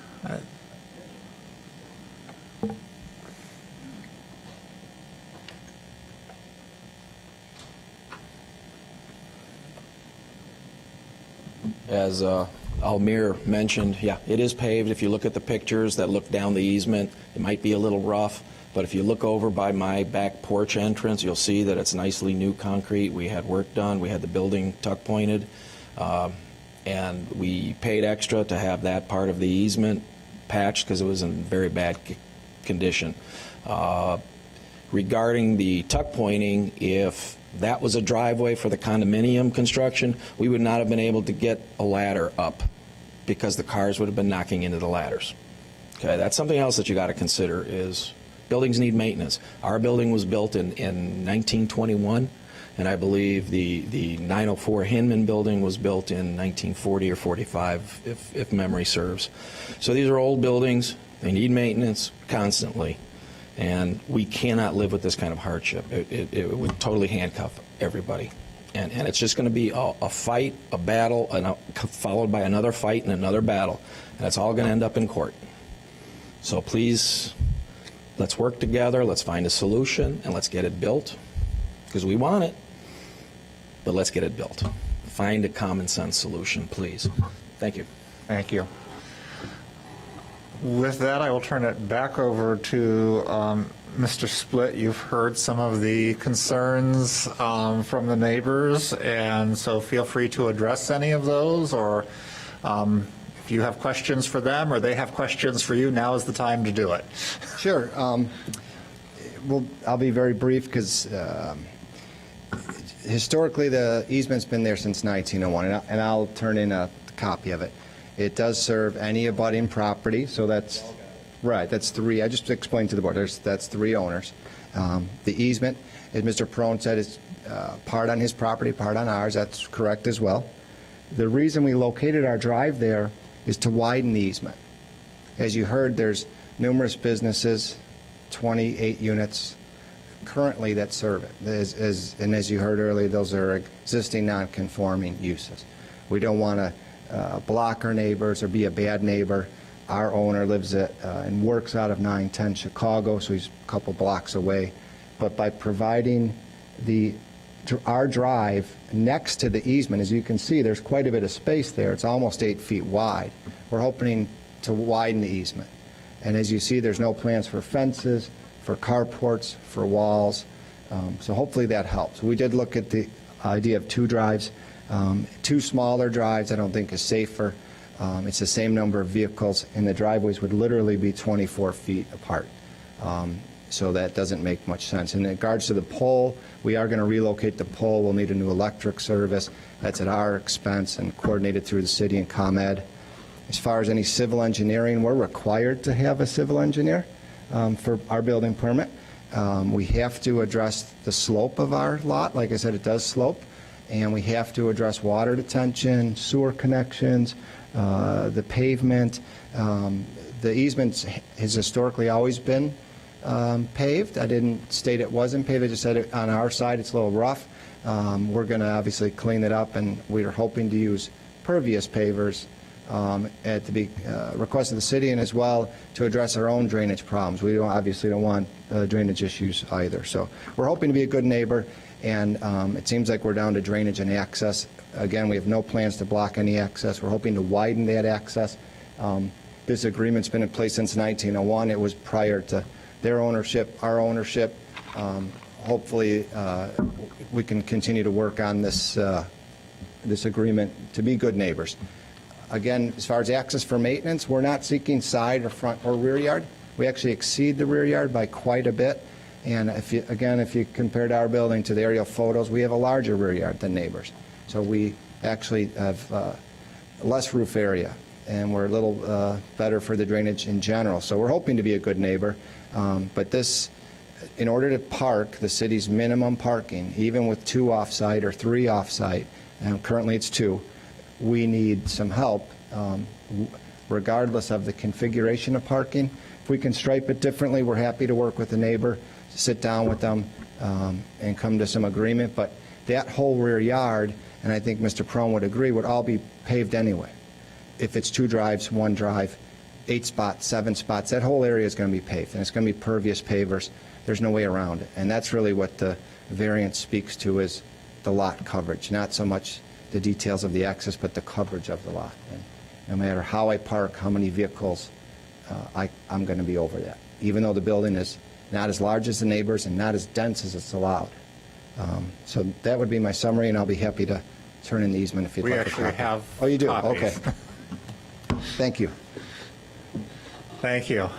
As Almir mentioned, yeah, it is paved. If you look at the pictures that look down the easement, it might be a little rough, but if you look over by my back porch entrance, you'll see that it's nicely new concrete. We had work done. We had the building tuck pointed, and we paid extra to have that part of the easement patched because it was in very bad condition. Regarding the tuck pointing, if that was a driveway for the condominium construction, we would not have been able to get a ladder up because the cars would have been knocking into the ladders. Okay, that's something else that you got to consider is buildings need maintenance. Our building was built in 1921, and I believe the 904 Hinman building was built in 1940 or 45, if memory serves. So these are old buildings. They need maintenance constantly. And we cannot live with this kind of hardship. It would totally handcuff everybody. And it's just going to be a fight, a battle, followed by another fight and another battle. And it's all going to end up in court. So please, let's work together. Let's find a solution, and let's get it built. Because we want it, but let's get it built. Find a common sense solution, please. Thank you. Thank you. With that, I will turn it back over to Mr. Splitt. You've heard some of the concerns from the neighbors, and so feel free to address any of those, or if you have questions for them or they have questions for you, now is the time to do it. Sure. Well, I'll be very brief because historically the easement's been there since 1901, and I'll turn in a copy of it. It does serve any abutting property, so that's right. That's 3. I just explained to the board. That's 3 owners. The easement, as Mr. Perone said, is part on his property, part on ours. That's correct as well. The reason we located our drive there is to widen the easement. As you heard, there's numerous businesses, 28 units currently that serve it. And as you heard earlier, those are existing non-conforming uses. We don't want to block our neighbors or be a bad neighbor. Our owner lives at and works out of 910 Chicago, so he's a couple blocks away. But by providing our drive next to the easement, as you can see, there's quite a bit of space there. It's almost 8 feet wide. We're hoping to widen the easement. And as you see, there's no plans for fences, for carports, for walls. So hopefully that helps. We did look at the idea of 2 drives. 2 smaller drives I don't think is safer. It's the same number of vehicles, and the driveways would literally be 24 feet apart. So that doesn't make much sense. In regards to the pole, we are going to relocate the pole. We'll need a new electric service. That's at our expense and coordinated through the city and ComEd. As far as any civil engineering, we're required to have a civil engineer. for our building permit. We have to address the slope of our lot. Like I said, it does slope. And we have to address water detention, sewer connections, the pavement. The easement has historically always been paved. I didn't state it wasn't paved. I just said on our side it's a little rough. We're going to obviously clean it up, and we're hoping to use pervious pavers at the request of the city, and as well to address our own drainage problems. We obviously don't want drainage issues either. So we're hoping to be a good neighbor, and it seems like we're down to drainage and access. Again, we have no plans to block any access. We're hoping to widen that access. This agreement's been in place since 1901. It was prior to their ownership, our ownership. Hopefully, we can continue to work on this this agreement to be good neighbors. Again, as far as access for maintenance, we're not seeking side or front or rear yard. We actually exceed the rear yard by quite a bit. And if you compared our building to the aerial photos, we have a larger rear yard than neighbors. So we actually have less roof area, and we're a little better for the drainage in general. So we're hoping to be a good neighbor. But this, in order to park the city's minimum parking, even with 2 off-site or 3 off-site, and currently it's 2, we need some help regardless of the configuration of parking. If we can stripe it differently, we're happy to work with the neighbor, sit down with them, and come to some agreement. But that whole rear yard, and I think Mr. Prone would agree, would all be paved anyway. If it's 2 drives, 1 drive, 8 spots, 7 spots, that whole area is going to be paved, and it's going to be pervious pavers. There's no way around it. And that's really what the variance speaks to, is the lot coverage, not so much the details of the access, but the coverage of the lot. And no matter how I park, how many vehicles, I'm going to be over that, even though the building is not as large as the neighbors and not as dense as it's allowed. So that would be my summary, and I'll be happy to turn in the easement if you'd We like a actually copy. have Oh, you do? copies. Okay. Thank you. Thank you.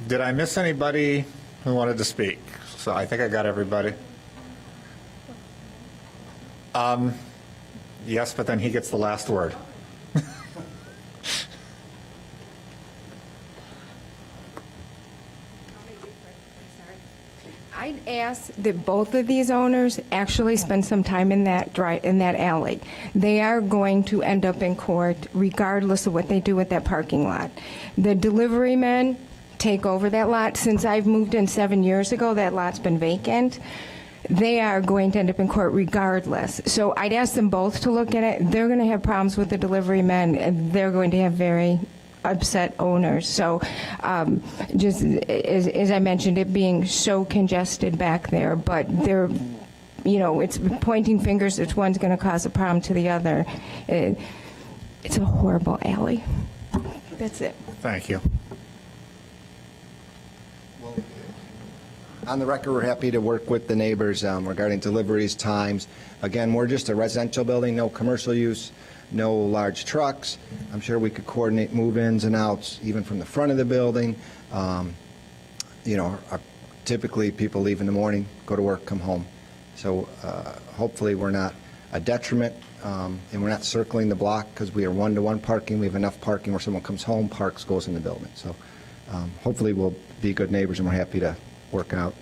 Did I miss anybody who wanted to speak? So I think I got everybody. Yes, but then he gets the last word. I'd ask that both of these owners actually spend some time in that alley. They are going to end up in court regardless of what they do with that parking lot. The delivery men take over that lot. Since I've moved in 7 years ago, that lot's been vacant. They are going to end up in court regardless. So I'd ask them both to look at it. They're going to have problems with the delivery men, and they're going to have very upset owners. So just as I mentioned, it being so congested back there, but they're, it's pointing fingers which one's going to cause a problem to the other. It's a horrible alley. That's it. Thank you. On the record, we're happy to work with the neighbors regarding deliveries, times. Again, we're just a residential building, no commercial use, no large trucks. I'm sure we could coordinate move-ins and outs, even from the front of the building. Typically people leave in the morning, go to work, come home. So hopefully we're not a detriment, and we're not circling the block, because we are one-to-one parking. We have enough parking where someone comes home, parks, goes in the building. So hopefully we'll be good neighbors, and we're happy to work out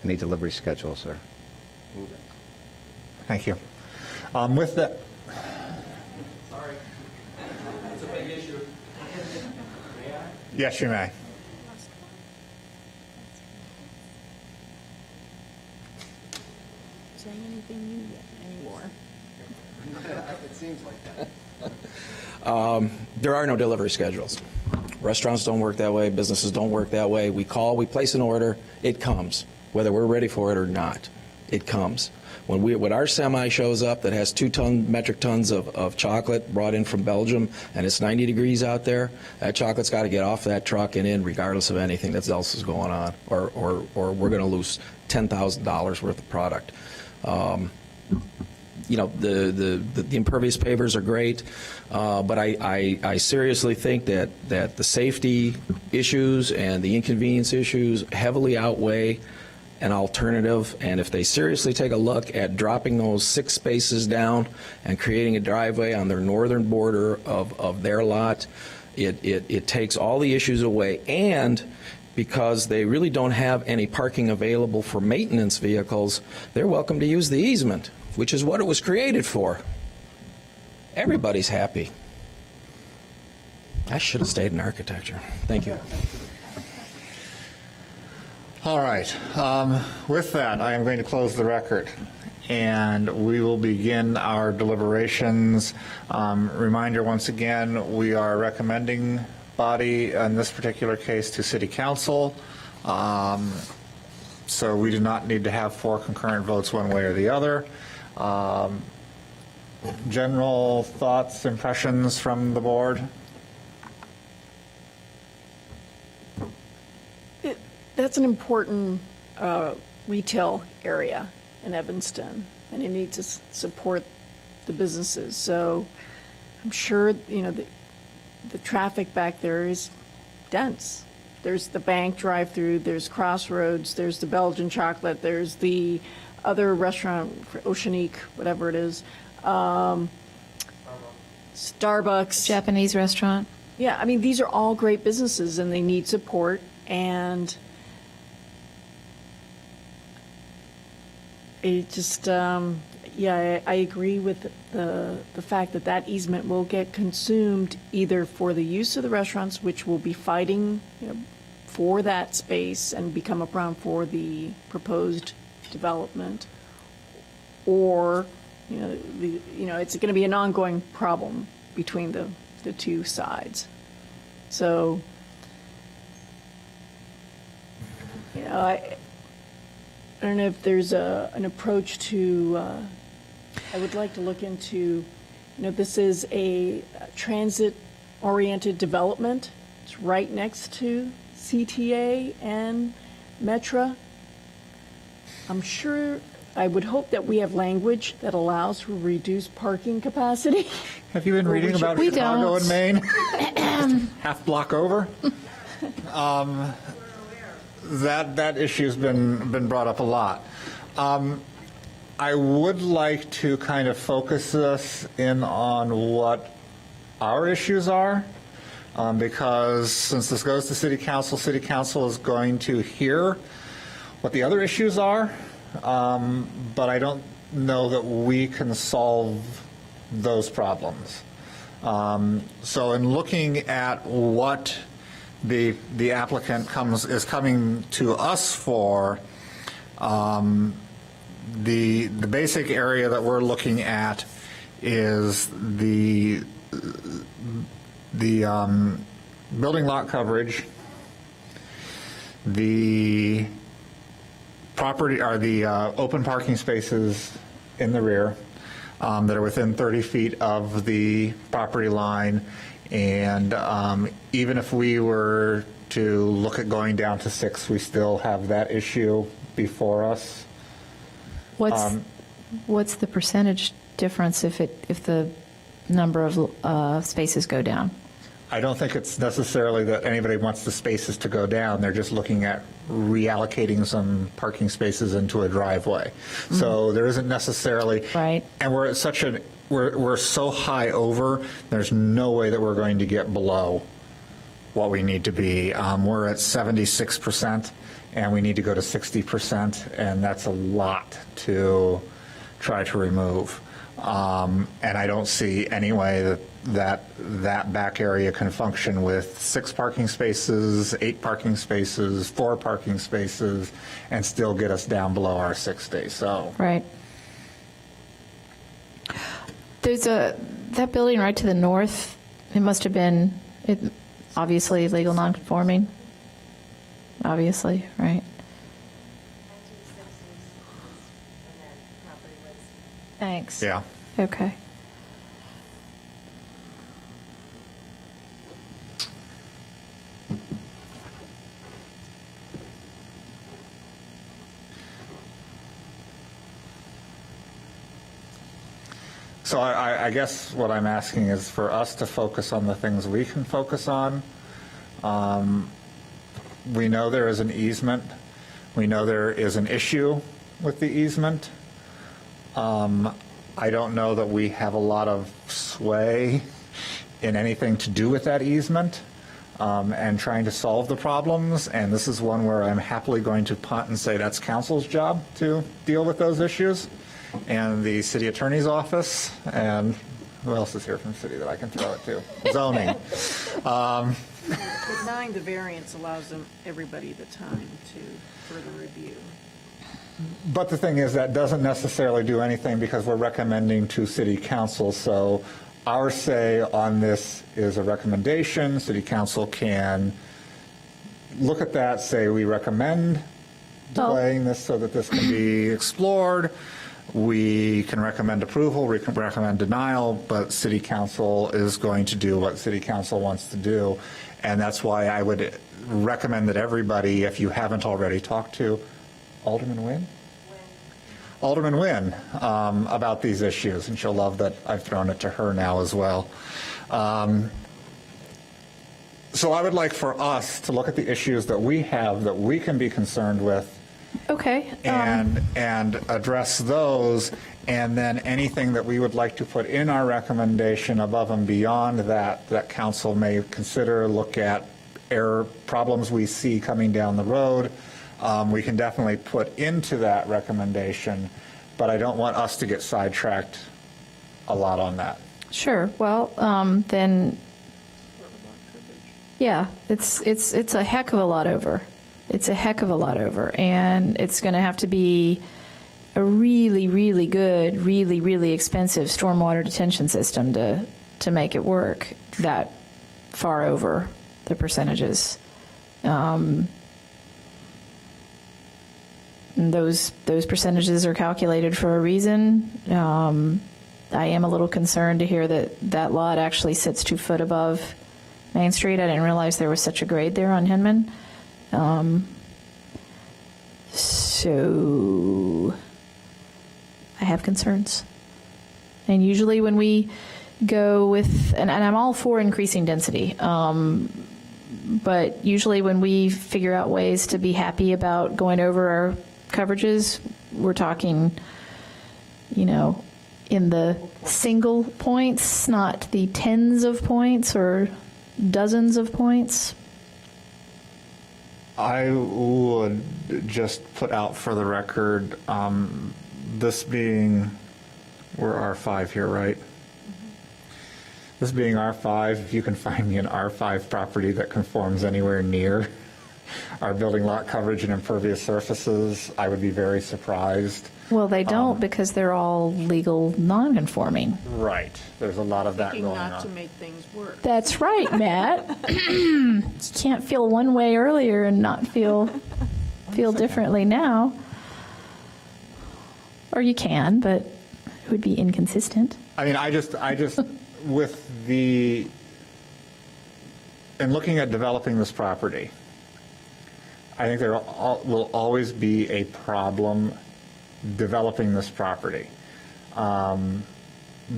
any delivery schedules or move-ins. Thank you. With that, Sorry, it's a big issue. yes, you may. Saying anything new yet anymore. It seems like that. There are no delivery schedules. Restaurants don't work that way. Businesses don't work that way. We call, we place an order, it comes. Whether we're ready for it or not, it comes. When our semi shows up that has 2 metric tons of chocolate brought in from Belgium, and it's 90 degrees out there, that chocolate's got to get off that truck and in regardless of anything that else is going on, or we're going to lose $10,000 worth of product. The impervious pavers are great, but I seriously think that the safety issues and the inconvenience issues heavily outweigh an alternative, and if they seriously take a look at dropping those 6 spaces down and creating a driveway on their northern border of their lot, it takes all the issues away, and because they really don't have any parking available for maintenance vehicles, they're welcome to use the easement, which is what it was created for. Everybody's happy. I should have stayed in architecture. Thank you. All right. With that, I am going to close the record, and we will begin our deliberations. Reminder once again, we are recommending body in this particular case to City Council. So we do not need to have 4 concurrent votes one way or the other. General thoughts, impressions from the board? That's an important retail area in Evanston, and it needs to support the businesses. So I'm sure, the traffic back there is dense. There's the bank drive-through, there's Crossroads, there's the Belgian chocolate, there's the other restaurant, Oceanique, whatever it is, Starbucks. Japanese restaurant. Yeah, I mean, these are all great businesses, and they need support, and it just, I agree with the fact that that easement will get consumed either for the use of the restaurants, which will be fighting, for that space and become a problem for the proposed development, or, it's going to be an ongoing problem between the two sides. So, I don't know if there's an approach to, I would like to look into, this is a transit-oriented development. It's right next to CTA and Metra. I'm sure, I would hope that we have language that allows for reduced parking capacity. Have you been reading about We Chicago don't. and Maine? Half block over? That issue's been brought up a lot. I would like to kind of focus us in on what our issues are, because since this goes to City Council is going to hear what the other issues are, but I don't know that we can solve those problems. So in looking at what the applicant is coming to us for, the basic area that we're looking at is the building lot coverage, the property, or the open parking spaces in the rear that are within 30 feet of the property line. And even if we were to look at going down to 6, we still have that issue before us. What's the percentage difference if the number of spaces go down? I don't think it's necessarily that anybody wants the spaces to go down. They're just looking at reallocating some parking spaces into a driveway. So there isn't necessarily, right. And we're at we're so high over, there's no way that we're going to get below what we need to be. We're at 76%, and we need to go to 60%, and that's a lot to try to remove. And I don't see any way that back area can function with 6 parking spaces, 8 parking spaces, 4 parking spaces, and still get us down below our 60. So Right. There's that building right to the north. It must have been obviously legal non-conforming. Obviously, right? Thanks. yeah. Okay. So I guess what I'm asking is for us to focus on the things we can focus on. We know there is an easement We know there is an issue with the easement. I don't know that we have a lot of sway in anything to do with that easement and trying to solve the problems. And this is one where I'm happily going to punt and say that's council's job to deal with those issues, and the city attorney's office, and who else is here from the city that I can throw it to? Zoning. Denying the variance allows everybody the time to further review. But the thing is, that doesn't necessarily do anything because we're recommending to city council. So our say on this is a recommendation. City council can look at that, say we recommend delaying this so that this can be explored. We can recommend approval, we can recommend denial, but city council is going to do what city council wants to do. And that's why I would recommend that everybody, if you haven't already talked to Alderman Nguyen? Alderman Nguyen about these issues, and she'll love that I've thrown it to her now as well. So I would like for us to look at the issues that we have that we can be concerned with. Okay. And address those, and then anything that we would like to put in our recommendation above and beyond that council may consider, look at problems we see coming down the road. We can definitely put into that recommendation, but I don't want us to get sidetracked a lot on that. Sure. Well, then, yeah, it's a heck of a lot over. It's a heck of a lot over, and it's going to have to be a really, really good, really, really expensive stormwater detention system to make it work that far over the percentages. And those percentages are calculated for a reason. I am a little concerned to hear that lot actually sits 2 foot above Main Street. I didn't realize there was such a grade there on Hinman. So I have concerns. And usually when we go with, and I'm all for increasing density, but usually when we figure out ways to be happy about going over our coverages, we're talking, in the single points, not the tens of points or dozens of points. I would just put out for the record, this being, we're R5 here, right? This being R5, if you can find me an R5 property that conforms anywhere near our building lot coverage and impervious surfaces, I would be very surprised. Well, they don't because they're all legal non-conforming. Right. There's a lot of that going on. Not to make things work. That's right, Matt. You can't feel one way earlier and not feel differently now. Or you can, but it would be inconsistent. I mean, I just with in looking at developing this property, I think there will always be a problem developing this property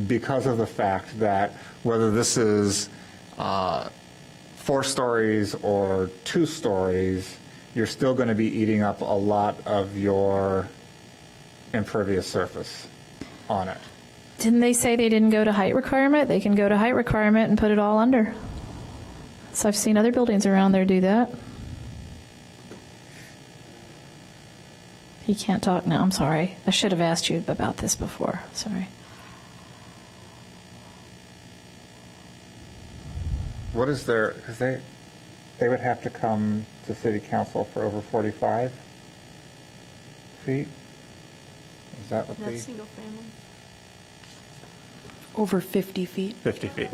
because of the fact that whether this is 4 stories or 2 stories, you're still going to be eating up a lot of your impervious surface on it. Didn't they say they didn't go to height requirement? They can go to height requirement and put it all under. So I've seen other buildings around there do that. He can't talk now. I'm sorry. I should have asked you about this before. Sorry. What is there? Because they would have to come to city council for over 45 feet. Is that what That's single family. Over 50 feet. 50 feet.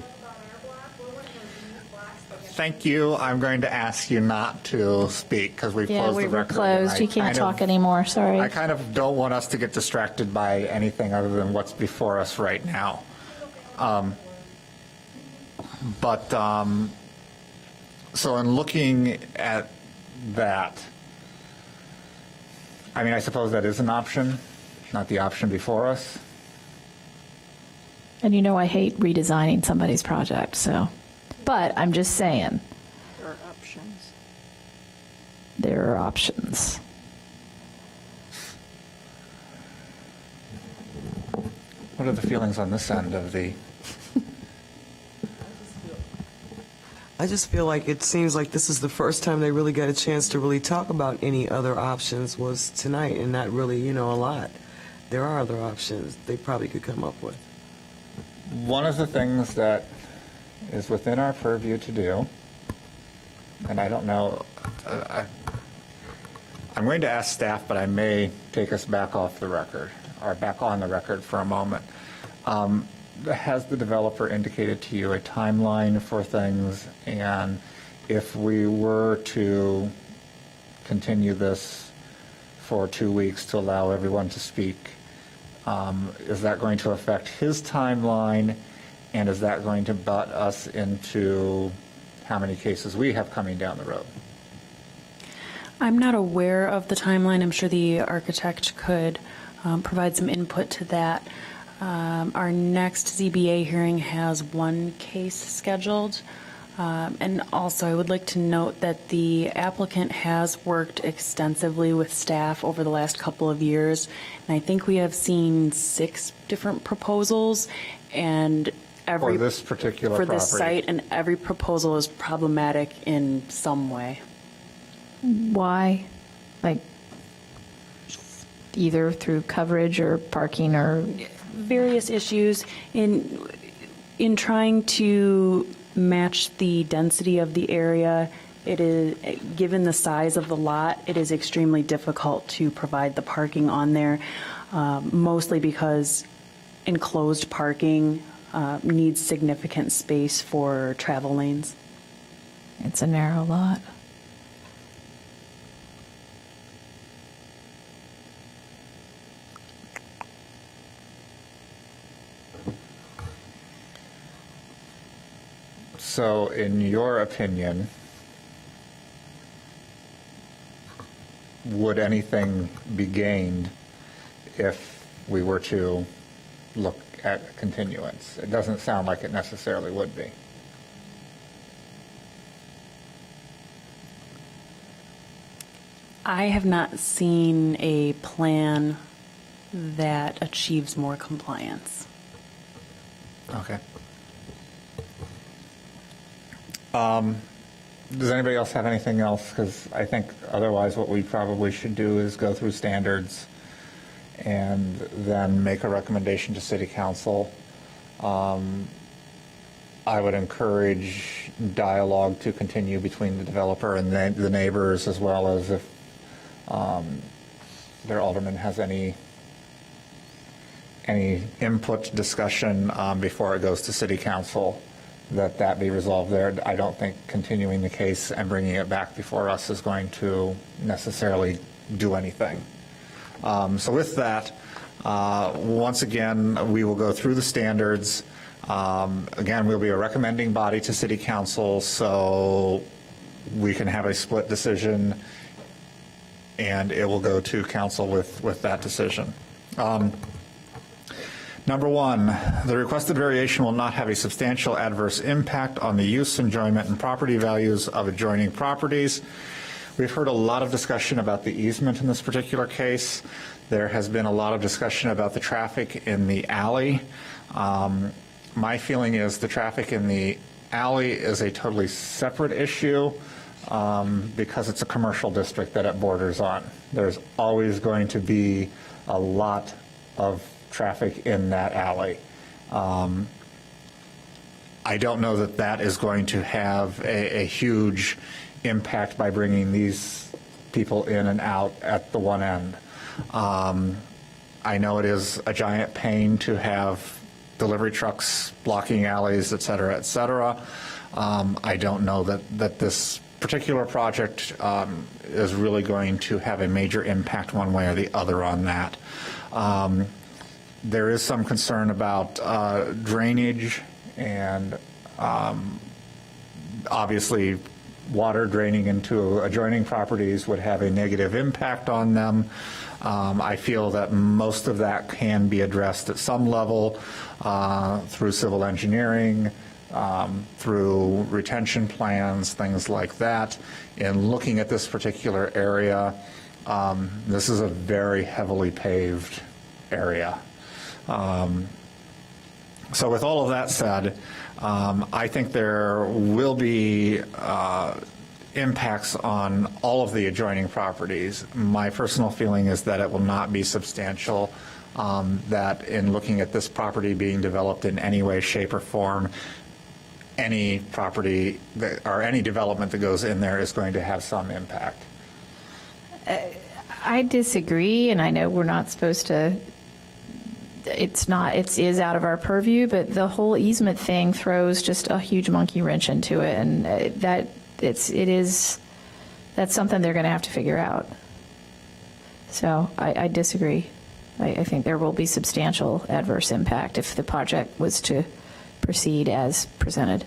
Thank you. I'm going to ask you not to speak because we've Yeah, closed we the were record. closed. You can't talk anymore. Sorry. I kind of don't want us to get distracted by anything other than what's before us right now. So in looking at that, I mean, I suppose that is an option, not the option before us. And I hate redesigning somebody's project, so. But I'm just saying. There are options. There are options. What are the feelings on this end of the? I just feel like it seems like this is the first time they really got a chance to really talk about any other options was tonight, and not really, a lot. There are other options they probably could come up with. One of the things that is within our purview to do, and I don't know, I'm going to ask staff, but I may take us back off the record, or back on the record for a moment. Has the developer indicated to you a timeline for things? And if we were to continue this for 2 weeks to allow everyone to speak, is that going to affect his timeline? And is that going to butt us into how many cases we have coming down the road? I'm not aware of the timeline. I'm sure the architect could provide some input to that. Our next ZBA hearing has one case scheduled. And also, I would like to note that the applicant has worked extensively with staff over the last couple of years. And I think we have seen 6 different proposals, and for this particular for this property. site, and every proposal is problematic in some way. Why? Like, either through coverage or parking or? Various issues in trying to match the density of the area. It is, given the size of the lot, it is extremely difficult to provide the parking on there, mostly because enclosed parking needs significant space for travel lanes. It's a narrow lot. So in your opinion, would anything be gained if we were to look at continuance? It doesn't sound like it necessarily would be. I have not seen a plan that achieves more compliance. Okay. Does anybody else have anything else? Because I think otherwise what we probably should do is go through standards and then make a recommendation to City Council. I would encourage dialogue to continue between the developer and the neighbors, as well as if their alderman has any input, discussion before it goes to City Council, that be resolved there. I don't think continuing the case and bringing it back before us is going to necessarily do anything. So with that, once again, we will go through the standards. Again, we'll be a recommending body to City Council, so we can have a split decision, and it will go to Council with that decision. Number 1, the requested variation will not have a substantial adverse impact on the use, enjoyment, and property values of adjoining properties. We've heard a lot of discussion about the easement in this particular case. There has been a lot of discussion about the traffic in the alley. My feeling is the traffic in the alley is a totally separate issue because it's a commercial district that it borders on. There's always going to be a lot of traffic in that alley. I don't know that that is going to have a huge impact by bringing these people in and out at the one end. I know it is a giant pain to have delivery trucks blocking alleys, et cetera, et cetera. I don't know that this particular project is really going to have a major impact one way or the other on that. There is some concern about drainage, and obviously water draining into adjoining properties would have a negative impact on them. I feel that most of that can be addressed at some level through civil engineering, through retention plans, things like that. In looking at this particular area, this is a very heavily paved area. So with all of that said, I think there will be impacts on all of the adjoining properties. My personal feeling is that it will not be substantial, that in looking at this property being developed in any way, shape, or form, any property or any development that goes in there is going to have some impact. I disagree, and I know we're not supposed to, it is out of our purview, but the whole easement thing throws just a huge monkey wrench into it, and that's something they're going to have to figure out. So I disagree. I think there will be substantial adverse impact if the project was to proceed as presented.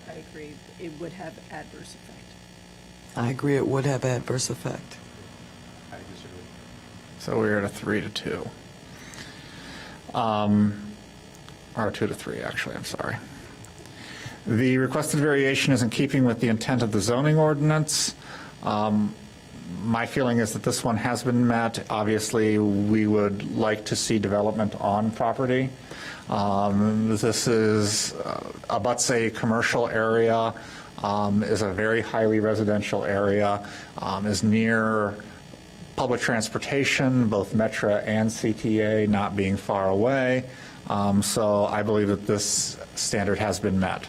I agree. It would have adverse effect. I agree it would have adverse effect. So we're at a 3-2. Or 2-3, actually, I'm sorry. The requested variation is in keeping with the intent of the zoning ordinance. My feeling is that this one has been met. Obviously, we would like to see development on property. This is abuts a commercial area, is a very highly residential area, is near public transportation, both Metra and CTA not being far away. So I believe that this standard has been met.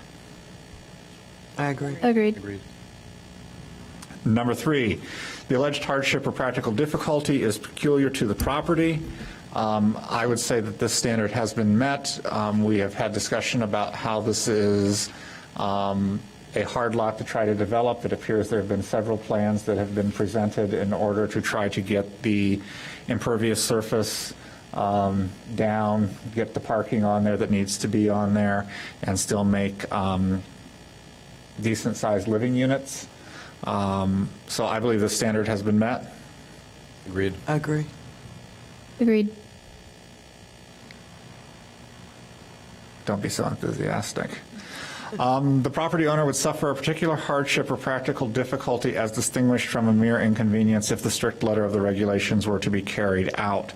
I agree. Agreed. Number 3, the alleged hardship or practical difficulty is peculiar to the property. I would say that this standard has been met. We have had discussion about how this is a hard lot to try to develop. It appears there have been several plans that have been presented in order to try to get the impervious surface down, get the parking on there that needs to be on there, and still make decent-sized living units. So I believe the standard has been met. Agreed. I agree. Agreed. Don't be so enthusiastic. The property owner would suffer a particular hardship or practical difficulty as distinguished from a mere inconvenience if the strict letter of the regulations were to be carried out.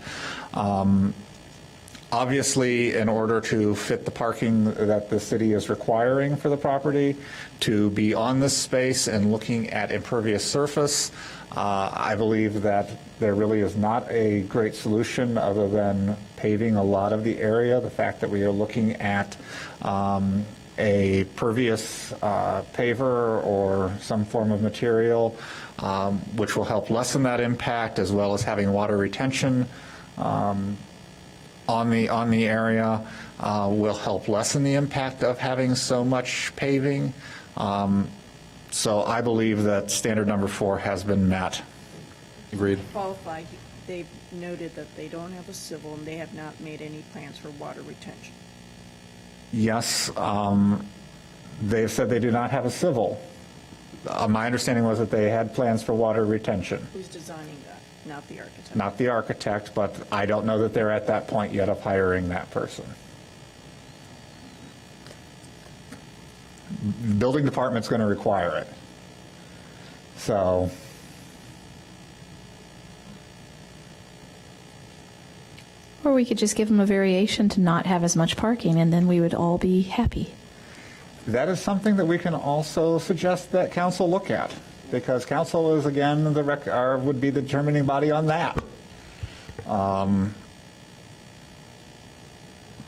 Obviously, in order to fit the parking that the city is requiring for the property to be on this space and looking at impervious surface, I believe that there really is not a great solution other than paving a lot of the area. The fact that we are looking at a pervious paver or some form of material which will help lessen that impact, as well as having water retention on the area will help lessen the impact of having so much paving. So I believe that standard number 4 has been met. Agreed. Qualified, they've noted that they don't have a civil and they have not made any plans for water retention. Yes, they've said they do not have a civil. My understanding was that they had plans for water retention. Who's designing that? Not the architect. Not the architect, but I don't know that they're at that point yet of hiring that person. The building department's going to require it. So, Or we could just give them a variation to not have as much parking, and then we would all be happy. that is something that we can also suggest that council look at, because council is, again, would be the determining body on that.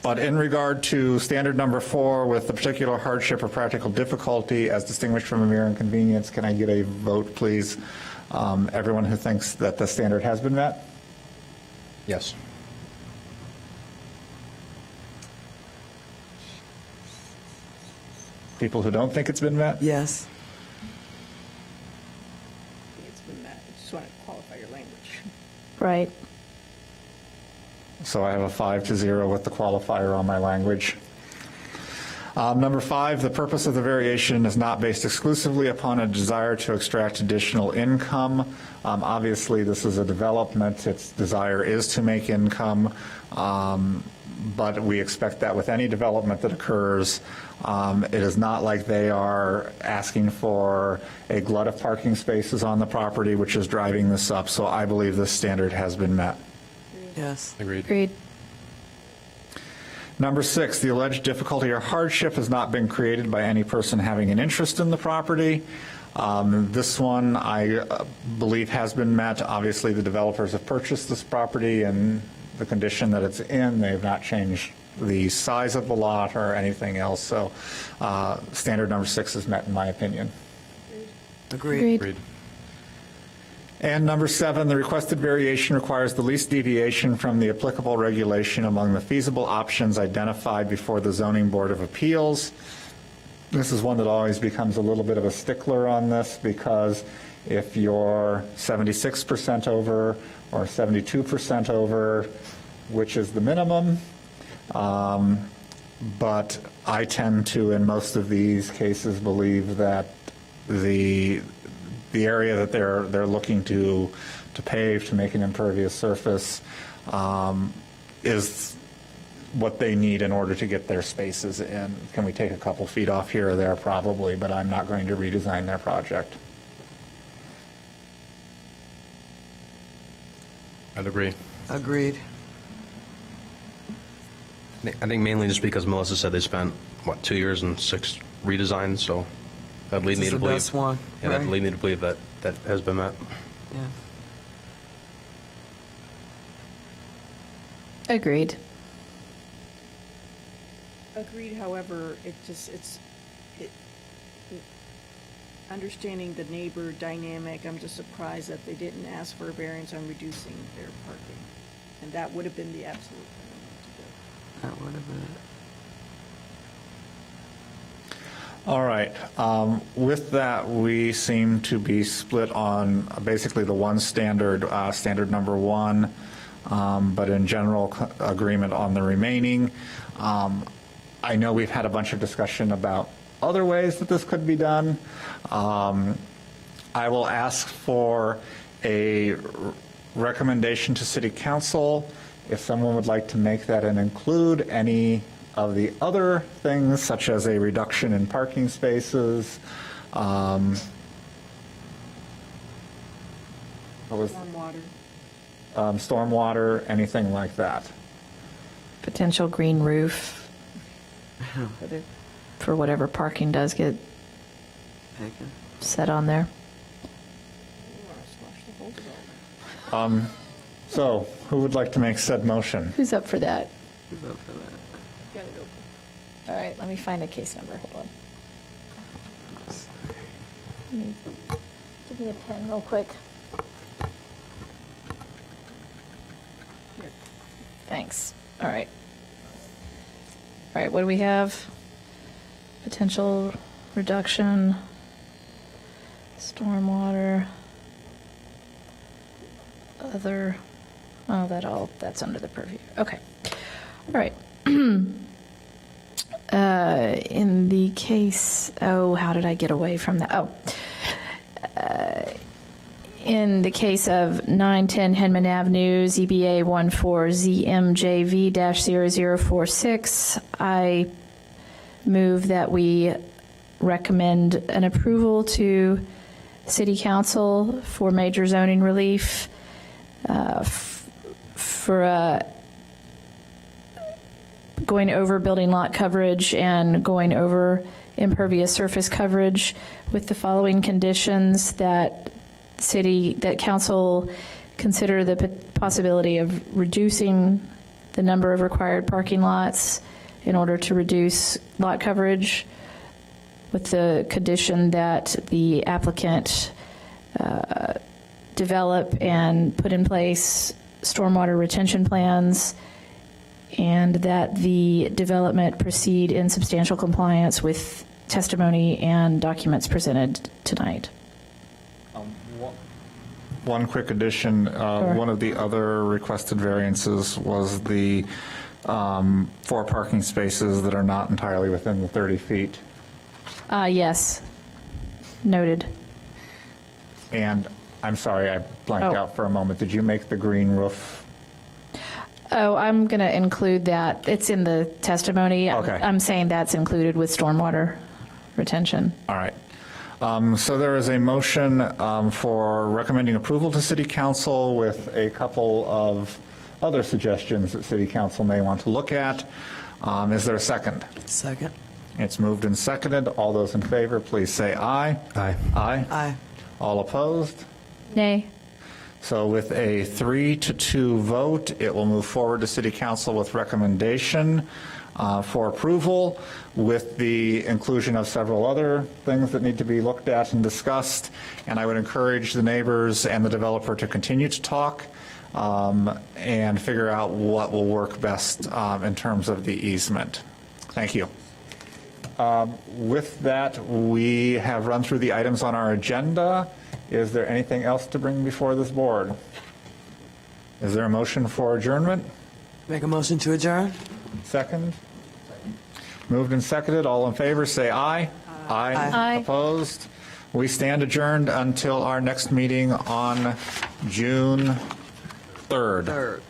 But in regard to standard number 4, with the particular hardship or practical difficulty as distinguished from a mere inconvenience, can I get a vote, please? Everyone who thinks that the standard has been met? Yes. People who don't think it's been met? Yes. It's been met. I just want to qualify your language. Right. So I have a 5-0 with the qualifier on my language. Number 5, the purpose of the variation is not based exclusively upon a desire to extract additional income. Obviously, this is a development. Its desire is to make income, but we expect that with any development that occurs. It is not like they are asking for a glut of parking spaces on the property, which is driving this up. So I believe this standard has been met. Yes. Agreed. Agreed. Number 6, the alleged difficulty or hardship has not been created by any person having an interest in the property. This one, I believe, has been met. Obviously, the developers have purchased this property and the condition that it's in. They have not changed the size of the lot or anything else. So standard number 6 is met, in my opinion. Agreed. And number 7, the requested variation requires the least deviation from the applicable regulation among the feasible options identified before the Zoning Board of Appeals. This is one that always becomes a little bit of a stickler on this, because if you're 76% over or 72% over, which is the minimum, but I tend to, in most of these cases, believe that the area that they're looking to pave to make an impervious surface is what they need in order to get their spaces in. Can we take a couple feet off here or there? Probably, but I'm not going to redesign their project. I'd agree. Agreed. I think mainly just because Melissa said they spent, 2 years and 6 redesigns, so that'd lead This me is to the believe. best one, Yeah, that'd right? lead me to believe that that has been met. Yeah. Agreed. Agreed, however, understanding the neighbor dynamic, I'm just surprised that they didn't ask for a variance on reducing their parking. And that would have been the absolute minimum to do. That would have been it. All right. With that, we seem to be split on basically the one standard, standard number 1, but in general agreement on the remaining. I know we've had a bunch of discussion about other ways that this could be done. I will ask for a recommendation to City Council if someone would like to make that and include any of the other things, such as a reduction in parking spaces. Stormwater, anything like that. Potential green roof for whatever parking does get set on there. So, who would like to make said motion? Who's up for that? All right, let me find a case number. Hold on. Give me a pen real quick. Thanks. All right. All right, what do we have? Potential reduction, stormwater, other, that's under the purview. Okay. All right. In the case, how did I get away from that? In the case of 910 Hinman Avenue, ZBA 14ZMJV-0046, I move that we recommend an approval to City Council for major zoning relief for going over building lot coverage and going over impervious surface coverage with the following conditions: that council consider the possibility of reducing the number of required parking lots in order to reduce lot coverage, with the condition that the applicant develop and put in place stormwater retention plans, and that the development proceed in substantial compliance with testimony and documents presented tonight. One quick addition, Sure. One of the other requested variances was the 4 parking spaces that are not entirely within the 30 feet. Yes, noted. And I'm sorry, I blanked out for a moment. Did you make the green roof? Oh, I'm going to include that. It's in the testimony. Okay. I'm saying that's included with stormwater retention. All right. So there is a motion for recommending approval to City Council with a couple of other suggestions that City Council may want to look at. Is there a second? Second. It's moved and seconded. All those in favor, please say aye. Aye. Aye. Aye. All opposed? Nay. So with a 3-2 vote, it will move forward to City Council with recommendation for approval, with the inclusion of several other things that need to be looked at and discussed. And I would encourage the neighbors and the developer to continue to talk and figure out what will work best in terms of the easement. Thank you. With that, we have run through the items on our agenda. Is there anything else to bring before this board? Is there a motion for adjournment? Make a motion to adjourn? Second? Moved and seconded. All in favor, say aye. Aye. Aye. Opposed? We stand adjourned until our next meeting on June 3rd.